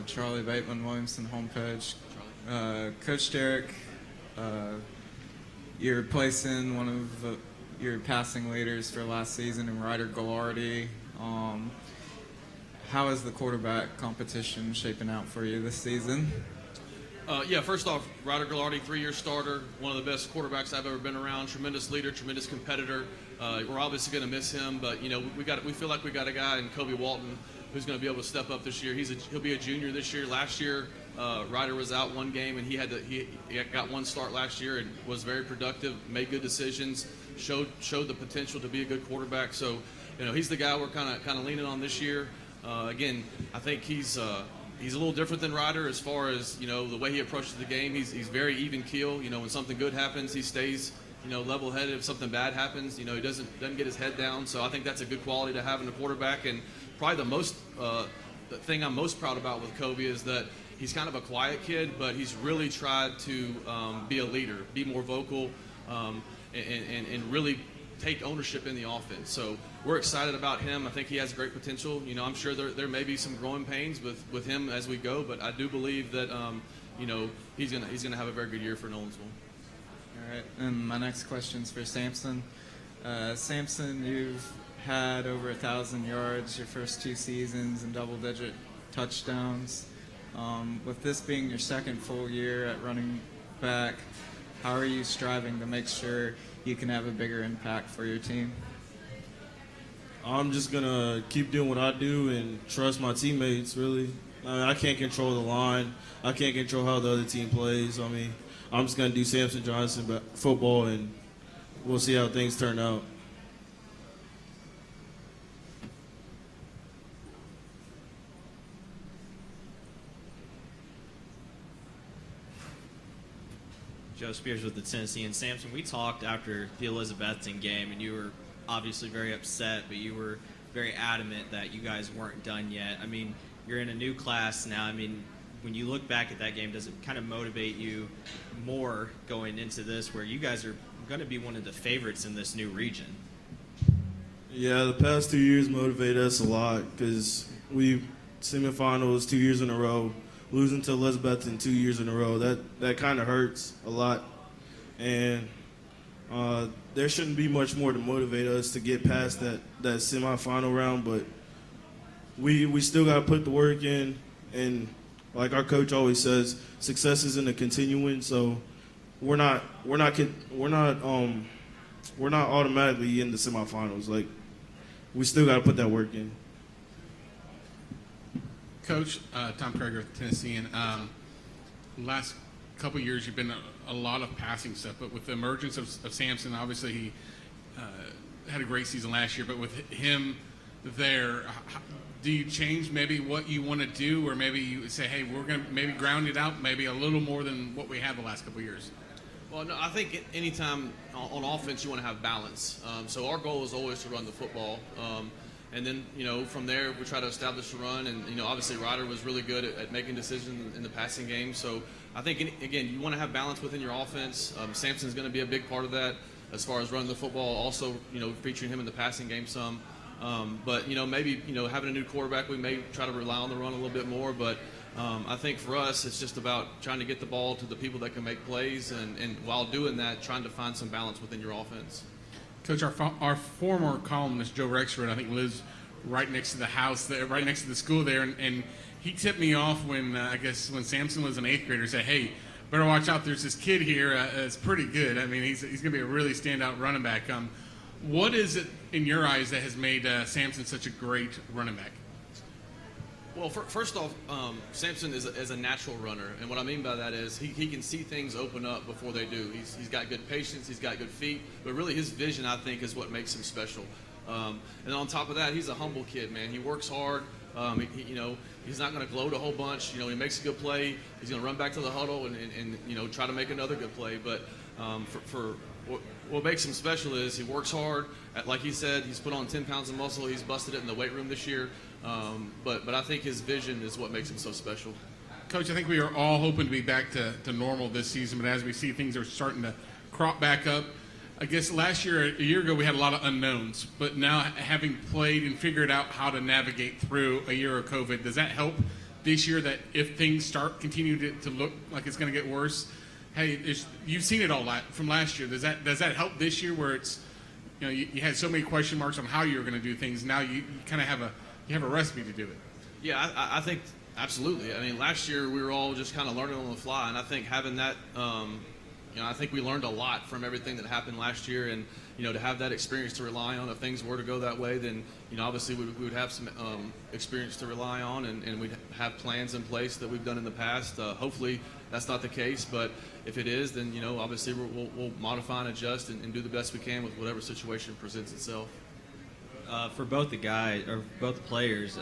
I: Charlie Bateman, Williamson homepage. Coach Derek, you're replacing one of your passing leaders for last season in Ryder Gallardi. How is the quarterback competition shaping out for you this season?
H: Yeah, first off, Ryder Gallardi, 3-year starter, one of the best quarterbacks I've ever been around, tremendous leader, tremendous competitor. We're obviously going to miss him, but we feel like we got a guy in Kobe Walton who's going to be able to step up this year. He'll be a junior this year. Last year, Ryder was out one game, and he got one start last year and was very productive, made good decisions, showed the potential to be a good quarterback. So, he's the guy we're kind of leaning on this year. Again, I think he's a little different than Ryder as far as the way he approaches the game. He's very even keel. When something good happens, he stays level-headed. If something bad happens, he doesn't get his head down. So I think that's a good quality to have in a quarterback. And probably the thing I'm most proud about with Kobe is that he's kind of a quiet kid, but he's really tried to be a leader, be more vocal, and really take ownership in the offense. So we're excited about him. I think he has great potential. I'm sure there may be some growing pains with him as we go, but I do believe that he's gonna have a very good year for Nolensville.
I: All right, and my next question's for Samson. Samson, you've had over 1,000 yards your first 2 seasons and double-digit touchdowns. With this being your second full year at running back, how are you striving to make sure you can have a bigger impact for your team?
P: I'm just going to keep doing what I do and trust my teammates, really. I can't control the line. I can't control how the other team plays. I'm just going to do Samson Johnson football, and we'll see how things turn out.
C: Joe Spears with the Tennessee. And Samson, we talked after the Elizabethton game, and you were obviously very upset, but you were very adamant that you guys weren't done yet. You're in a new class now. When you look back at that game, does it kind of motivate you more going into this, where you guys are going to be one of the favorites in this new region?
P: Yeah, the past 2 years motivated us a lot because we semifinals 2 years in a row, losing to Elizabethton 2 years in a row. That kind of hurts a lot. and there shouldn't be much more to motivate us to get past that semifinal round. But we still got to put the work in, and like our coach always says, success isn't a continuing. So we're not automatically in the semifinals. Like, we still got to put that work in.
D: Coach, Tom Krager, Tennessean. Last couple of years, you've been a lot of passing stuff, but with the emergence of Samson, obviously he had a great season last year, but with him there, do you change maybe what you want to do, or maybe you say, hey, we're going to maybe ground it out maybe a little more than what we had the last couple of years?
H: Well, no, I think anytime on offense you want to have balance. So our goal is always to run the football. And then, from there we try to establish the run. And, obviously Ryder was really good at making decisions in the passing game. So I think, again, you want to have balance within your offense. Samson's going to be a big part of that as far as running the football. Also, featuring him in the passing game some. But, maybe, having a new quarterback, we may try to rely on the run a little bit more. But I think for us, it's just about trying to get the ball to the people that can make plays. And while doing that, trying to find some balance within your offense.
D: Coach, our former columnist, Joe Rexford, I think lives right next to the house, there, right next to the school there. And he tipped me off when, when Samson was an 8th grader, said, hey, better watch out. There's this kid here. It's pretty good. I mean, he's going to be a really standout running back. What is it in your eyes that has made Samson such a great running back?
H: Well, first off, Samson is a natural runner, and what I mean by that is he can see things open up before they do. He's got good patience, he's got good feet, but really his vision, I think, is what makes him special. And on top of that, he's a humble kid, man. He works hard. He's not going to gloat a whole bunch. He makes a good play. He's going to run back to the huddle and try to make another good play. But for what makes him special is he works hard. Like he said, he's put on 10 pounds of muscle. He's busted it in the weight room this year. But I think his vision is what makes him so special.
D: Coach, I think we are all hoping to be back to normal this season, but as we see things are starting to crop back up, I guess a year ago, we had a lot of unknowns, but now having played and figured out how to navigate through a year of COVID, does that help this year, that if things continue to look like it's going to get worse, hey, you've seen it all from last year. Does that help this year, where it's, you had so many question marks on how you were going to do things. Now you kind of have a recipe to do it.
H: Yeah, I think absolutely. I mean, last year we were all just kind of learning on the fly, and I think having that, I think we learned a lot from everything that happened last year, and to have that experience to rely on. If things were to go that way, then obviously we would have some experience to rely on, and we'd have plans in place that we've done in the past. Hopefully that's not the case, but if it is, then obviously we'll modify and adjust and do the best we can with whatever situation presents itself.
C: For both the guys or both the players,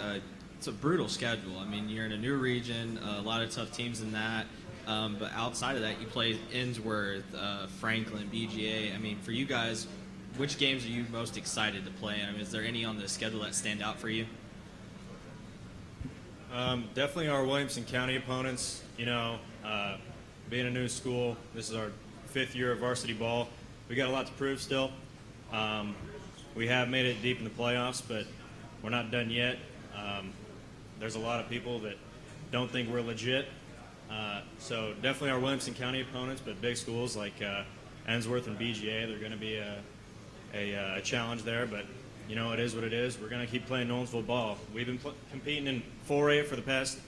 C: it's a brutal schedule. I mean, you're in a new region, a lot of tough teams in that. But outside of that, you play Innsworth, Franklin, BGA. I mean, for you guys, which games are you most excited to play? I mean, is there any on the schedule that stand out for you?
M: Definitely our Williamson County opponents. Being a new school, this is our 5th year of varsity ball. We got a lot to prove still. We have made it deep in the playoffs, but we're not done yet. There's a lot of people that don't think we're legit. So definitely our Williamson County opponents, but big schools like Ensworth and BGA, they're going to be a challenge there. But, it is what it is. We're going to keep playing Nolensville ball. We've been competing in 4A for the past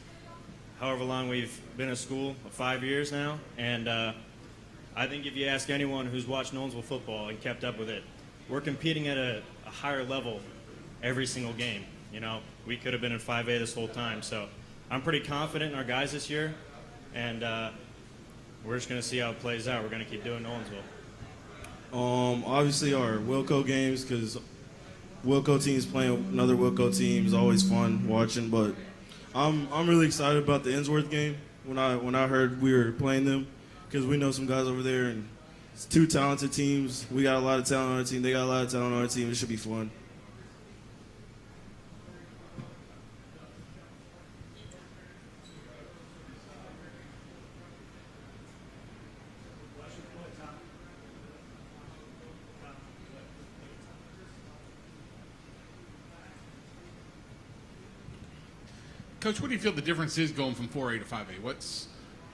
M: however long we've been at school, 5 years now. And I think if you ask anyone who's watched Nolensville football and kept up with it, we're competing at a higher level every single game. We could have been in 5A this whole time. So I'm pretty confident in our guys this year. And we're just going to see how it plays out. We're going to keep doing Nolensville.
P: Obviously our Wilco games, because Wilco teams playing another Wilco team is always fun watching. But I'm really excited about the Innsworth game when I heard we were playing them, because we know some guys over there, and it's 2 talented teams. We got a lot of talent on our team. They got a lot of talent on our team. It should be fun.
D: Coach, what do you feel the difference is going from 4A to 5A?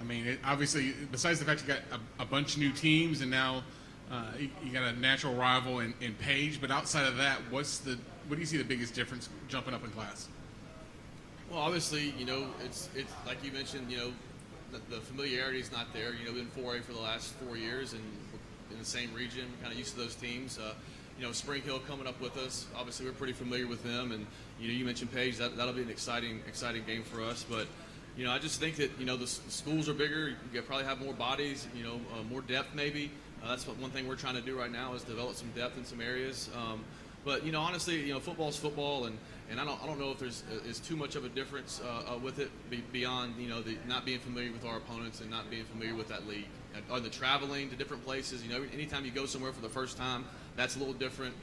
D: I mean, obviously, besides the fact you got a bunch of new teams, and now you got a natural rival in Page. But outside of that, what do you see the biggest difference jumping up in class?
H: Well, obviously, it's like you mentioned, the familiarity is not there. Been 4A for the last 4 years, and we're in the same region, kind of used to those teams. Spring Hill coming up with us. Obviously, we're pretty familiar with them, and you mentioned Page. That'll be an exciting game for us. But I just think that the schools are bigger. You probably have more bodies. More depth maybe. That's one thing we're trying to do right now is develop some depth in some areas. But honestly, football's football, and I don't know if there's too much of a difference with it beyond the not being familiar with our opponents and not being familiar with that league. On the traveling to different places, anytime you go somewhere for the first time, that's a little different.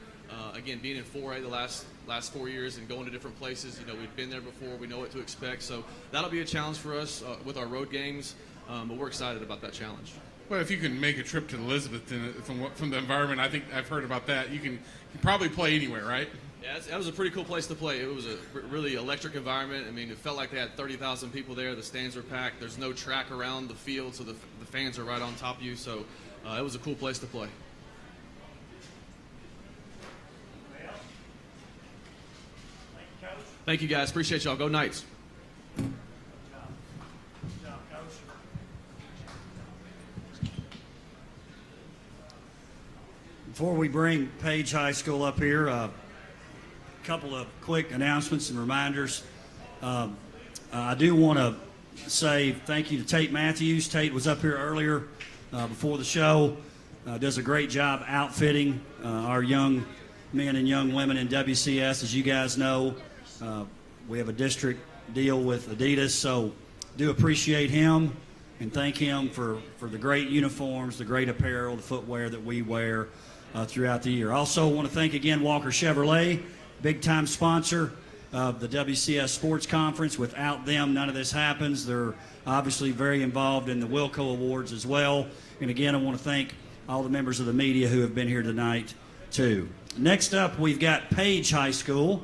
H: Again, being in 4A the last 4 years and going to different places, we've been there before, we know what to expect. So that'll be a challenge for us with our road games, but we're excited about that challenge.
D: Well, if you can make a trip to Elizabeth from the environment, I think I've heard about that. You can probably play anywhere, right?
H: Yeah, that was a pretty cool place to play. It was a really electric environment. I mean, it felt like they had 30,000 people there. The stands were packed. There's no track around the field, so the fans are right on top of you. So it was a cool place to play. Thank you, guys. Appreciate y'all. Go Knights.
A: Before we bring Page High School up here, a couple of quick announcements and reminders. I do want to say thank you to Tate Matthews. Tate was up here earlier before the show. Does a great job outfitting our young men and young women in WCS. As you guys know, we have a district deal with Adidas, so do appreciate him and thank him for the great uniforms, the great apparel, the footwear that we wear throughout the year. Also want to thank again Walker Chevrolet, big-time sponsor of the WCS Sports Conference. Without them, none of this happens. They're obviously very involved in the Wilco Awards as well. And again, I want to thank all the members of the media who have been here tonight, too. Next up, we've got Page High School.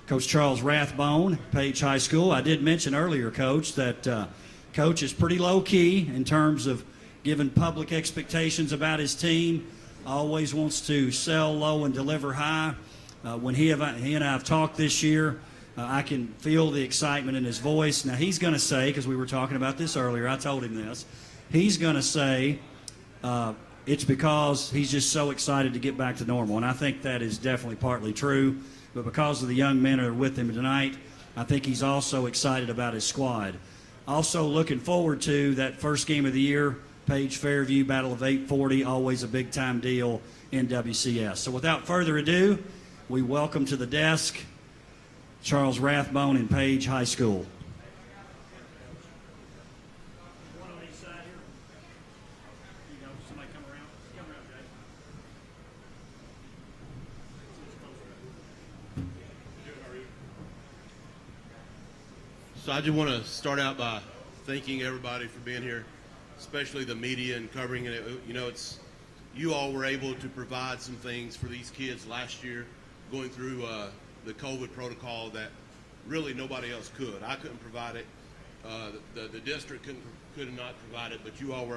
A: Coach Charles Rathbone, Page High School. I did mention earlier, Coach, that Coach is pretty low-key in terms of giving public expectations about his team. Always wants to sell low and deliver high. When he and I have talked this year, I can feel the excitement in his voice. Now, he's going to say, because we were talking about this earlier, I told him this, he's going to say it's because he's just so excited to get back to normal. And I think that is definitely partly true. But because of the young men that are with him tonight, I think he's also excited about his squad. Also looking forward to that first game of the year, Page Fairview, Battle of 840, always a big-time deal in WCS. So without further ado, we welcome to the desk Charles Rathbone and Page High School. One on each side here. Somebody come around. Come around, Jay.
Q: So I just want to start out by thanking everybody for being here, especially the media and covering it. You all were able to provide some things for these kids last year, going through the COVID protocol that really nobody else could. I couldn't provide it. The district could not provide it, but you all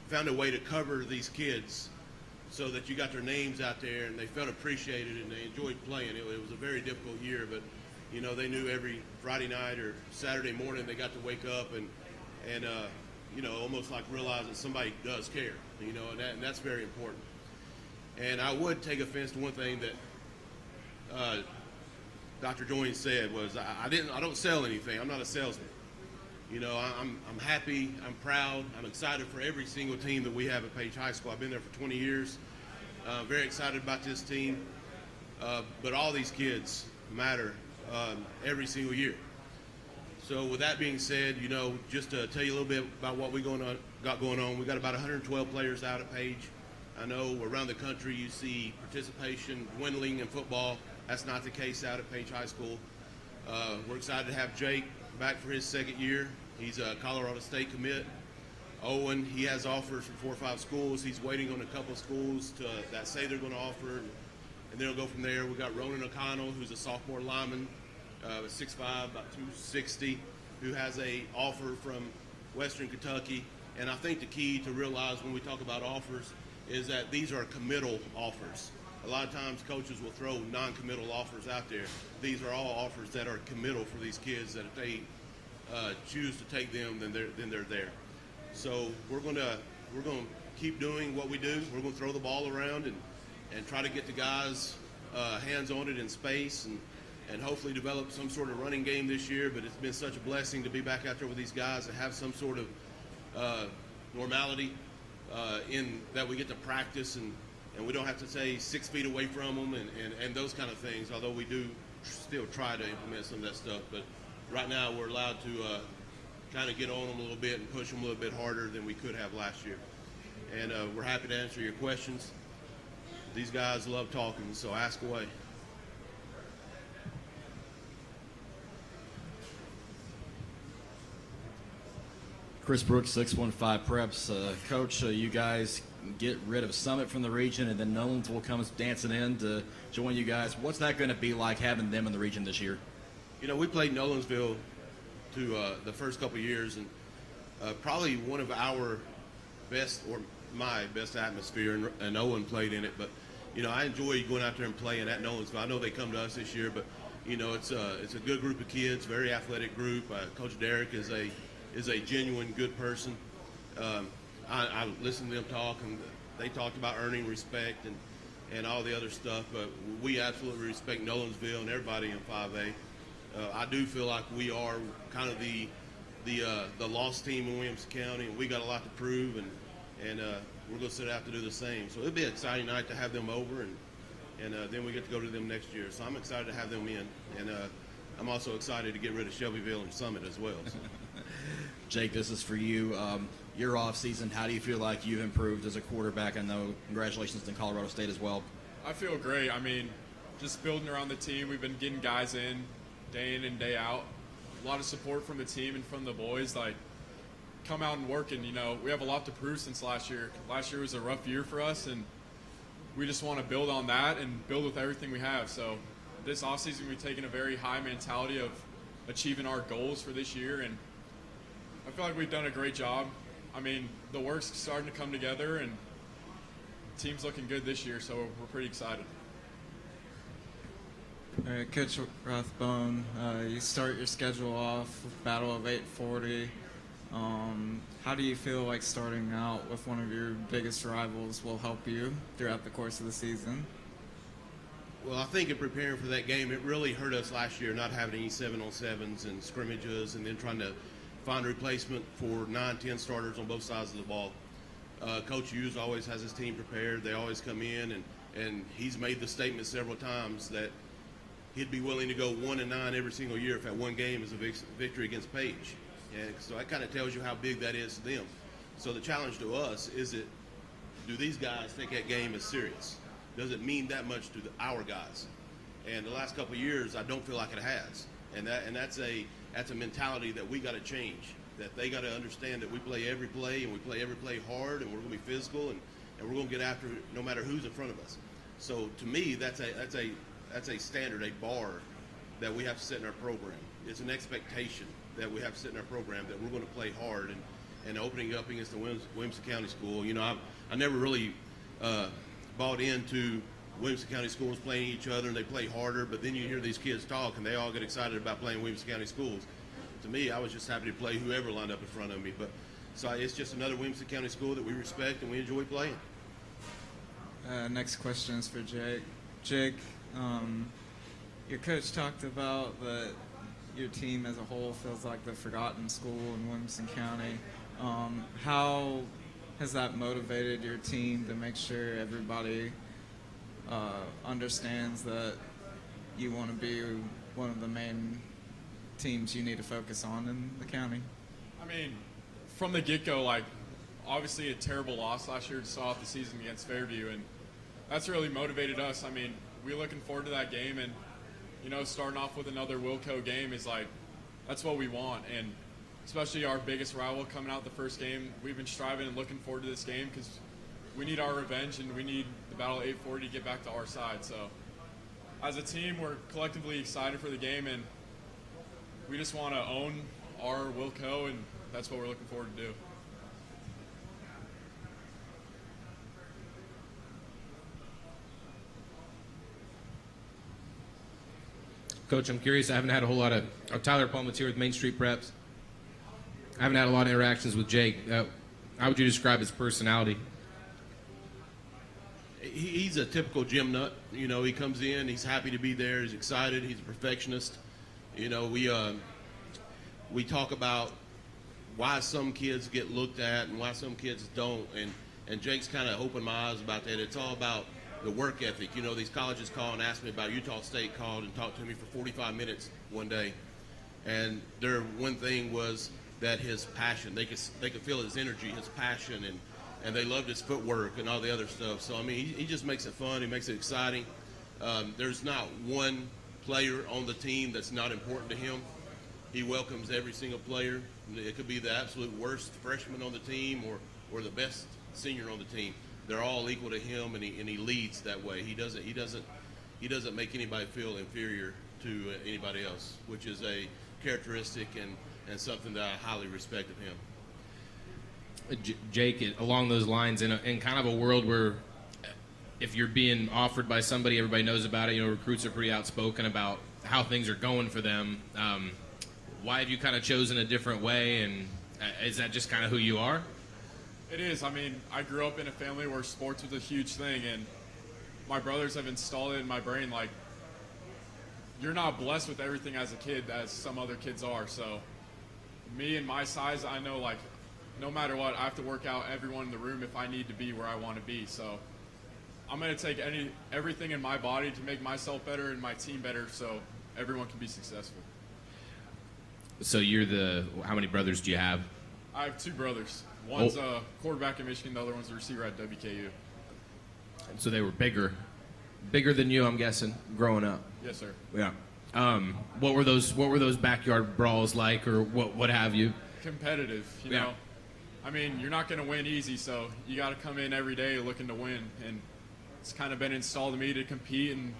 Q: found a way to cover these kids so that you got their names out there and they felt appreciated and they enjoyed playing. It was a very difficult year, but they knew every Friday night or Saturday morning they got to wake up and almost like realize that somebody does care, and that's very important. And I would take offense to one thing that Dr. Joynes said was I don't sell anything. I'm not a salesman. I'm happy. I'm proud. I'm excited for every single team that we have at Page High School. I've been there for 20 years. Very excited about this team. But all these kids matter every single year. So with that being said, just to tell you a little bit about what we got going on, we got about 112 players out at Page. I know around the country you see participation dwindling in football. That's not the case out at Page High School. We're excited to have Jake back for his second year. He's a Colorado State commit. Owen, he has offers from 4 or 5 schools. He's waiting on a couple of schools that say they're going to offer, and then we'll go from there. We've got Ronan O'Connell, who's a sophomore lineman, 6'5", about 260, who has a offer from Western Kentucky. And I think the key to realize when we talk about offers is that these are committal offers. A lot of times coaches will throw non-committal offers out there. These are all offers that are committal for these kids, that if they choose to take them, then they're there. So we're going to keep doing what we do. We're going to throw the ball around and try to get the guys hands on it in space and hopefully develop some sort of running game this year. But it's been such a blessing to be back out there with these guys and have some sort of normality in that we get to practice and we don't have to stay 6 feet away from them and those kind of things, although we do still try to implement some of that stuff. But right now we're allowed to kind of get on them a little bit and push them a little bit harder than we could have last year. And we're happy to answer your questions. These guys love talking, so ask away.
L: Chris Brooks, 615 Preps. Coach, you guys get rid of Summit from the region, and then Nolensville comes dancing in to join you guys. What's that going to be like having them in the region this year?
Q: You know, we played Nolensville the first couple of years, and probably one of our best, or my best atmosphere, and Owen played in it. But, you know, I enjoy going out there and playing at Nolensville. I know they come to us this year, but, you know, it's a good group of kids, very athletic group. Coach Derek is a genuine good person. I listened to them talk, and they talked about earning respect and all the other stuff, but we absolutely respect Nolensville and everybody in 5A. I do feel like we are kind of the lost team in Williamson County, and we got a lot to prove, and we're going to have to do the same. So it'll be an exciting night to have them over, and then we get to go to them next year. So I'm excited to have them in, and I'm also excited to get rid of Shelbyville and Summit as well. So.
L: Jake, this is for you. Your off season, how do you feel like you've improved as a quarterback? I know congratulations to Colorado State as well.
O: I feel great. I mean, just building around the team. We've been getting guys in and day out. A lot of support from the team and from the boys. Like, come out and work, and, you know, we have a lot to prove since last year. Last year was a rough year for us, and we just want to build on that and build with everything we have. So this offseason, we've taken a very high mentality of achieving our goals for this year, and I feel like we've done a great job. I mean, the work's starting to come together, and the team's looking good this year, so we're pretty excited.
I: All right, Coach Rathbone, you start your schedule off with Battle of 840. How do you feel like starting out with one of your biggest rivals will help you throughout the course of the season?
Q: Well, I think in preparing for that game, it really hurt us last year not having any 7-on-7s and scrimmages, and then trying to find a replacement for 9-10 starters on both sides of the ball. Coach Hughes always has his team prepared. They always come in, and he's made the statement several times that he'd be willing to go 1-9 every single year if that one game is a victory against Page. And so that kind of tells you how big that is to them. So the challenge to us is do these guys take that game as serious? Does it mean that much to our guys? And the last couple of years, I don't feel like it has. And that's a mentality that we got to change. That they got to understand that we play every play, and we play every play hard, and we're going to be physical, and we're going to get after it no matter who's in front of us. So to me, that's a standard, a bar that we have to set in our program. It's an expectation that we have to set in our program that we're going to play hard, and opening up against the Williamson County School. You know, I never really bought into Williamson County schools playing each other and they play harder, but then you hear these kids talk and they all get excited about playing Williamson County schools. To me, I was just happy to play whoever lined up in front of me. But so it's just another Williamson County school that we respect and we enjoy playing.
I: Next question is for Jake. Jake, your coach talked about that your team as a whole feels like the forgotten school in Williamson County. How has that motivated your team to make sure everybody understands that you want to be one of the main teams you need to focus on in the county?
O: I mean, from the get-go, like, obviously a terrible loss last year to start off the season against Fairview, and that's really motivated us. I mean, we're looking forward to that game, and, you know, starting off with another Wilco game is like, that's what we want. And especially our biggest rival coming out the first game, we've been striving and looking forward to this game because we need our revenge and we need the Battle of 840 to get back to our side. So as a team, we're collectively excited for the game, and we just want to own our Wilco, and that's what we're looking forward to do.
B: Coach, I'm curious. I haven't had a whole lot of Tyler Pullman's here with Main Street Preps. I haven't had a lot of interactions with Jake. How would you describe his personality?
Q: He's a typical gym nut. You know, he comes in, he's happy to be there, he's excited, he's a perfectionist. You know, we talk about why some kids get looked at and why some kids don't, and Jake's kind of opened my eyes about that. It's all about the work ethic. You know, these colleges call and ask me about Utah State called and talked to me for 45 minutes one day, and their one thing was that his passion, they could feel his energy, his passion, and they loved his footwork and all the other stuff. So, I mean, he just makes it fun. He makes it exciting. There's not one player on the team that's not important to him. He welcomes every single player. It could be the absolute worst freshman on the team or the best senior on the team. They're all equal to him, and he leads that way. He doesn't make anybody feel inferior to anybody else, which is a characteristic and something that I highly respect of him.
B: Jake, along those lines, in kind of a world where if you're being offered by somebody, everybody knows about it. You know, recruits are pretty outspoken about how things are going for them. Why have you kind of chosen a different way, and is that just kind of who you are?
O: It is. I mean, I grew up in a family where sports was a huge thing, and my brothers have installed it in my brain, like, you're not blessed with everything as a kid as some other kids are. So me and my size, I know, like, no matter what, I have to work out everyone in the room if I need to be where I want to be. So I'm going to take everything in my body to make myself better and my team better so everyone can be successful.
B: So how many brothers do you have?
O: I have two brothers. One's a quarterback in Michigan, the other one's a receiver at WKU.
B: So they were bigger than you, I'm guessing, growing up.
O: Yes, sir.
B: Yeah. What were those backyard brawls like, or what have you?
O: Competitive, you know. I mean, you're not going to win easy, so you got to come in every day looking to win. And it's kind of been installed in me to compete and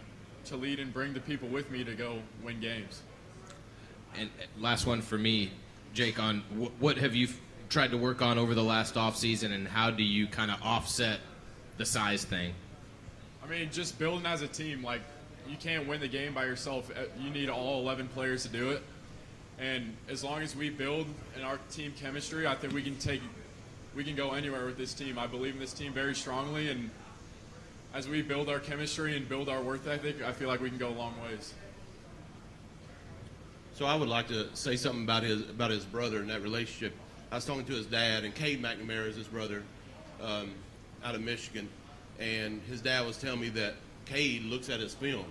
O: to lead and bring the people with me to go win games.
B: And last one for me, Jake, on what have you tried to work on over the last off season, and how do you kind of offset the size thing?
O: I mean, just building as a team. Like, you can't win the game by yourself. You need all 11 players to do it. And as long as we build in our team chemistry, I think we can go anywhere with this team. I believe in this team very strongly, and as we build our chemistry and build our work ethic, I feel like we can go a long ways.
Q: So I would like to say something about his brother and that relationship. I was talking to his dad, and Cade McNamara is his brother, out of Michigan, and his dad was telling me that Cade looks at his film,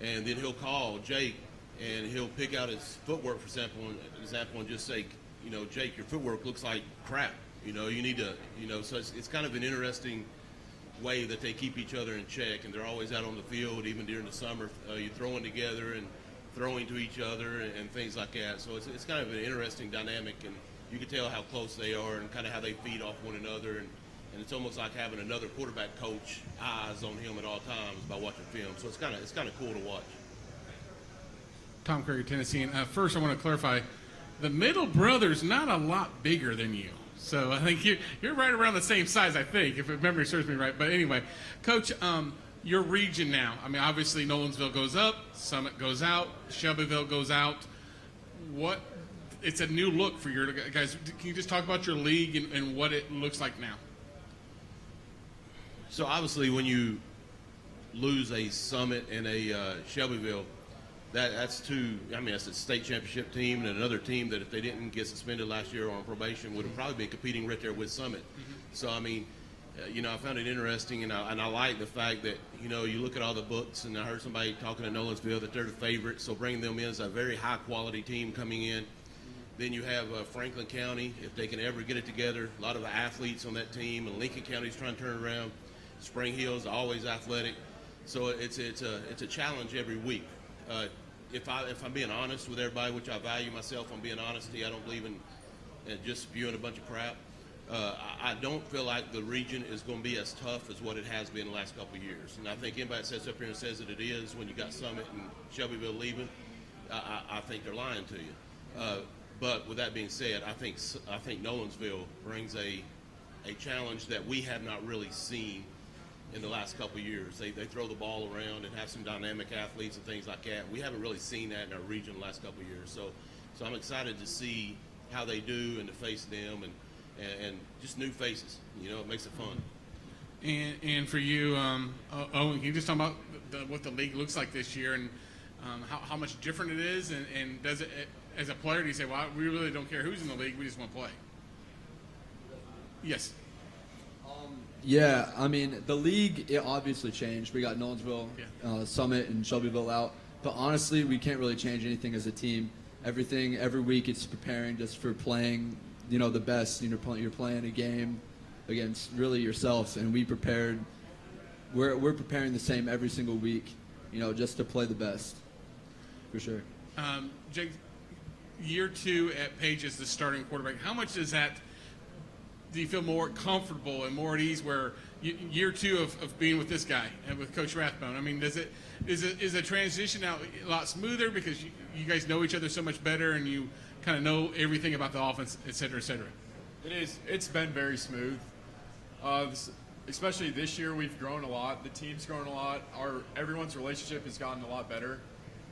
Q: and then he'll call Jake, and he'll pick out his footwork, for example, and just say, you know, Jake, your footwork looks like crap. You know, you need to, you know, so it's kind of an interesting way that they keep each other in check, and they're always out on the field, even during the summer, you're throwing together and throwing to each other and things like that. So it's kind of an interesting dynamic, and you can tell how close they are and kind of how they feed off one another, and it's almost like having another quarterback coach eyes on him at all times by watching film. So it's kind of cool to watch.
D: Tom Krieger, Tennessee. First, I want to clarify, the middle brother's not a lot bigger than you. So I think you're right around the same size, I think, if memory serves me right. But anyway, Coach, your region now. I mean, obviously Nolensville goes up, Summit goes out, Shelbyville goes out. It's a new look for your guys. Can you just talk about your league and what it looks like now?
Q: So obviously, when you lose a Summit and a Shelbyville, that's two. I mean, that's a state championship team and another team that if they didn't get suspended last year or on probation would have probably been competing right there with Summit. Mm-hmm. So I mean, you know, I found it interesting, and I like the fact that, you know, you look at all the books, and I heard somebody talking to Nolensville that they're the favorite. So bringing them in is a very high quality team coming in. Then you have Franklin County, if they can ever get it together. A lot of athletes on that team, and Lincoln County's trying to turn around. Spring Hill's always athletic, so it's a challenge every week. If I'm being honest with everybody, which I value myself on being honesty, I don't believe in just spewing a bunch of crap. I don't feel like the region is going to be as tough as what it has been the last couple of years. And I think anybody that sits up here and says that it is when you got Summit and Shelbyville leaving, I think they're lying to you. But with that being said, I think Nolensville brings a challenge that we have not really seen in the last couple of years. They throw the ball around and have some dynamic athletes and things like that. We haven't really seen that in our region the last couple of years. So I'm excited to see how they do and to face them and just new faces. You know, it makes it fun.
D: And for you, Owen, can you just talk about what the league looks like this year and how much different it is? And does it, as a player, do you say, well, we really don't care who's in the league, we just want to play? Yes.
S: Yeah, I mean, the league, it obviously changed. We got Nolensville, Summit, and Shelbyville out. But honestly, we can't really change anything as a team. Everything, every week, it's preparing just for playing, you know, the best. You're playing a game against really yourself, and we prepared. We're preparing the same every single week, you know, just to play the best, for sure.
D: Jake, year 2 at Page as the starting quarterback, how much does that do you feel more comfortable and more at ease where year 2 of being with this guy and with Coach Rathbone? I mean, is the transition now a lot smoother because you guys know each other so much better and you kind of know everything about the offense, et cetera, et cetera?
O: It is. It's been very smooth. Especially this year, we've grown a lot. The team's grown a lot. Everyone's relationship has gotten a lot better.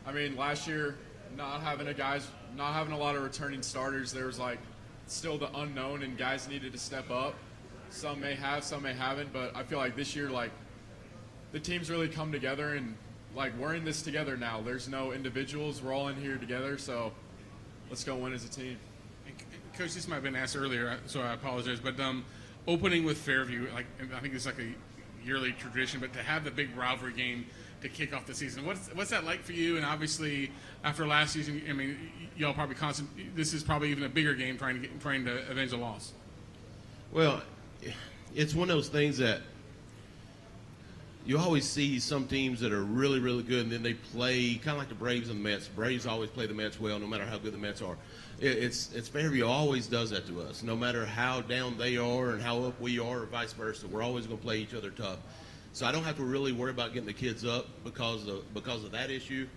O: I mean, last year, not having a lot of returning starters, there was like still the unknown, and guys needed to step up. Some may have, some may haven't, but I feel like this year, like, the team's really come together, and like we're in this together now. There's no individuals. We're all in here together, so let's go win as a team.
D: Coach, this might have been asked earlier, so I apologize, but opening with Fairview, like I think it's like a yearly tradition, but to have the big rivalry game to kick off the season, what's that like for you? And obviously, after last season, I mean, y'all probably this is probably even a bigger game trying to avenge a loss.
Q: Well, it's one of those things that you always see some teams that are really, really good, and then they play kind of like the Braves and the Mets. Braves always play the Mets well, no matter how good the Mets are. It's Fairview always does that to us, no matter how down they are and how up we are, or vice versa. We're always going to play each other tough. So I don't have to really worry about getting the kids up because of that issue.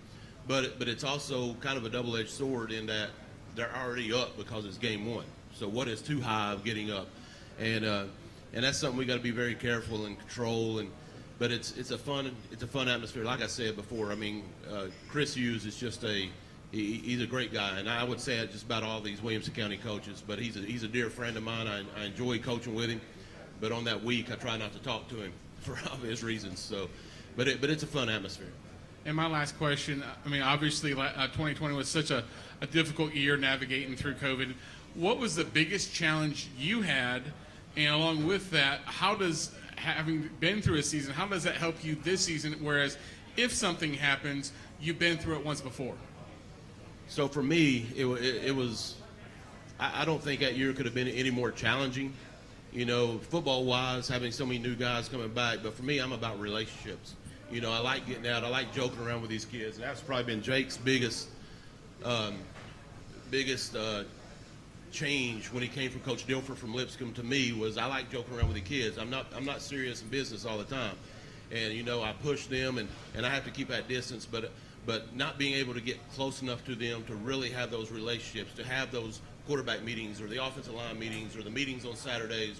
Q: But it's also kind of a double-edged sword in that they're already up because it's game 1. So what is too high of getting up? And that's something we got to be very careful and control. But it's a fun atmosphere. Like I said before, I mean, Chris Hughes is just he's a great guy, and I would say it just about all these Williamson County coaches. But he's a dear friend of mine. I enjoy coaching with him. But on that week, I try not to talk to him for obvious reasons. So, but it's a fun atmosphere.
D: And my last question, I mean, obviously 2020 was such a difficult year navigating through COVID. What was the biggest challenge you had? And along with that, having been through a season, how does that help you this season? Whereas if something happens, you've been through it once before.
Q: So for me, it was, I don't think that year could have been any more challenging. You know, football-wise, having so many new guys coming back. But for me, I'm about relationships. You know, I like getting out. I like joking around with these kids. And that's probably been Jake's biggest change when he came from Coach Dilfer from Lipscomb to me was I like joking around with the kids. I'm not serious in business all the time. And, you know, I push them, and I have to keep that distance. But not being able to get close enough to them to really have those relationships, to have those quarterback meetings or the offensive line meetings or the meetings on Saturdays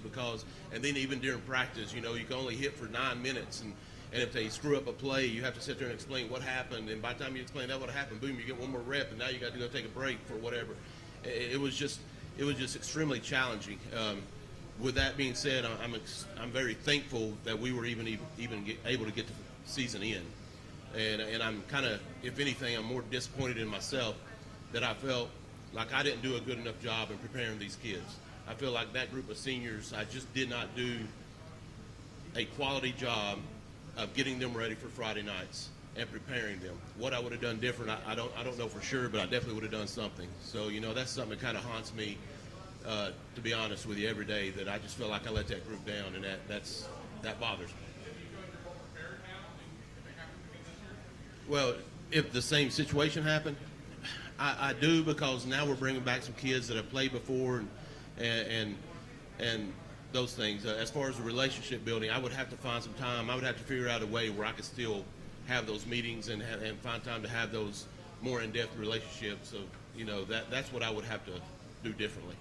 Q: and then even during practice, you know, you can only hit for 9 minutes. And if they screw up a play, you have to sit there and explain what happened. And by the time you explain that what happened, boom, you get one more rep, and now you got to go take a break for whatever. It was just extremely challenging. With that being said, I'm very thankful that we were even able to get the season in. And I'm kind of, if anything, I'm more disappointed in myself that I felt like I didn't do a good enough job in preparing these kids. I feel like that group of seniors, I just did not do a quality job of getting them ready for Friday nights and preparing them. What I would have done different, I don't know for sure, but I definitely would have done something. So, you know, that's something that kind of haunts me, to be honest with you, every day, that I just feel like I let that group down, and that bothers me. Well, if the same situation happened, I do, because now we're bringing back some kids that have played before and those things. As far as the relationship building, I would have to find some time. I would have to figure out a way where I could still have those meetings and find time to have those more in-depth relationships. So, that's what I would have to do differently.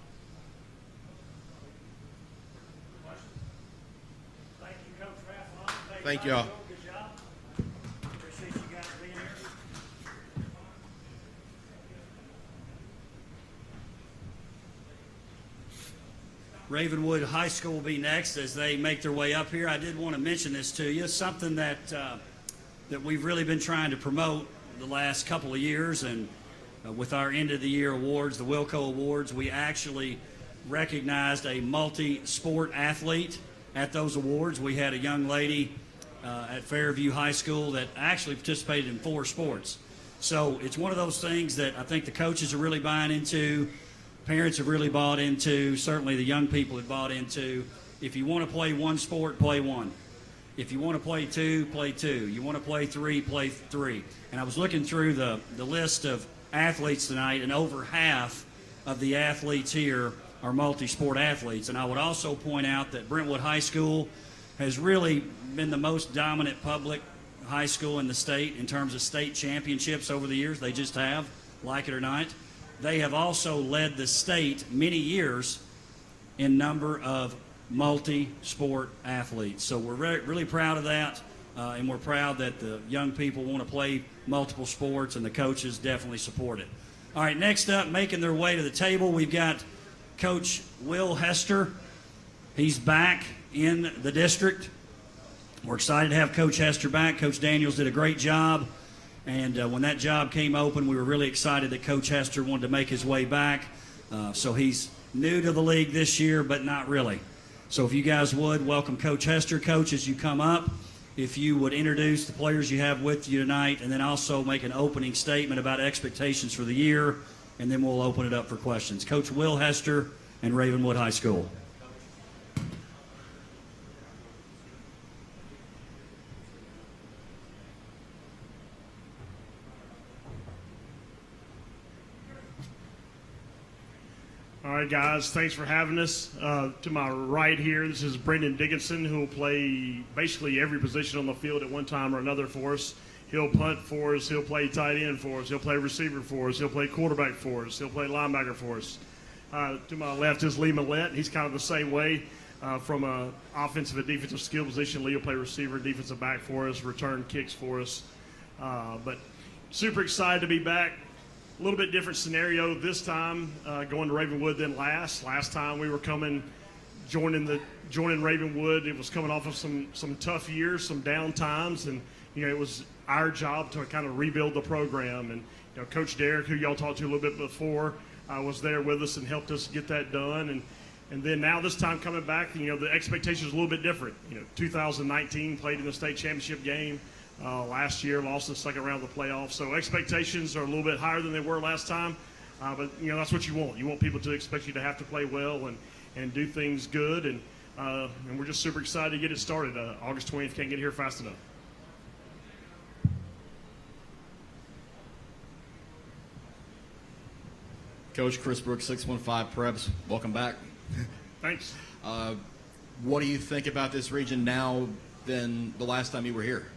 A: Thank you, Coach Raffalon.
Q: Thank y'all.
A: Good job. Appreciate you guys being here. Ravenwood High School will be next as they make their way up here. I did want to mention this to you, something that we've really been trying to promote the last couple of years, and with our end of the year awards, the Wilco Awards, we actually recognized a multi-sport athlete at those awards. We had a young lady at Fairview High School that actually participated in 4 sports. So it's one of those things that I think the coaches are really buying into, parents have really bought into, certainly the young people have bought into. If you want to play one sport, play one. If you want to play 2, play 2. You want to play 3, play 3. And I was looking through the list of athletes tonight, and over half of the athletes here are multi-sport athletes. And I would also point out that Brentwood High School has really been the most dominant public high school in the state in terms of state championships over the years. They just have, like it or not. They have also led the state many years in number of multi-sport athletes. So we're really proud of that, and we're proud that the young people want to play multiple sports, and the coaches definitely support it. All right, next up, making their way to the table, we've got Coach Will Hester. He's back in the district. We're excited to have Coach Hester back. Coach Daniels did a great job, and when that job came open, we were really excited that Coach Hester wanted to make his way back. So he's new to the league this year, but not really. So if you guys would, welcome Coach Hester. Coach, as you come up, if you would introduce the players you have with you tonight, and then also make an opening statement about expectations for the year, and then we'll open it up for questions. Coach Will Hester and Ravenwood High School.
U: All right, guys, thanks for having us. To my right here, this is Brendan Dickinson, who will play basically every position on the field at one time or another for us. He'll punt for us. He'll play tight end for us. He'll play receiver for us. He'll play quarterback for us. He'll play linebacker for us. To my left is Lee Millette. He's kind of the same way from an offensive and defensive skill position. Lee will play receiver, defensive back for us, return kicks for us. But super excited to be back. A little bit different scenario this time, going to Ravenwood than last. Last time we were joining Ravenwood. It was coming off of some tough years, some down times, and it was our job to kind of rebuild the program. And Coach Derek, who y'all talked to a little bit before, was there with us and helped us get that done. And then now this time coming back, the expectation is a little bit different. 2019 played in the state championship game. Last year, lost the second round of the playoffs. So expectations are a little bit higher than they were last time. But, that's what you want. You want people to expect you to have to play well and do things good. And we're just super excited to get it started. August 20th, can't get here fast enough.
L: Coach Chris Brooks, 615 Preps, welcome back.
U: Thanks.
L: What do you think about this region now than the last time you were here?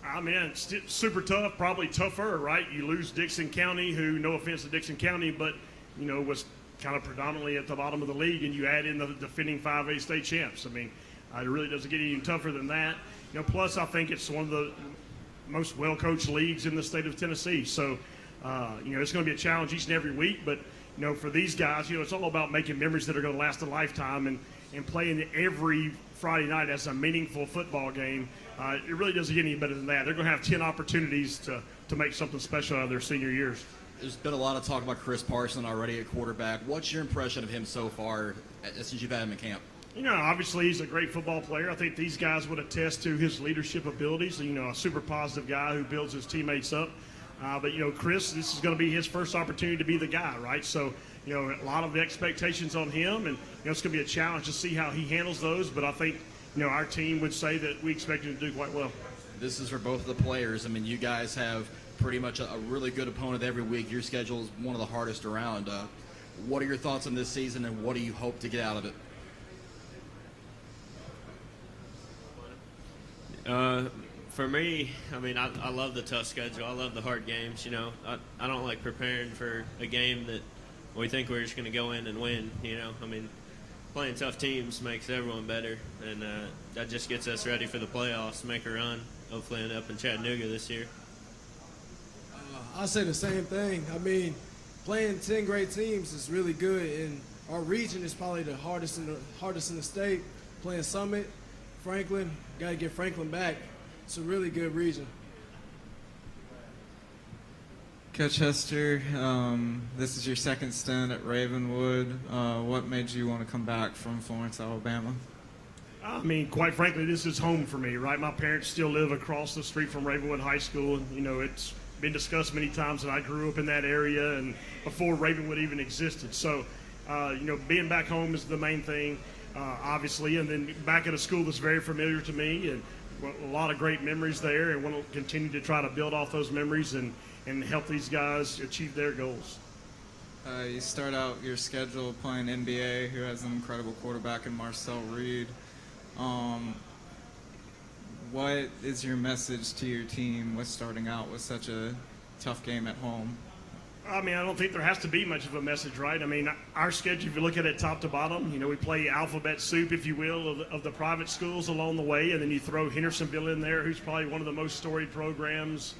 U: It's super tough, probably tougher, right? You lose Dixon County, who, no offense to Dixon County, but, was kind of predominantly at the bottom of the league, and you add in the defending 5A state champs. It really doesn't get any tougher than that. Plus I think it's one of the most well-coached leagues in the state of Tennessee. So, it's going to be a challenge each and every week, but, for these guys, it's all about making memories that are going to last a lifetime and playing every Friday night as a meaningful football game. It really doesn't get any better than that. They're going to have 10 opportunities to make something special out of their senior years.
L: There's been a lot of talk about Chris Parson already at quarterback. What's your impression of him so far since you've had him in camp?
U: Obviously he's a great football player. I think these guys would attest to his leadership abilities. A super positive guy who builds his teammates up. But Chris, this is going to be his first opportunity to be the guy, right? So, a lot of expectations on him, and it's going to be a challenge to see how he handles those. But I think, our team would say that we expect him to do quite well.
L: This is for both of the players. You guys have pretty much a really good opponent every week. Your schedule is one of the hardest around. What are your thoughts on this season, and what do you hope to get out of it?
T: For me, I mean, I love the tough schedule. I love the hard games. You know, I don't like preparing for a game that we think we're just going to go in and win. You know, I mean, playing tough teams makes everyone better, and that just gets us ready for the playoffs, make a run, hopefully end up in Chattanooga this year.
K: I say the same thing. I mean, playing 10 great teams is really good, and our region is probably the hardest in the state. Playing Summit, Franklin, got to get Franklin back. It's a really good region.
I: Coach Hester, this is your second stint at Ravenwood. What made you want to come back from Florence, Alabama?
U: I mean, quite frankly, this is home for me, right? My parents still live across the street from Ravenwood High School, and, you know, it's been discussed many times that I grew up in that area and before Ravenwood even existed. So, you know, being back home is the main thing, obviously, and then back at a school that's very familiar to me, and a lot of great memories there, and want to continue to try to build off those memories and help these guys achieve their goals.
I: You start out your schedule playing NBA, who has an incredible quarterback in Marcel Reed. What is your message to your team with starting out with such a tough game at home?
U: I mean, I don't think there has to be much of a message, right? I mean, our schedule, if you look at it top to bottom, you know, we play alphabet soup, if you will, of the private schools along the way, and then you throw Hendersonville in there, who's probably one of the most storied programs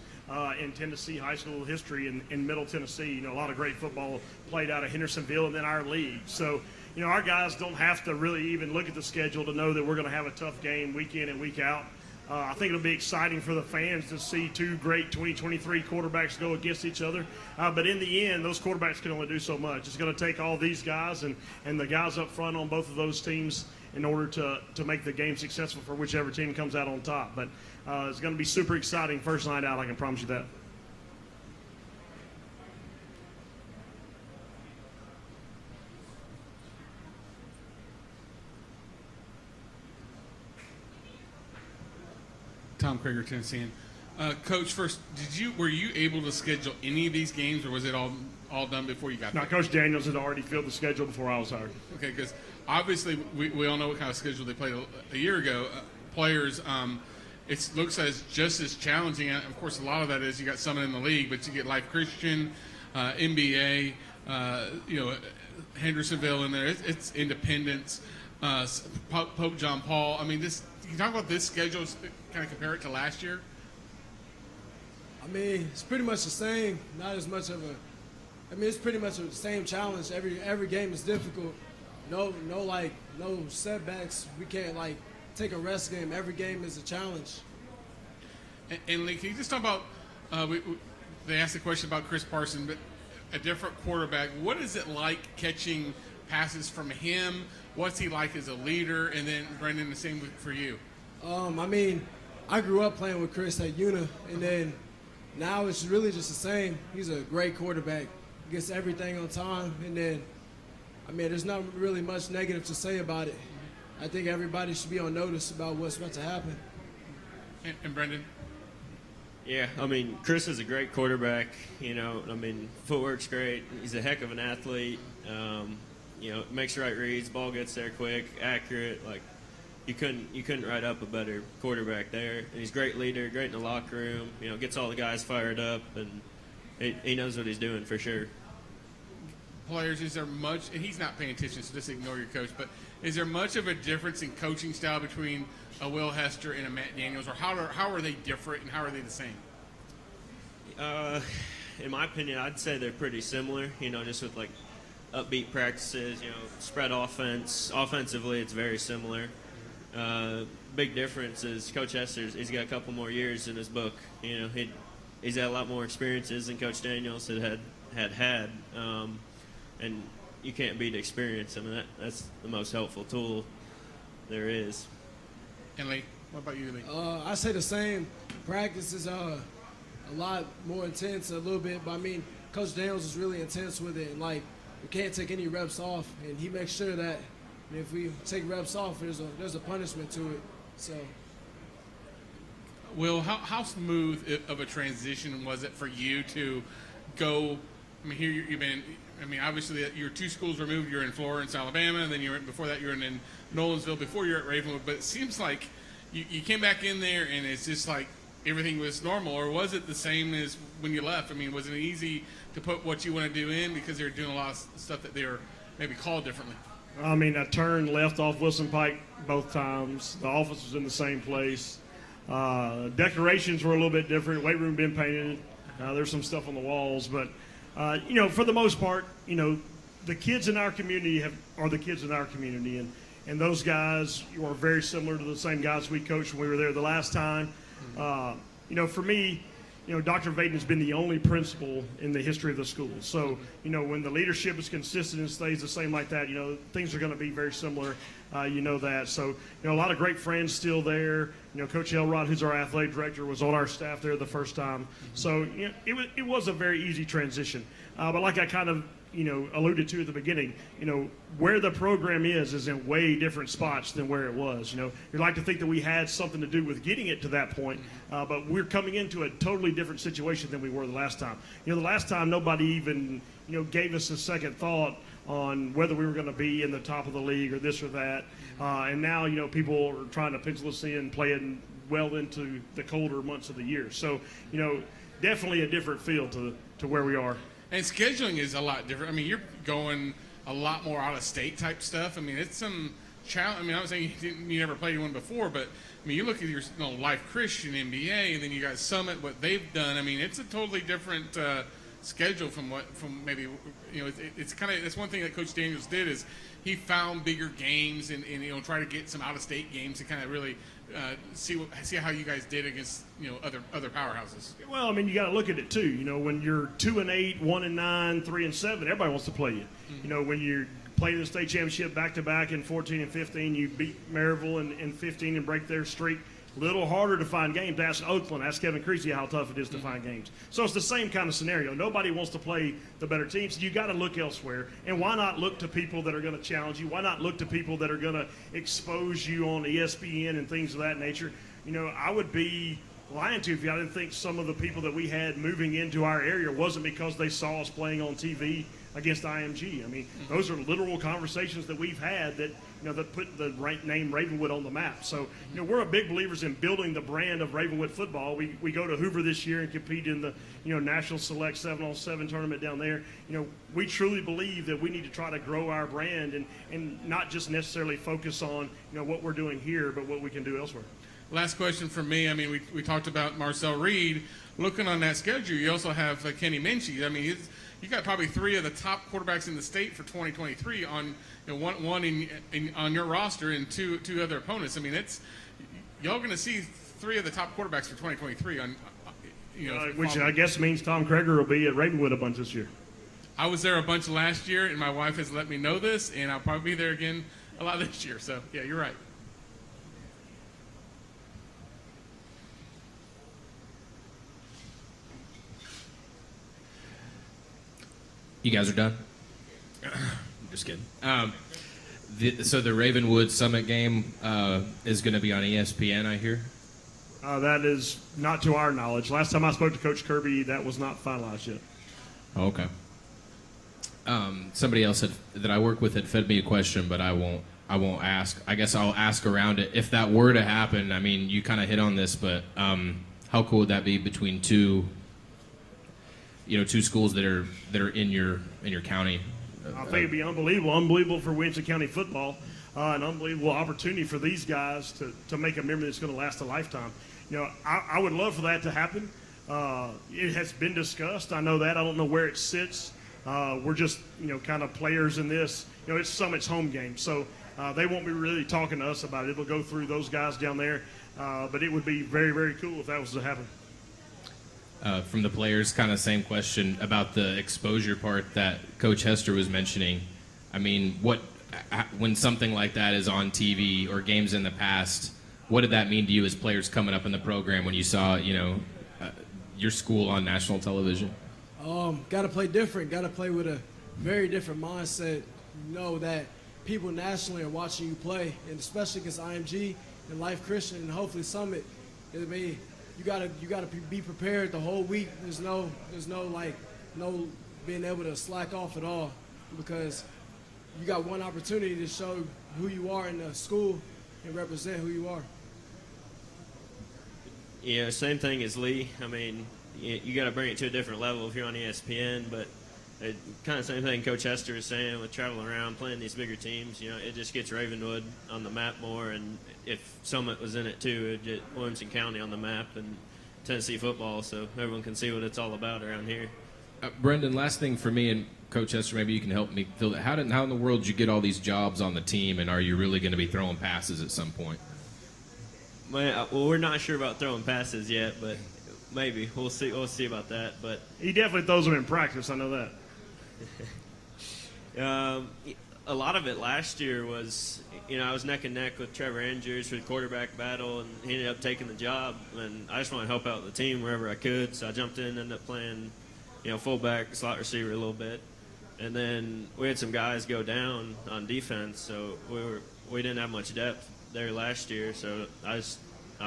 U: in Tennessee high school history in Middle Tennessee. You know, a lot of great football played out of Hendersonville and then our league. So, you know, our guys don't have to really even look at the schedule to know that we're going to have a tough game week in and week out. I think it'll be exciting for the fans to see two great 2023 quarterbacks go against each other. But in the end, those quarterbacks can only do so much. It's going to take all these guys and the guys up front on both of those teams in order to make the game successful for whichever team comes out on top. But it's going to be super exciting first night out, I can promise you that.
D: Tom Krager, Tennessean. Coach, first, were you able to schedule any of these games, or was it all done before you got there?
U: No, Coach Daniels had already filled the schedule before I was hired.
D: Okay, because obviously we all know what kind of schedule they played a year ago. Players, it looks as just as challenging. Of course, a lot of that is you got Summit in the league, but you get Life Christian, NBA, you know, Hendersonville in there. It's Independence, Pope John Paul. I mean, this. Can you talk about this schedule? Kind of compare it to last year?
K: I mean, it's pretty much the same. Not as much of a. I mean, it's pretty much the same challenge. Every game is difficult. No setbacks. We can't like take a rest game. Every game is a challenge.
D: And Lee, can you just talk about? They asked a question about Chris Parson, but a different quarterback. What is it like catching passes from him? What's he like as a leader? And then Brendan, the same for you.
K: I mean, I grew up playing with Chris at Una, and then now it's really just the same. He's a great quarterback. He gets everything on time, and then, I mean, there's not really much negative to say about it. I think everybody should be on notice about what's about to happen.
D: And Brendan?
T: Yeah, I mean, Chris is a great quarterback. You know, I mean, footwork's great. He's a heck of an athlete. You know, makes the right reads, ball gets there quick, accurate. Like, you couldn't write up a better quarterback there. And he's a great leader, great in the locker room. You know, gets all the guys fired up, and he knows what he's doing for sure.
D: Players, is there much? And he's not paying attention, so just ignore your coach. But is there much of a difference in coaching style between a Will Hester and a Matt Daniels, or how are they different and how are they the same?
T: In my opinion, I'd say they're pretty similar. You know, just with like upbeat practices, you know, spread offense. Offensively, it's very similar. Big difference is Coach Hester's got a couple more years in his book. You know, he's had a lot more experiences than Coach Daniels had. And you can't beat experience. I mean, that's the most helpful tool there is.
D: And Lee, what about you, Lee?
K: I say the same. Practice is a lot more intense a little bit, but I mean, Coach Daniels is really intense with it, and like, we can't take any reps off, and he makes sure that if we take reps off, there's a punishment to it. So,
D: Will, how smooth of a transition was it for you to go? I mean, here you've been. I mean, obviously you're 2 schools removed. You're in Florence, Alabama, and then before that you're in Nolensville. Before you're at Ravenwood, but it seems like you came back in there, and it's just like everything was normal, or was it the same as when you left? I mean, was it easy to put what you want to do in because they were doing a lot of stuff that they were maybe called differently?
U: I mean, I turned left off Wilson Pike both times. The office was in the same place. Decorations were a little bit different. Weight room been painted. There's some stuff on the walls, but for the most part, the kids in our community are the kids in our community, and those guys are very similar to the same guys we coached when we were there the last time. For me, Dr. Vaden has been the only principal in the history of the school. So, when the leadership is consistent and stays the same like that, things are going to be very similar. That. So, a lot of great friends still there. Coach Elrod, who's our athletic director, was on our staff there the first time. So, it was a very easy transition. But like I kind of alluded to at the beginning, where the program is in way different spots than where it was. You'd like to think that we had something to do with getting it to that point, but we're coming into a totally different situation than we were the last time. The last time nobody even, gave us a second thought on whether we were going to be in the top of the league or this or that. And now, people are trying to pencil us in, playing well into the colder months of the year. So, definitely a different feel to where we are.
D: And scheduling is a lot different. I mean, you're going a lot more out of state type stuff. I mean, it's some challenge. I mean, I was saying you never played one before, but I mean, you look at your Life Christian NBA, and then you guys Summit, what they've done. I mean, it's a totally different schedule from maybe it's kind of that's one thing that Coach Daniels did is he found bigger games and try to get some out of state games to kind of really see how you guys did against other powerhouses.
U: Well, I mean, you got to look at it too. When you're 2-8, 1-9, 3-7, everybody wants to play you.
D: Mm-hmm.
U: When you're playing the state championship back to back in 14 and 15, you beat Maryville in 15 and break their streak. Little harder to find games. Ask Oakland, ask Kevin Creasy how tough it is to find games. So it's the same kind of scenario. Nobody wants to play the better teams. You got to look elsewhere. And why not look to people that are going to challenge you? Why not look to people that are going to expose you on ESPN and things of that nature? I would be lying to you if I didn't think some of the people that we had moving into our area wasn't because they saw us playing on TV against IMG. I mean, those are literal conversations that we've had that that put the name Ravenwood on the map. So, we're a big believers in building the brand of Ravenwood football. We go to Hoover this year and compete in the National Select 7-on-7 tournament down there. We truly believe that we need to try to grow our brand and not just necessarily focus on what we're doing here, but what we can do elsewhere.
D: Last question from me. I mean, we talked about Marcel Reed. Looking on that schedule, you also have Kenny Minchie. I mean, you got probably three of the top quarterbacks in the state for 2023 on one on your roster and two other opponents. I mean, y'all going to see three of the top quarterbacks for 2023 on
U: which I guess means Tom Kreger will be at Ravenwood a bunch this year.
D: I was there a bunch last year, and my wife has let me know this, and I'll probably be there again a lot this year. So yeah, you're right.
B: You guys are done? I'm just kidding. So the Ravenwood Summit game is going to be on ESPN, I hear?
U: That is not to our knowledge. Last time I spoke to Coach Kirby, that was not finalized yet.
B: Oh, okay. Somebody else that I work with had fed me a question, but I won't ask. I guess I'll ask around it. If that were to happen, I mean, you kind of hit on this, but how cool would that be between two schools that are in your county?
U: I think it'd be unbelievable for Williamson County football, an unbelievable opportunity for these guys to make a memory that's going to last a lifetime. I would love for that to happen. It has been discussed. I know that. I don't know where it sits. We're just kind of players in this. It's Summit's home game, so they won't be really talking to us about it. It'll go through those guys down there, but it would be very, very cool if that was to happen.
B: From the players, kind of same question about the exposure part that Coach Hester was mentioning. I mean, when something like that is on TV or games in the past, what did that mean to you as players coming up in the program when you saw, your school on national television?
R: Got to play different. Got to play with a very different mindset. Know that people nationally are watching you play, and especially against IMG and Life Christian and hopefully Summit. You gotta be prepared the whole week. There's no being able to slack off at all, because you got one opportunity to show who you are in the school and represent who you are.
T: same thing as Lee. I mean, you got to bring it to a different level if you're on ESPN, but kind of same thing Coach Hester was saying with traveling around, playing these bigger teams. It just gets Ravenwood on the map more, and if Summit was in it too, it'd get Williamson County on the map and Tennessee football, so everyone can see what it's all about around here.
B: Brendan, last thing for me, and Coach Hester, maybe you can help me fill that. How in the world did you get all these jobs on the team, and are you really going to be throwing passes at some point?
T: Well, we're not sure about throwing passes yet, but maybe we'll see. We'll see about that. But
U: he definitely throws them in practice. I know that.
T: A lot of it last year was, I was neck and neck with Trevor Andrews for the quarterback battle, and he ended up taking the job. And I just want to help out the team wherever I could, so I jumped in, ended up playing, fullback, slot receiver a little bit, and then we had some guys go down on defense, so we didn't have much depth there last year. So I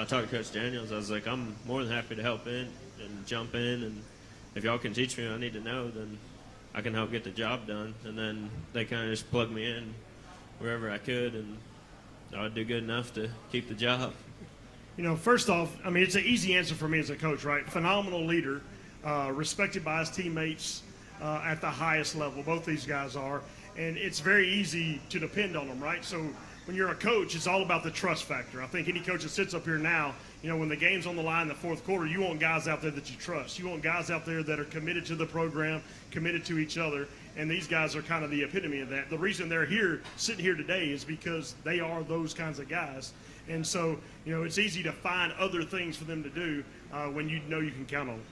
T: talked to Coach Daniels. I was like, I'm more than happy to help in and jump in, and if y'all can teach me what I need to know, then I can help get the job done. And then they kind of just plugged me in wherever I could, and I would do good enough to keep the job.
U: First off, I mean, it's an easy answer for me as a coach, right? Phenomenal leader, respected by his teammates at the highest level. Both these guys are, and it's very easy to depend on them, right? So when you're a coach, it's all about the trust factor. I think any coach that sits up here now, when the game's on the line in the fourth quarter, you want guys out there that you trust. You want guys out there that are committed to the program, committed to each other, and these guys are kind of the epitome of that. The reason they're here, sitting here today, is because they are those kinds of guys. And so, it's easy to find other things for them to do when you know you can count on them.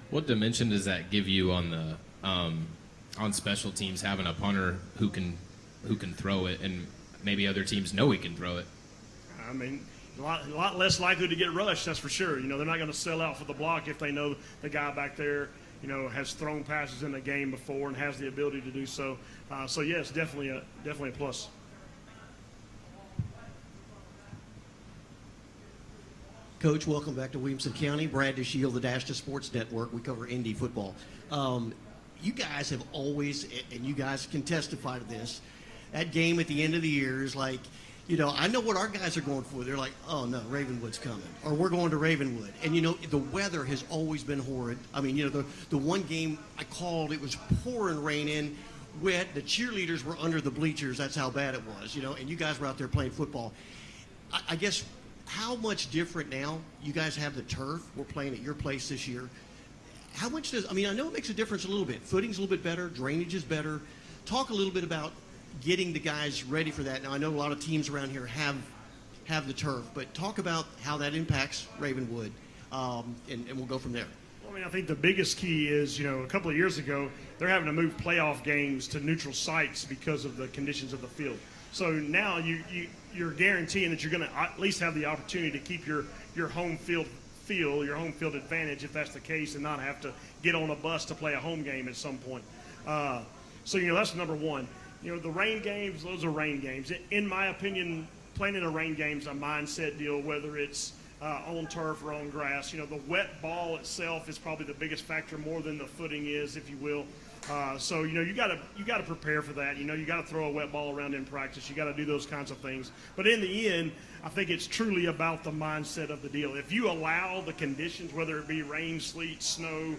B: What dimension does that give you on the on special teams, having a punter who can throw it, and maybe other teams know he can throw it?
U: I mean, a lot less likely to get rushed, that's for sure. They're not going to sell out for the block if they know the guy back there, has thrown passes in the game before and has the ability to do so. So yes, definitely a plus.
G: Coach, welcome back to Williamson County. Brad DeShield, the Dash to Sports Network. We cover Indy football. You guys have always, and you guys can testify to this, that game at the end of the year is like, I know what our guys are going for. They're like, oh, no, Ravenwood's coming. Or we're going to Ravenwood. And, the weather has always been horrid. I mean, the one game I called, it was pouring rain in, wet. The cheerleaders were under the bleachers. That's how bad it was, and you guys were out there playing football. I guess how much different now? You guys have the turf. We're playing at your place this year. How much I know it makes a difference a little bit. Footing's a little bit better. Drainage is better. Talk a little bit about getting the guys ready for that. Now, I know a lot of teams around here have the turf, but talk about how that impacts Ravenwood, and we'll go from there.
U: Well, I mean, I think the biggest key is, a couple of years ago, they're having to move playoff games to neutral sites because of the conditions of the field. So now you're guaranteeing that you're going to at least have the opportunity to keep your home field your home field advantage, if that's the case, and not have to get on a bus to play a home game at some point. So that's number one. The rain games, those are rain games. In my opinion, playing in a rain game is a mindset deal, whether it's on turf or on grass. The wet ball itself is probably the biggest factor, more than the footing is, if you will. So you got to prepare for that. You got to throw a wet ball around in practice. You got to do those kinds of things. But in the end, I think it's truly about the mindset of the deal. If you allow the conditions, whether it be rain, sleet, snow,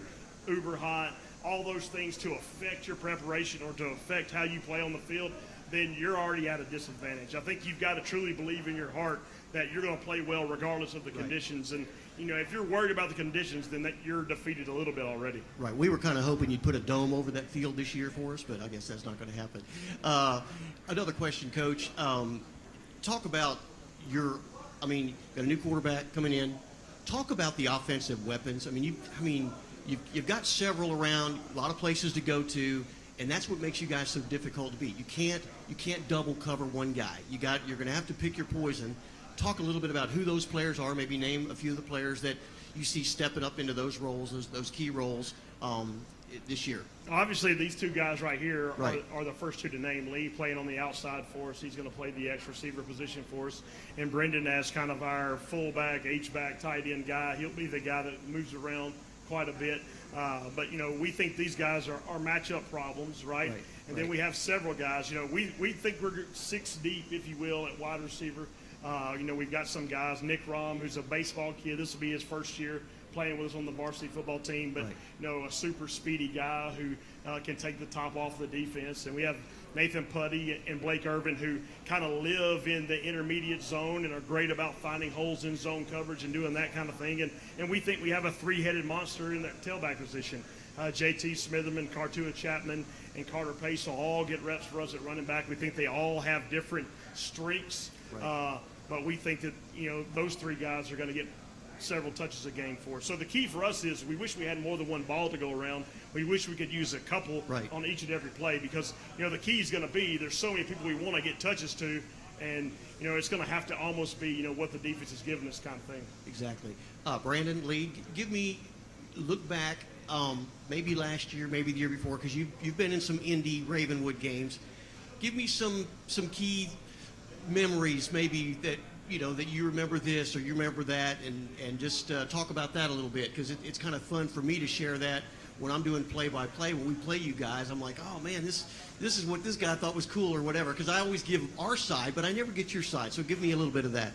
U: uber hot, all those things to affect your preparation or to affect how you play on the field, then you're already at a disadvantage. I think you've got to truly believe in your heart that you're going to play well regardless of the conditions. And, if you're worried about the conditions, then you're defeated a little bit already.
G: Right. We were kind of hoping you'd put a dome over that field this year for us, but I guess that's not going to happen. Another question, Coach. Talk about got a new quarterback coming in. Talk about the offensive weapons. You've got several around, a lot of places to go to, and that's what makes you guys so difficult to beat. You can't double cover one guy. You're going to have to pick your poison. Talk a little bit about who those players are. Maybe name a few of the players that you see stepping up into those roles, those key roles this year.
U: Obviously, these two guys right here are the first two to name. Lee playing on the outside for us. He's going to play the X receiver position for us. And Brendan as kind of our fullback, H-back, tight end guy. He'll be the guy that moves around quite a bit. But we think these guys are matchup problems, right? And then we have several guys. We think we're 6 deep, if you will, at wide receiver. We've got some guys, Nick Rom, who's a baseball kid. This will be his first year playing with us on the varsity football team, but
G: right.
U: A super speedy guy who can take the top off the defense. And we have Nathan Putty and Blake Irvin, who kind of live in the intermediate zone and are great about finding holes in zone coverage and doing that kind of thing. And we think we have a three-headed monster in that tailback position. JT Smitherman, Cartua Chapman, and Carter Pace will all get reps for us at running back. We think they all have different strengths,
G: Right.
U: but we think that those three guys are going to get several touches a game for us. So the key for us is we wish we had more than one ball to go around. We wish we could use a couple
G: Right.
U: on each and every play because the key is going to be there's so many people we want to get touches to, and it's going to have to almost be what the defense is giving us kind of thing.
G: Exactly. Brandon, Lee, look back. Maybe last year, maybe the year before, because you've been in some Indy Ravenwood games. Give me some key memories, maybe that you remember this or you remember that, and just talk about that a little bit, because it's kind of fun for me to share that when I'm doing play-by-play. When we play you guys, I'm like, oh man, this is what this guy thought was cool or whatever, because I always give our side, but I never get your side. So give me a little bit of that.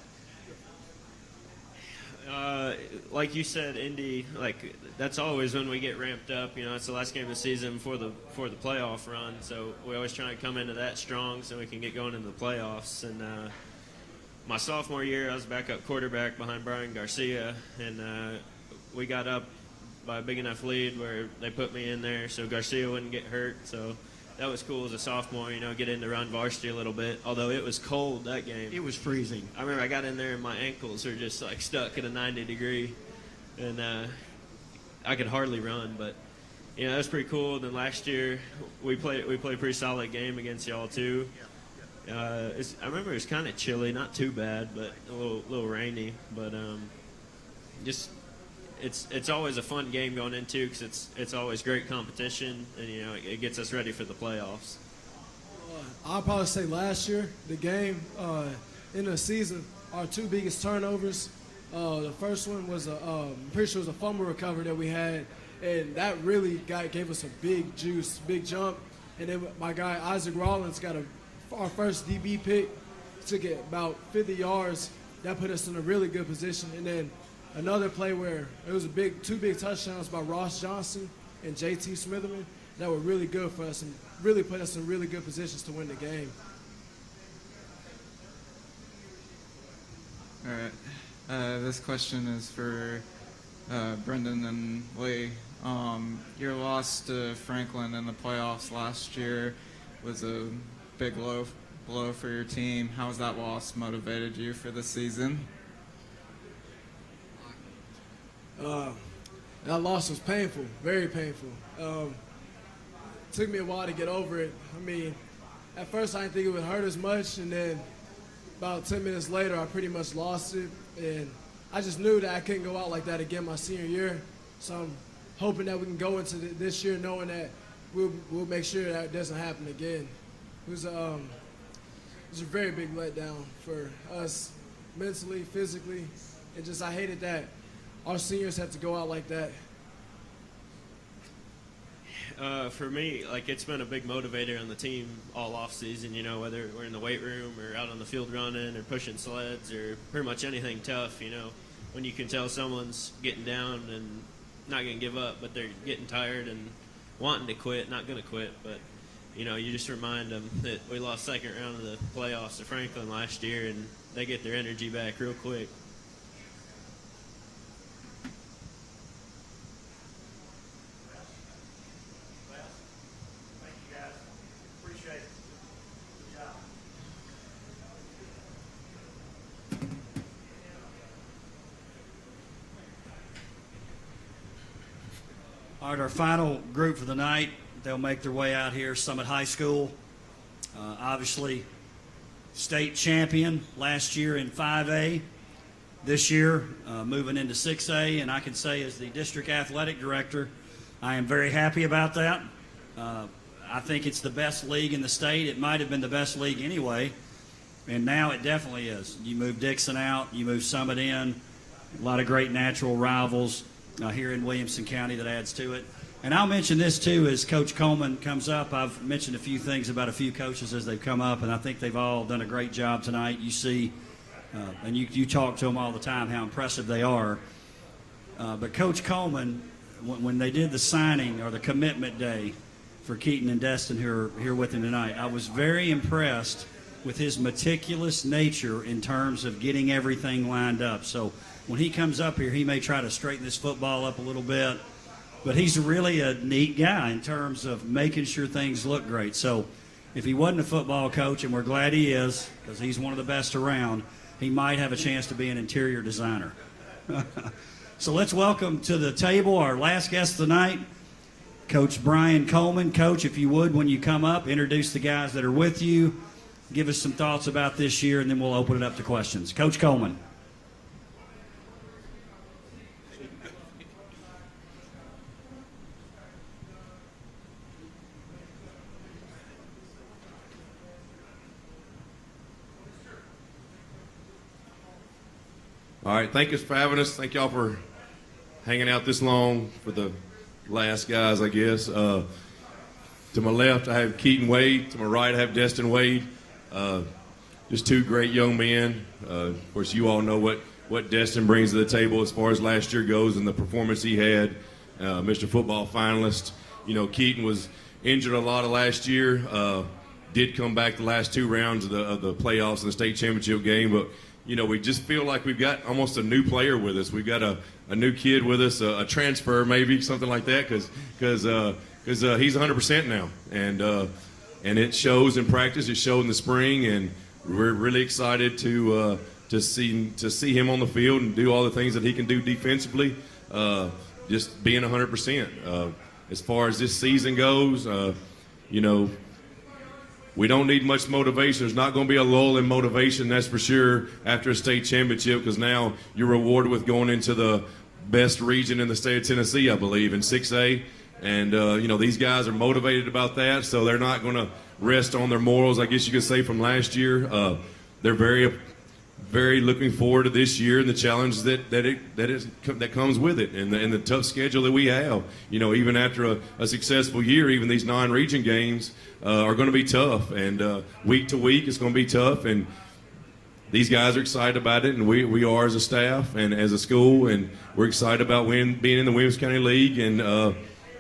T: Like you said, Indy, that's always when we get ramped up. It's the last game of the season before the playoff run, so we always try to come into that strong so we can get going into the playoffs. And my sophomore year, I was backup quarterback behind Brian Garcia, and we got up by a big enough lead where they put me in there so Garcia wouldn't get hurt. So that was cool as a sophomore, get in to run varsity a little bit, although it was cold that game.
G: It was freezing.
T: I remember I got in there and my ankles were just stuck at a 90 degree, and I could hardly run, but that was pretty cool. Then last year we played a pretty solid game against y'all too. I remember it was kind of chilly, not too bad, but a little rainy, but it's always a fun game going into because it's always great competition, and it gets us ready for the playoffs.
R: I'll probably say last year, the game in the season, our two biggest turnovers. The first one was I'm pretty sure it was a fumble recovery that we had, and that really gave us a big jump. And then my guy Isaac Rollins got our first DB pick, took it about 50 yards. That put us in a really good position. And then another play where it was two big touchdowns by Ross Johnson and JT Smitherman that were really good for us and really put us in really good positions to win the game.
I: All right. This question is for Brendan and Lee. Your loss to Franklin in the playoffs last year was a big blow for your team. How has that loss motivated you for the season?
R: That loss was painful, very painful. Took me a while to get over it. I mean, at first I didn't think it would hurt as much, and then about 10 minutes later I pretty much lost it, and I just knew that I couldn't go out like that again my senior year. So I'm hoping that we can go into this year knowing that we'll make sure that doesn't happen again. It was a very big letdown for us mentally, physically, and just I hated that our seniors had to go out like that.
T: For me, it's been a big motivator on the team all off season, whether we're in the weight room or out on the field running or pushing sleds or pretty much anything tough, when you can tell someone's getting down and not going to give up, but they're getting tired and wanting to quit, not going to quit, but you just remind them that we lost second round of the playoffs to Franklin last year, and they get their energy back real quick.
U: Thank you, guys. Appreciate it. Good job.
A: All right, our final group for the night, they'll make their way out here, Summit High School. Obviously, state champion last year in 5A. This year, moving into 6A, and I can say as the district athletic director, I am very happy about that. I think it's the best league in the state. It might have been the best league anyway, and now it definitely is. You move Dixon out, you move Summit in, a lot of great natural rivals here in Williamson County that adds to it. And I'll mention this too as Coach Coleman comes up. I've mentioned a few things about a few coaches as they've come up, and I think they've all done a great job tonight. You see And you talk to them all the time how impressive they are. But Coach Coleman, when they did the signing or the commitment day for Keaton and Destin, who are here with him tonight, I was very impressed with his meticulous nature in terms of getting everything lined up. So when he comes up here, he may try to straighten this football up a little bit, but he's really a neat guy in terms of making sure things look great. So if he wasn't a football coach, and we're glad he is because he's one of the best around, he might have a chance to be an interior designer. So let's welcome to the table our last guest of the night, Coach Brian Coleman. Coach, if you would, when you come up, introduce the guys that are with you, give us some thoughts about this year, and then we'll open it up to questions. Coach Coleman.
F: All right, thank you for having us. Thank y'all for hanging out this long for the last guys, I guess. To my left, I have Keaton Wade. To my right, I have Destin Wade. Just two great young men. Of course, you all know what Destin brings to the table as far as last year goes and the performance he had. Mr. Football finalist. You know, Keaton was injured a lot of last year. Did come back the last two rounds of the playoffs and the state championship game, but you know, we just feel like we've got almost a new player with us. We've got a new kid with us, a transfer maybe, something like that, because he's 100% now, and it shows in practice. It showed in the spring, and we're really excited to see him on the field and do all the things that he can do defensively. Just being 100%. As far as this season goes, you know, we don't need much motivation. There's not going to be a lull in motivation, that's for sure, after a state championship, because now you're rewarded with going into the best region in the state of Tennessee, I believe, in 6A. And, you know, these guys are motivated about that, so they're not going to rest on their morals, I guess you could say, from last year. They're very looking forward to this year and the challenge that comes with it, and the tough schedule that we have. You know, even after a successful year, even these non-region games are going to be tough, and week to week it's going to be tough, and these guys are excited about it, and we are as a staff and as a school, and we're excited about being in the Williamson County League and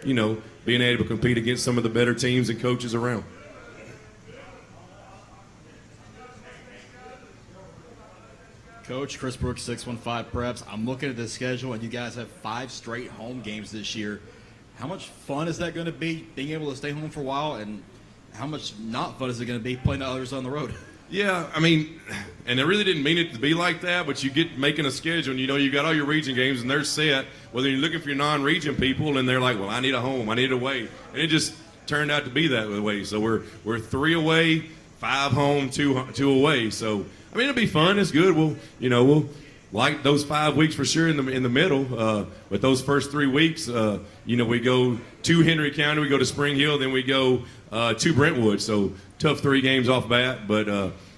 F: you know, being able to compete against some of the better teams and coaches around.
L: Coach, Chris Brooks, 615 Preps. I'm looking at the schedule, and you guys have 5 straight home games this year. How much fun is that going to be, being able to stay home for a while, and how much not fun is it going to be playing the others on the road?
F: Yeah, I mean, and I really didn't mean it to be like that, but you get making a schedule, and you know you got all your region games, and they're set. Whether you're looking for your non-region people, and they're like, well, I need a home, I need a away. And it just turned out to be that way. So we're 3 away, 5 home, 2 away. So I mean, it'll be fun. It's good. We'll like those 5 weeks for sure in the middle. But those first 3 weeks, you know, we go to Henry County, we go to Spring Hill, then we go to Brentwood. So tough 3 games off bat, but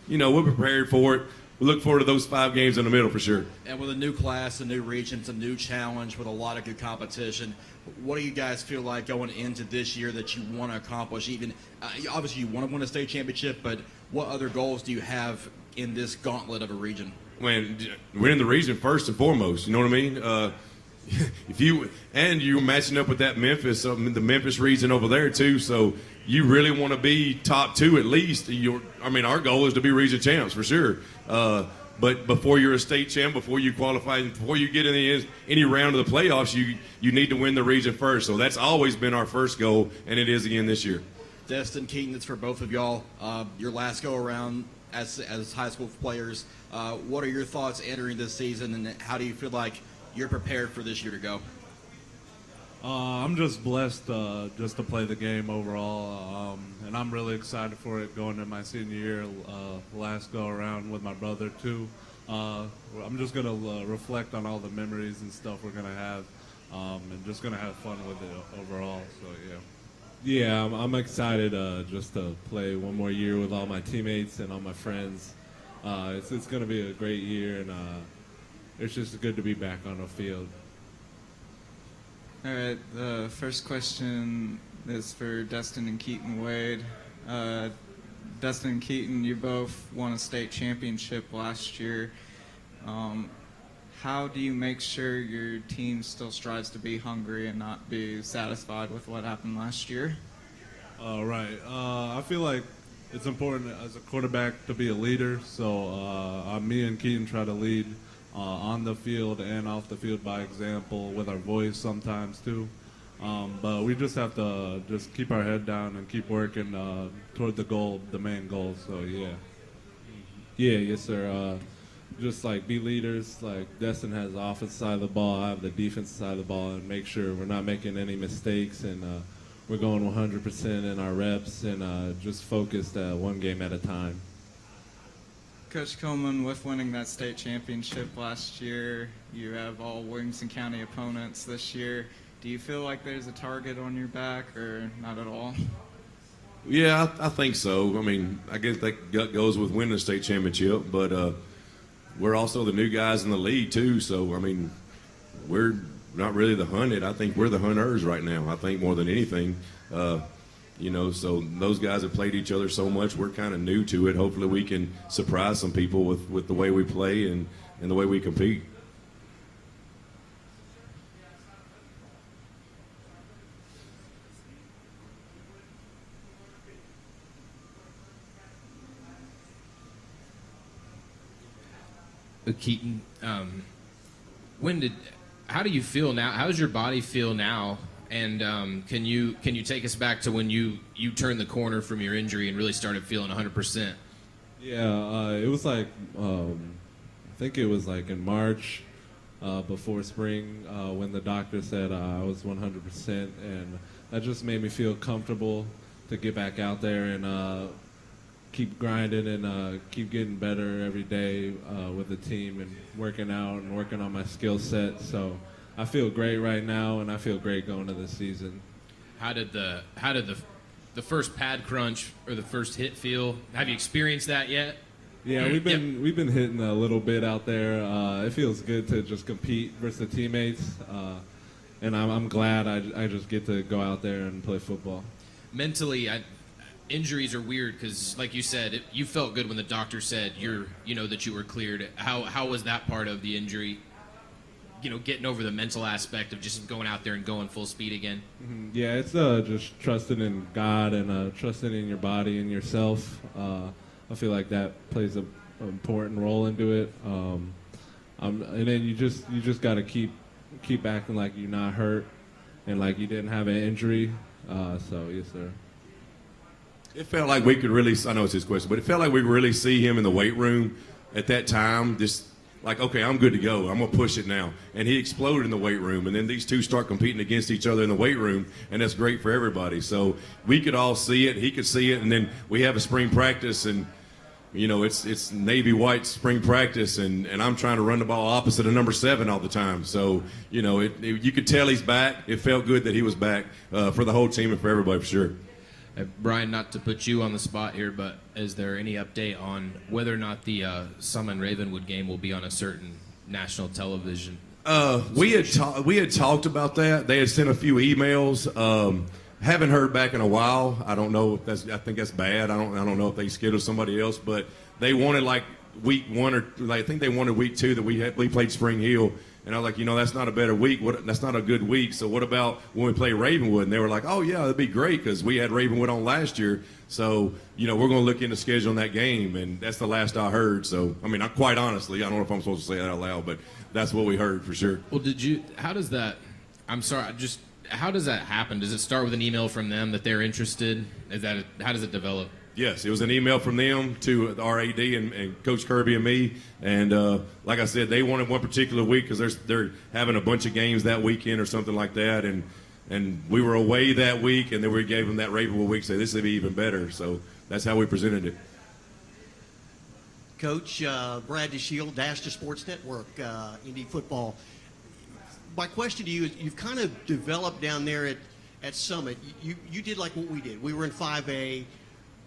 F: you know, we're prepared for it. We look forward to those 5 games in the middle for sure.
L: And with a new class, a new region, it's a new challenge with a lot of good competition. What do you guys feel like going into this year that you want to accomplish? Even obviously, you want to win a state championship, but what other goals do you have in this gauntlet of a region?
F: Man, we're in the region first and foremost. You know what I mean? If you're matching up with that Memphis, the Memphis region over there too. So you really want to be top 2 at least. Our goal is to be region champs for sure. But before you're a state champ, before you qualify, before you get in any round of the playoffs, you need to win the region first. So that's always been our first goal, and it is again this year.
L: Destin, Keaton, it's for both of y'all. Your last go around as high school players. What are your thoughts entering this season, and how do you feel like you're prepared for this year to go?
V: I'm just blessed just to play the game overall, and I'm really excited for it going into my senior year, last go around with my brother too. I'm just going to reflect on all the memories and stuff we're going to have, and just going to have fun with it overall. So yeah, I'm excited just to play one more year with all my teammates and all my friends. It's going to be a great year, and it's just good to be back on the field.
I: All right, the first question is for Destin and Keaton Wade. Dustin and Keaton, you both won a state championship last year. How do you make sure your team still strives to be hungry and not be satisfied with what happened last year?
V: Right. I feel like it's important as a quarterback to be a leader. So me and Keaton try to lead on the field and off the field by example with our voice sometimes too. But we just have to just keep our head down and keep working toward the goal, the main goal. So yeah. Yes sir. Just like be leaders. Like Destin has the offensive side of the ball, I have the defensive side of the ball, and make sure we're not making any mistakes and we're going 100% in our reps and just focused one game at a time.
I: Coach Coleman, with winning that state championship last year, you have all Williamson County opponents this year. Do you feel like there's a target on your back or not at all?
F: Yeah, I think so. I mean, I guess that goes with winning the state championship, but we're also the new guys in the league too. So I mean, we're not really the hunted. I think we're the hunters right now. I think more than anything, so those guys have played each other so much. We're kind of new to it. Hopefully, we can surprise some people with the way we play and the way we compete.
B: Keaton, how do you feel now? How does your body feel now? And can you take us back to when you turned the corner from your injury and really started feeling 100%?
V: Yeah, it was like I think it was like in March before spring when the doctor said I was 100%, and that just made me feel comfortable to get back out there and keep grinding and keep getting better every day with the team and working out and working on my skill set. So I feel great right now, and I feel great going to the season.
B: How did the first pad crunch or the first hit feel? Have you experienced that yet?
V: Yeah, we've been hitting a little bit out there. It feels good to just compete versus the teammates, and I'm glad I just get to go out there and play football.
B: Mentally, injuries are weird because, like you said, you felt good when the doctor said that you were cleared. How was that part of the injury? Getting over the mental aspect of just going out there and going full speed again.
V: Mm-hmm. Yeah, it's just trusting in God and trusting in your body and yourself. I feel like that plays an important role into it. And then you just got to keep acting like you're not hurt and like you didn't have an injury. So yes, sir.
F: It felt like we could really, I know it's his question, but it felt like we could really see him in the weight room at that time, just like, okay, I'm good to go. I'm going to push it now. And he exploded in the weight room, and then these two start competing against each other in the weight room, and that's great for everybody. So we could all see it, he could see it, and then we have a spring practice, and, it's Navy white spring practice, and I'm trying to run the ball opposite of number 7 all the time. So, you could tell he's back. It felt good that he was back for the whole team and for everybody, for sure.
B: Brian, not to put you on the spot here, but is there any update on whether or not the Summon Ravenwood game will be on a certain national television?
F: We had talked about that. They had sent a few emails. Haven't heard back in a while. I don't know if I think that's bad. I don't know if they scheduled somebody else, but they wanted like week 1 or I think they wanted week 2 that we played Spring Hill. And I was like, that's not a better week. That's not a good week. So what about when we play Ravenwood? And they were like, oh, yeah, that'd be great because we had Ravenwood on last year. So, we're going to look into scheduling that game. And that's the last I heard. So, I mean, quite honestly, I don't know if I'm supposed to say that out loud, but that's what we heard for sure.
B: Well, how does that happen? Does it start with an email from them that they're interested? How does it develop?
F: Yes, it was an email from them to our AD and Coach Kirby and me. And like I said, they wanted one particular week because they're having a bunch of games that weekend or something like that. And we were away that week, and then we gave them that Ravenwood week, say this would be even better. So that's how we presented it.
G: Coach, Brad DeShield, Dash to Sports Network, Indy Football. My question to you is, you've kind of developed down there at Summit. You did like what we did. We were in 5A.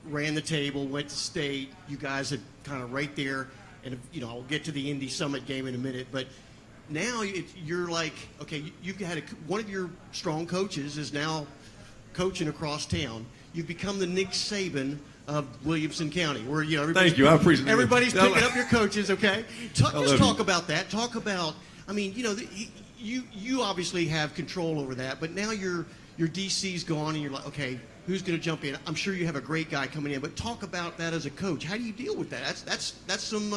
G: Ran the table, went to state. You guys are kind of right there, and I'll get to the Indy Summit game in a minute. But now you're like, okay, you've had one of your strong coaches is now coaching across town. you've become the Nick Saban of Williamson County, where
F: Thank you. I appreciate it.
G: everybody's picking up your coaches. Okay, just
F: love
G: talk
F: you.
G: about that. Talk about. I mean, you obviously have control over that, but now your DC's gone, and you're like, okay, who's going to jump in? I'm sure you have a great guy coming in, but talk about that as a coach. How do you deal with that? That's some.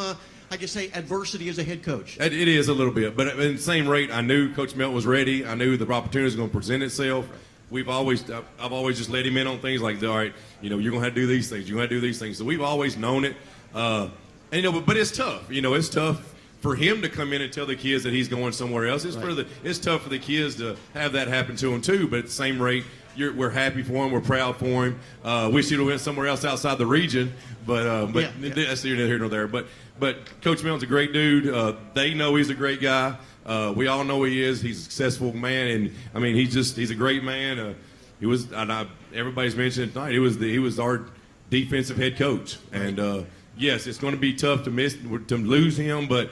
G: I guess say adversity as a head coach.
F: It is a little bit, but at the same rate, I knew Coach Melton was ready. I knew the opportunity was going to present itself. I've always just let him in on things like, all right, you're going to have to do these things. You're going to have to do these things. So we've always known it. And but it's tough. It's tough for him to come in and tell the kids that he's going somewhere else. It's tough for the kids to have that happen to them too. But at the same rate, we're happy for him. We're proud for him. Wish he'd have went somewhere else outside the region. But that's neither here nor there. But Coach Melton's a great dude. They know he's a great guy. We all know he is. He's a successful man, and I mean, he's a great man. He was. Everybody's mentioned it tonight. He was our defensive head coach, and yes, it's going to be tough to lose him. But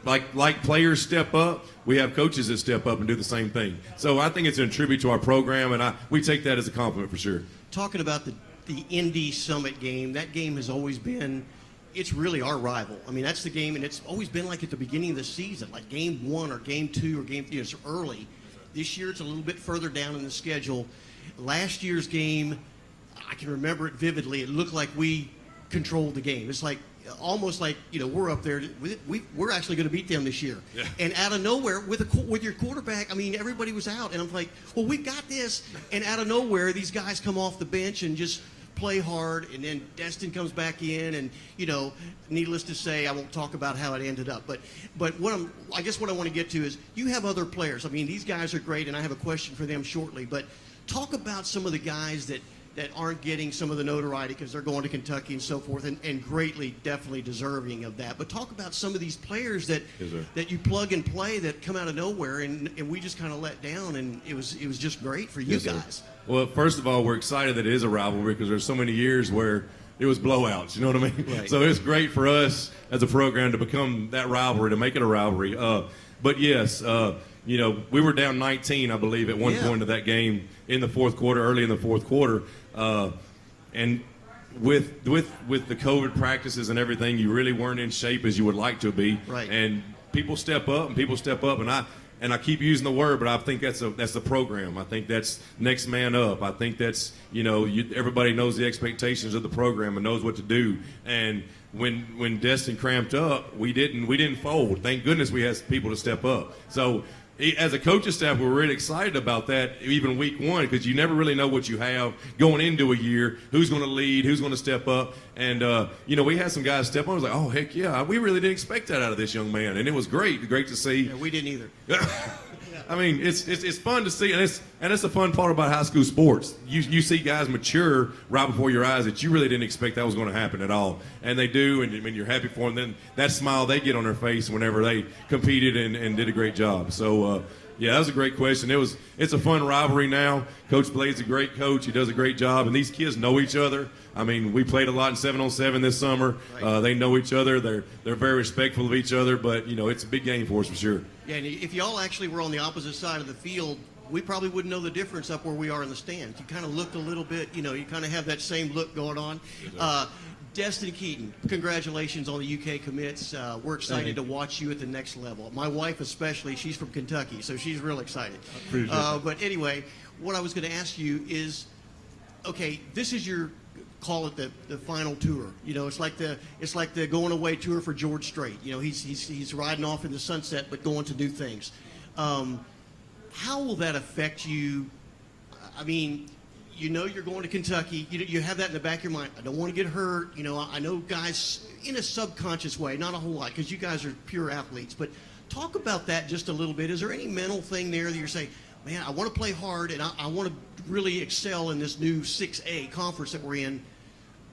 F: like players step up, we have coaches that step up and do the same thing. So I think it's a tribute to our program, and we take that as a compliment for sure.
G: Talking about the Indy Summit game, that game has always been. It's really our rival. I mean, that's the game, and it's always been like at the beginning of the season, like game 1 or game 2 or game 3. It's early. This year, it's a little bit further down in the schedule. Last year's game, I can remember it vividly. It looked like we controlled the game. It's like almost like we're up there. We're actually going to beat them this year. Yeah. And out of nowhere, with your quarterback, I mean, everybody was out, and I'm like, well, we got this. And out of nowhere, these guys come off the bench and just play hard, and then Destin comes back in, and needless to say, I won't talk about how it ended up. But what I want to get to is you have other players. I mean, these guys are great, and I have a question for them shortly. But talk about some of the guys that aren't getting some of the notoriety because they're going to Kentucky and so forth, and greatly, definitely deserving of that. But talk about some of these players that you plug and play that come out of nowhere, and we just kind of let down, and it was just great for you guys.
F: Well, first of all, we're excited that it is a rivalry because there's so many years where it was blowouts. You know what I mean? Right. So it's great for us as a program to become that rivalry, to make it a rivalry. But yes, we were down 19, I believe, at one point of that game in the fourth quarter, early in the fourth quarter. And with the COVID practices and everything, you really weren't in shape as you would like to be.
G: Right.
F: And people step up, and I keep using the word, but I think that's the program. I think that's next man up. I think that's everybody knows the expectations of the program and knows what to do. And when Destin cramped up, we didn't fold. Thank goodness we had people to step up. So as a coaching staff, we're really excited about that, even week 1, because you never really know what you have going into a year, who's going to lead, who's going to step up. And, we had some guys step on. I was like, oh, heck yeah, we really didn't expect that out of this young man. And it was great to see.
G: Yeah, we didn't either.
F: I mean, it's fun to see, and it's the fun part about high school sports. You see guys mature right before your eyes that you really didn't expect that was going to happen at all, and they do, and you're happy for them. Then that smile they get on their face whenever they competed and did a great job. So that was a great question. It's a fun rivalry now. Coach Blade's a great coach. He does a great job, and these kids know each other. I mean, we played a lot in 7-on-7 this summer. Right. They know each other. They're very respectful of each other, but it's a big game for us for sure.
G: Yeah, and if y'all actually were on the opposite side of the field, we probably wouldn't know the difference up where we are in the stands. You kind of looked a little bit, you kind of have that same look going on. Destin Keaton, congratulations on the UK commits. We're excited to watch you at the next level. My wife especially, she's from Kentucky, so she's real excited. But anyway, what I was going to ask you is, okay, this is your call it the final tour. It's like the going away tour for George Strait. He's riding off in the sunset, but going to do things. How will that affect you? I mean, you're going to Kentucky. You have that in the back of your mind. I don't want to get hurt. I know guys in a subconscious way, not a whole lot, because you guys are pure athletes. But talk about that just a little bit. Is there any mental thing there that you're saying, man, I want to play hard and I want to really excel in this new 6A conference that we're in,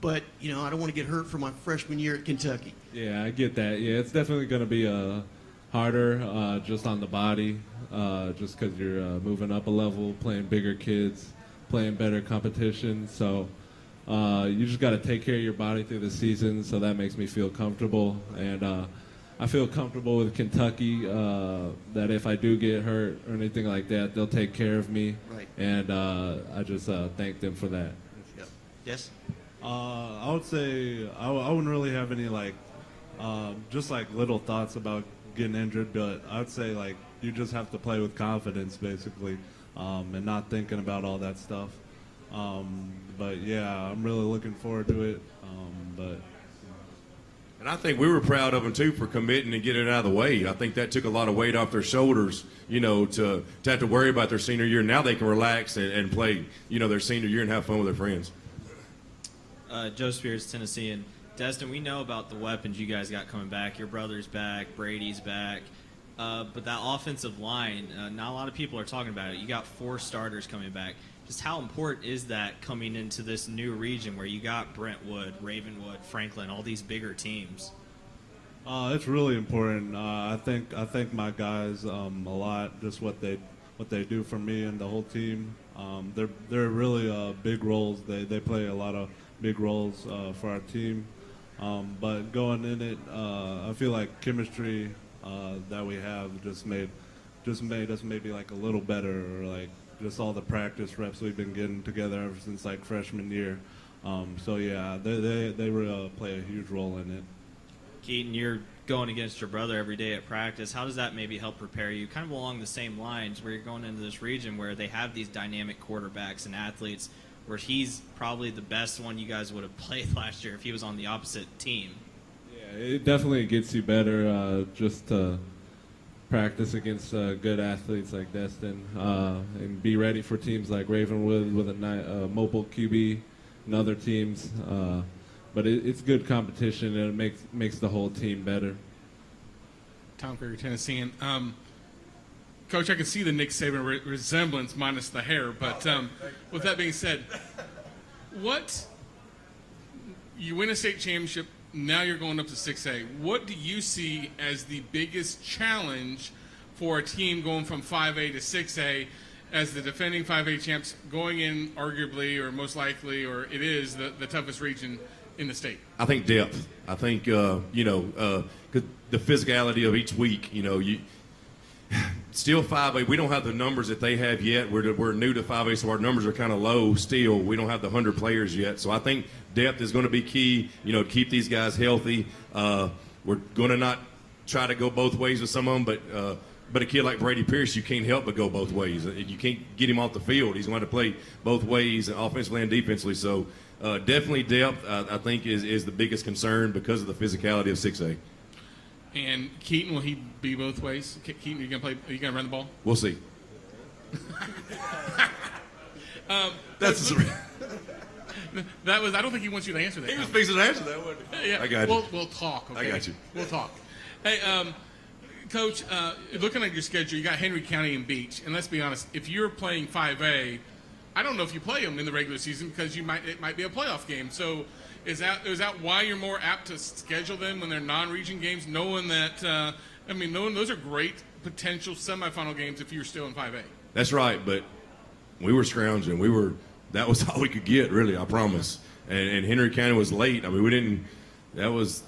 G: but I don't want to get hurt for my freshman year at Kentucky.
V: Yeah, I get that. Yeah, it's definitely going to be harder just on the body, just because you're moving up a level, playing bigger kids, playing better competition. So you just got to take care of your body through the season. So that makes me feel comfortable, and I feel comfortable with Kentucky that if I do get hurt or anything like that, they'll take care of me.
G: Right.
V: And I just thank them for that.
G: Yes.
V: I would say I wouldn't really have any just like little thoughts about getting injured, but I'd say like you just have to play with confidence basically, and not thinking about all that stuff. But yeah, I'm really looking forward to it.
F: And I think we were proud of them too for committing and getting it out of the way. I think that took a lot of weight off their shoulders, to have to worry about their senior year. Now they can relax and play, their senior year and have fun with their friends.
C: Joe Spears, Tennessee, and Destin, we know about the weapons you guys got coming back. Your brother's back, Brady's back, but that offensive line, not a lot of people are talking about it. You got 4 starters coming back. Just how important is that coming into this new region where you got Brentwood, Ravenwood, Franklin, all these bigger teams?
V: It's really important. I think my guys a lot, just what they do for me and the whole team. They're really big roles. They play a lot of big roles for our team. But going in it, I feel like chemistry that we have just made us maybe like a little better, or like just all the practice reps we've been getting together ever since like freshman year. So yeah, they really play a huge role in it.
C: Keaton, you're going against your brother every day at practice. How does that maybe help prepare you, kind of along the same lines where you're going into this region where they have these dynamic quarterbacks and athletes, where he's probably the best one you guys would have played last year if he was on the opposite team?
V: Yeah, it definitely gets you better just to practice against good athletes like Destin, and be ready for teams like Ravenwood with a mobile QB and other teams. But it's good competition, and it makes the whole team better.
D: Tom Krieger, Tennessean. Coach, I can see the Nick Saban resemblance minus the hair, but with that being said, you win a state championship, now you're going up to 6A. What do you see as the biggest challenge for a team going from 5A to 6A as the defending 5A champs, going in arguably or most likely, or it is the toughest region in the state?
F: I think depth. I think, 'cause the physicality of each week, still 5A, we don't have the numbers that they have yet. We're new to 5A, so our numbers are kind of low still. We don't have the 100 players yet. So I think depth is going to be key, to keep these guys healthy. We're going to not try to go both ways with some of them, but a kid like Brady Pierce, you can't help but go both ways. You can't get him off the field. He's going to play both ways, offensively and defensively. So definitely depth, I think, is the biggest concern because of the physicality of 6A.
D: And Keaton, will he be both ways? Keaton, are you going to run the ball?
F: We'll see.
D: That was. I don't think he wants you to answer that.
F: He was fixing to answer that, wasn't he?
D: Yeah,
F: I got you.
D: We'll talk. Okay?
F: I got you.
D: We'll talk. Hey, Coach, looking at your schedule, you got Henry County and Beach, and let's be honest, if you're playing 5A, I don't know if you play them in the regular season because it might be a playoff game. So is that why you're more apt to schedule them when they're non-region games, knowing that knowing those are great potential semifinal games if you're still in 5A?
F: That's right, but we were scrounging. That was all we could get, really, I promise. And Henry County was late. I mean, we didn't. That was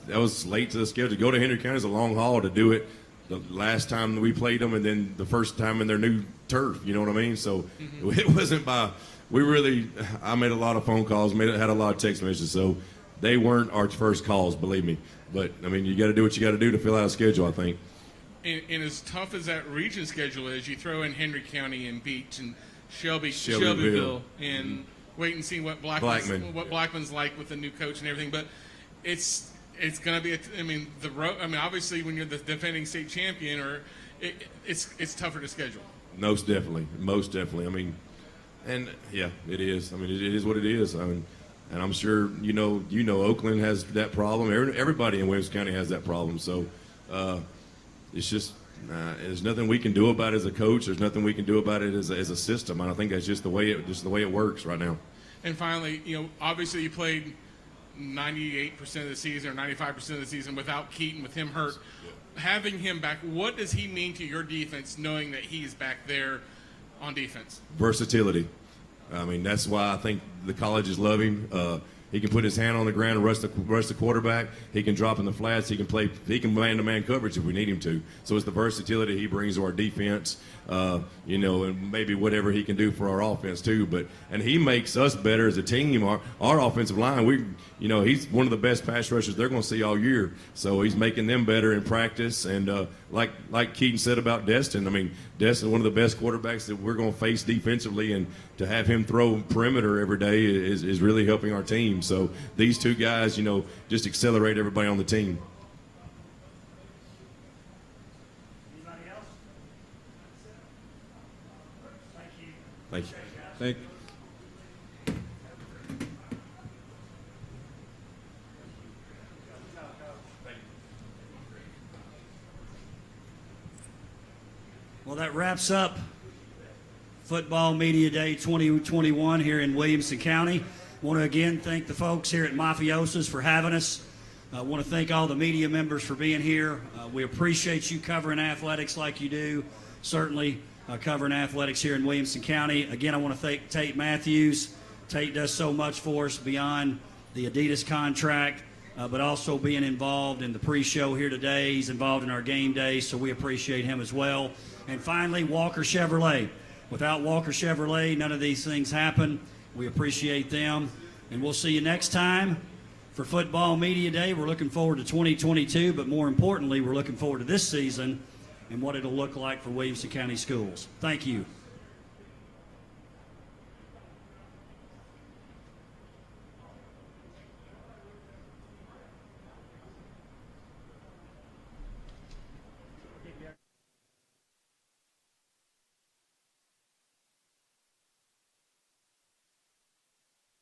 F: late to the schedule. To go to Henry County is a long haul. To do it the last time that we played them, and then the first time in their new turf. You know what I mean? So it wasn't by. I made a lot of phone calls, had a lot of text messages. So they weren't our first calls, believe me. But I mean, you got to do what you got to do to fill out a schedule, I think.
D: And as tough as that region schedule is, you throw in Henry County and Beach and
F: Shelbyville,
D: and wait and see what Blackman's like with the new coach and everything. But it's going to be. Obviously, when you're the defending state champion, it's tougher to schedule.
F: Most definitely. I mean, and yeah, it is. I mean, it is what it is. I mean, and I'm sure Oakland has that problem. Everybody in Williamson County has that problem. So it's just. There's nothing we can do about it as a coach. There's nothing we can do about it as a system. And I think that's just the way it works right now.
D: And finally, obviously you played 98% of the season or 95% of the season without Keaton, with him hurt. Yeah. Having him back, what does he mean to your defense, knowing that he's back there on defense?
F: Versatility. I mean, that's why I think the colleges love him. He can put his hand on the ground and rush the quarterback. He can drop in the flats. He can man-to-man coverage if we need him to. So it's the versatility he brings to our defense, and maybe whatever he can do for our offense too. And he makes us better as a team. Our offensive line, he's one of the best pass rushers they're going to see all year. So he's making them better in practice. And like Keaton said about Destin, I mean, Destin, one of the best quarterbacks that we're going to face defensively, and to have him throw perimeter every day is really helping our team. So these two guys, just accelerate everybody on the team.
U: Anybody else? Thank you.
F: Thank you.
V: Thank you.
A: Well, that wraps up Football Media Day 2021 here in Williamson County. I want to again thank the folks here at Mafiosos for having us. I want to thank all the media members for being here. We appreciate you covering athletics like you do, certainly covering athletics here in Williamson County. Again, I want to thank Tate Matthews. Tate does so much for us beyond the Adidas contract, but also being involved in the pre-show here today. He's involved in our game day, so we appreciate him as well. And finally, Walker Chevrolet. Without Walker Chevrolet, none of these things happen. We appreciate them. And we'll see you next time for Football Media Day. We're looking forward to 2022, but more importantly, we're looking forward to this season and what it'll look like for Williamson County Schools. Thank you.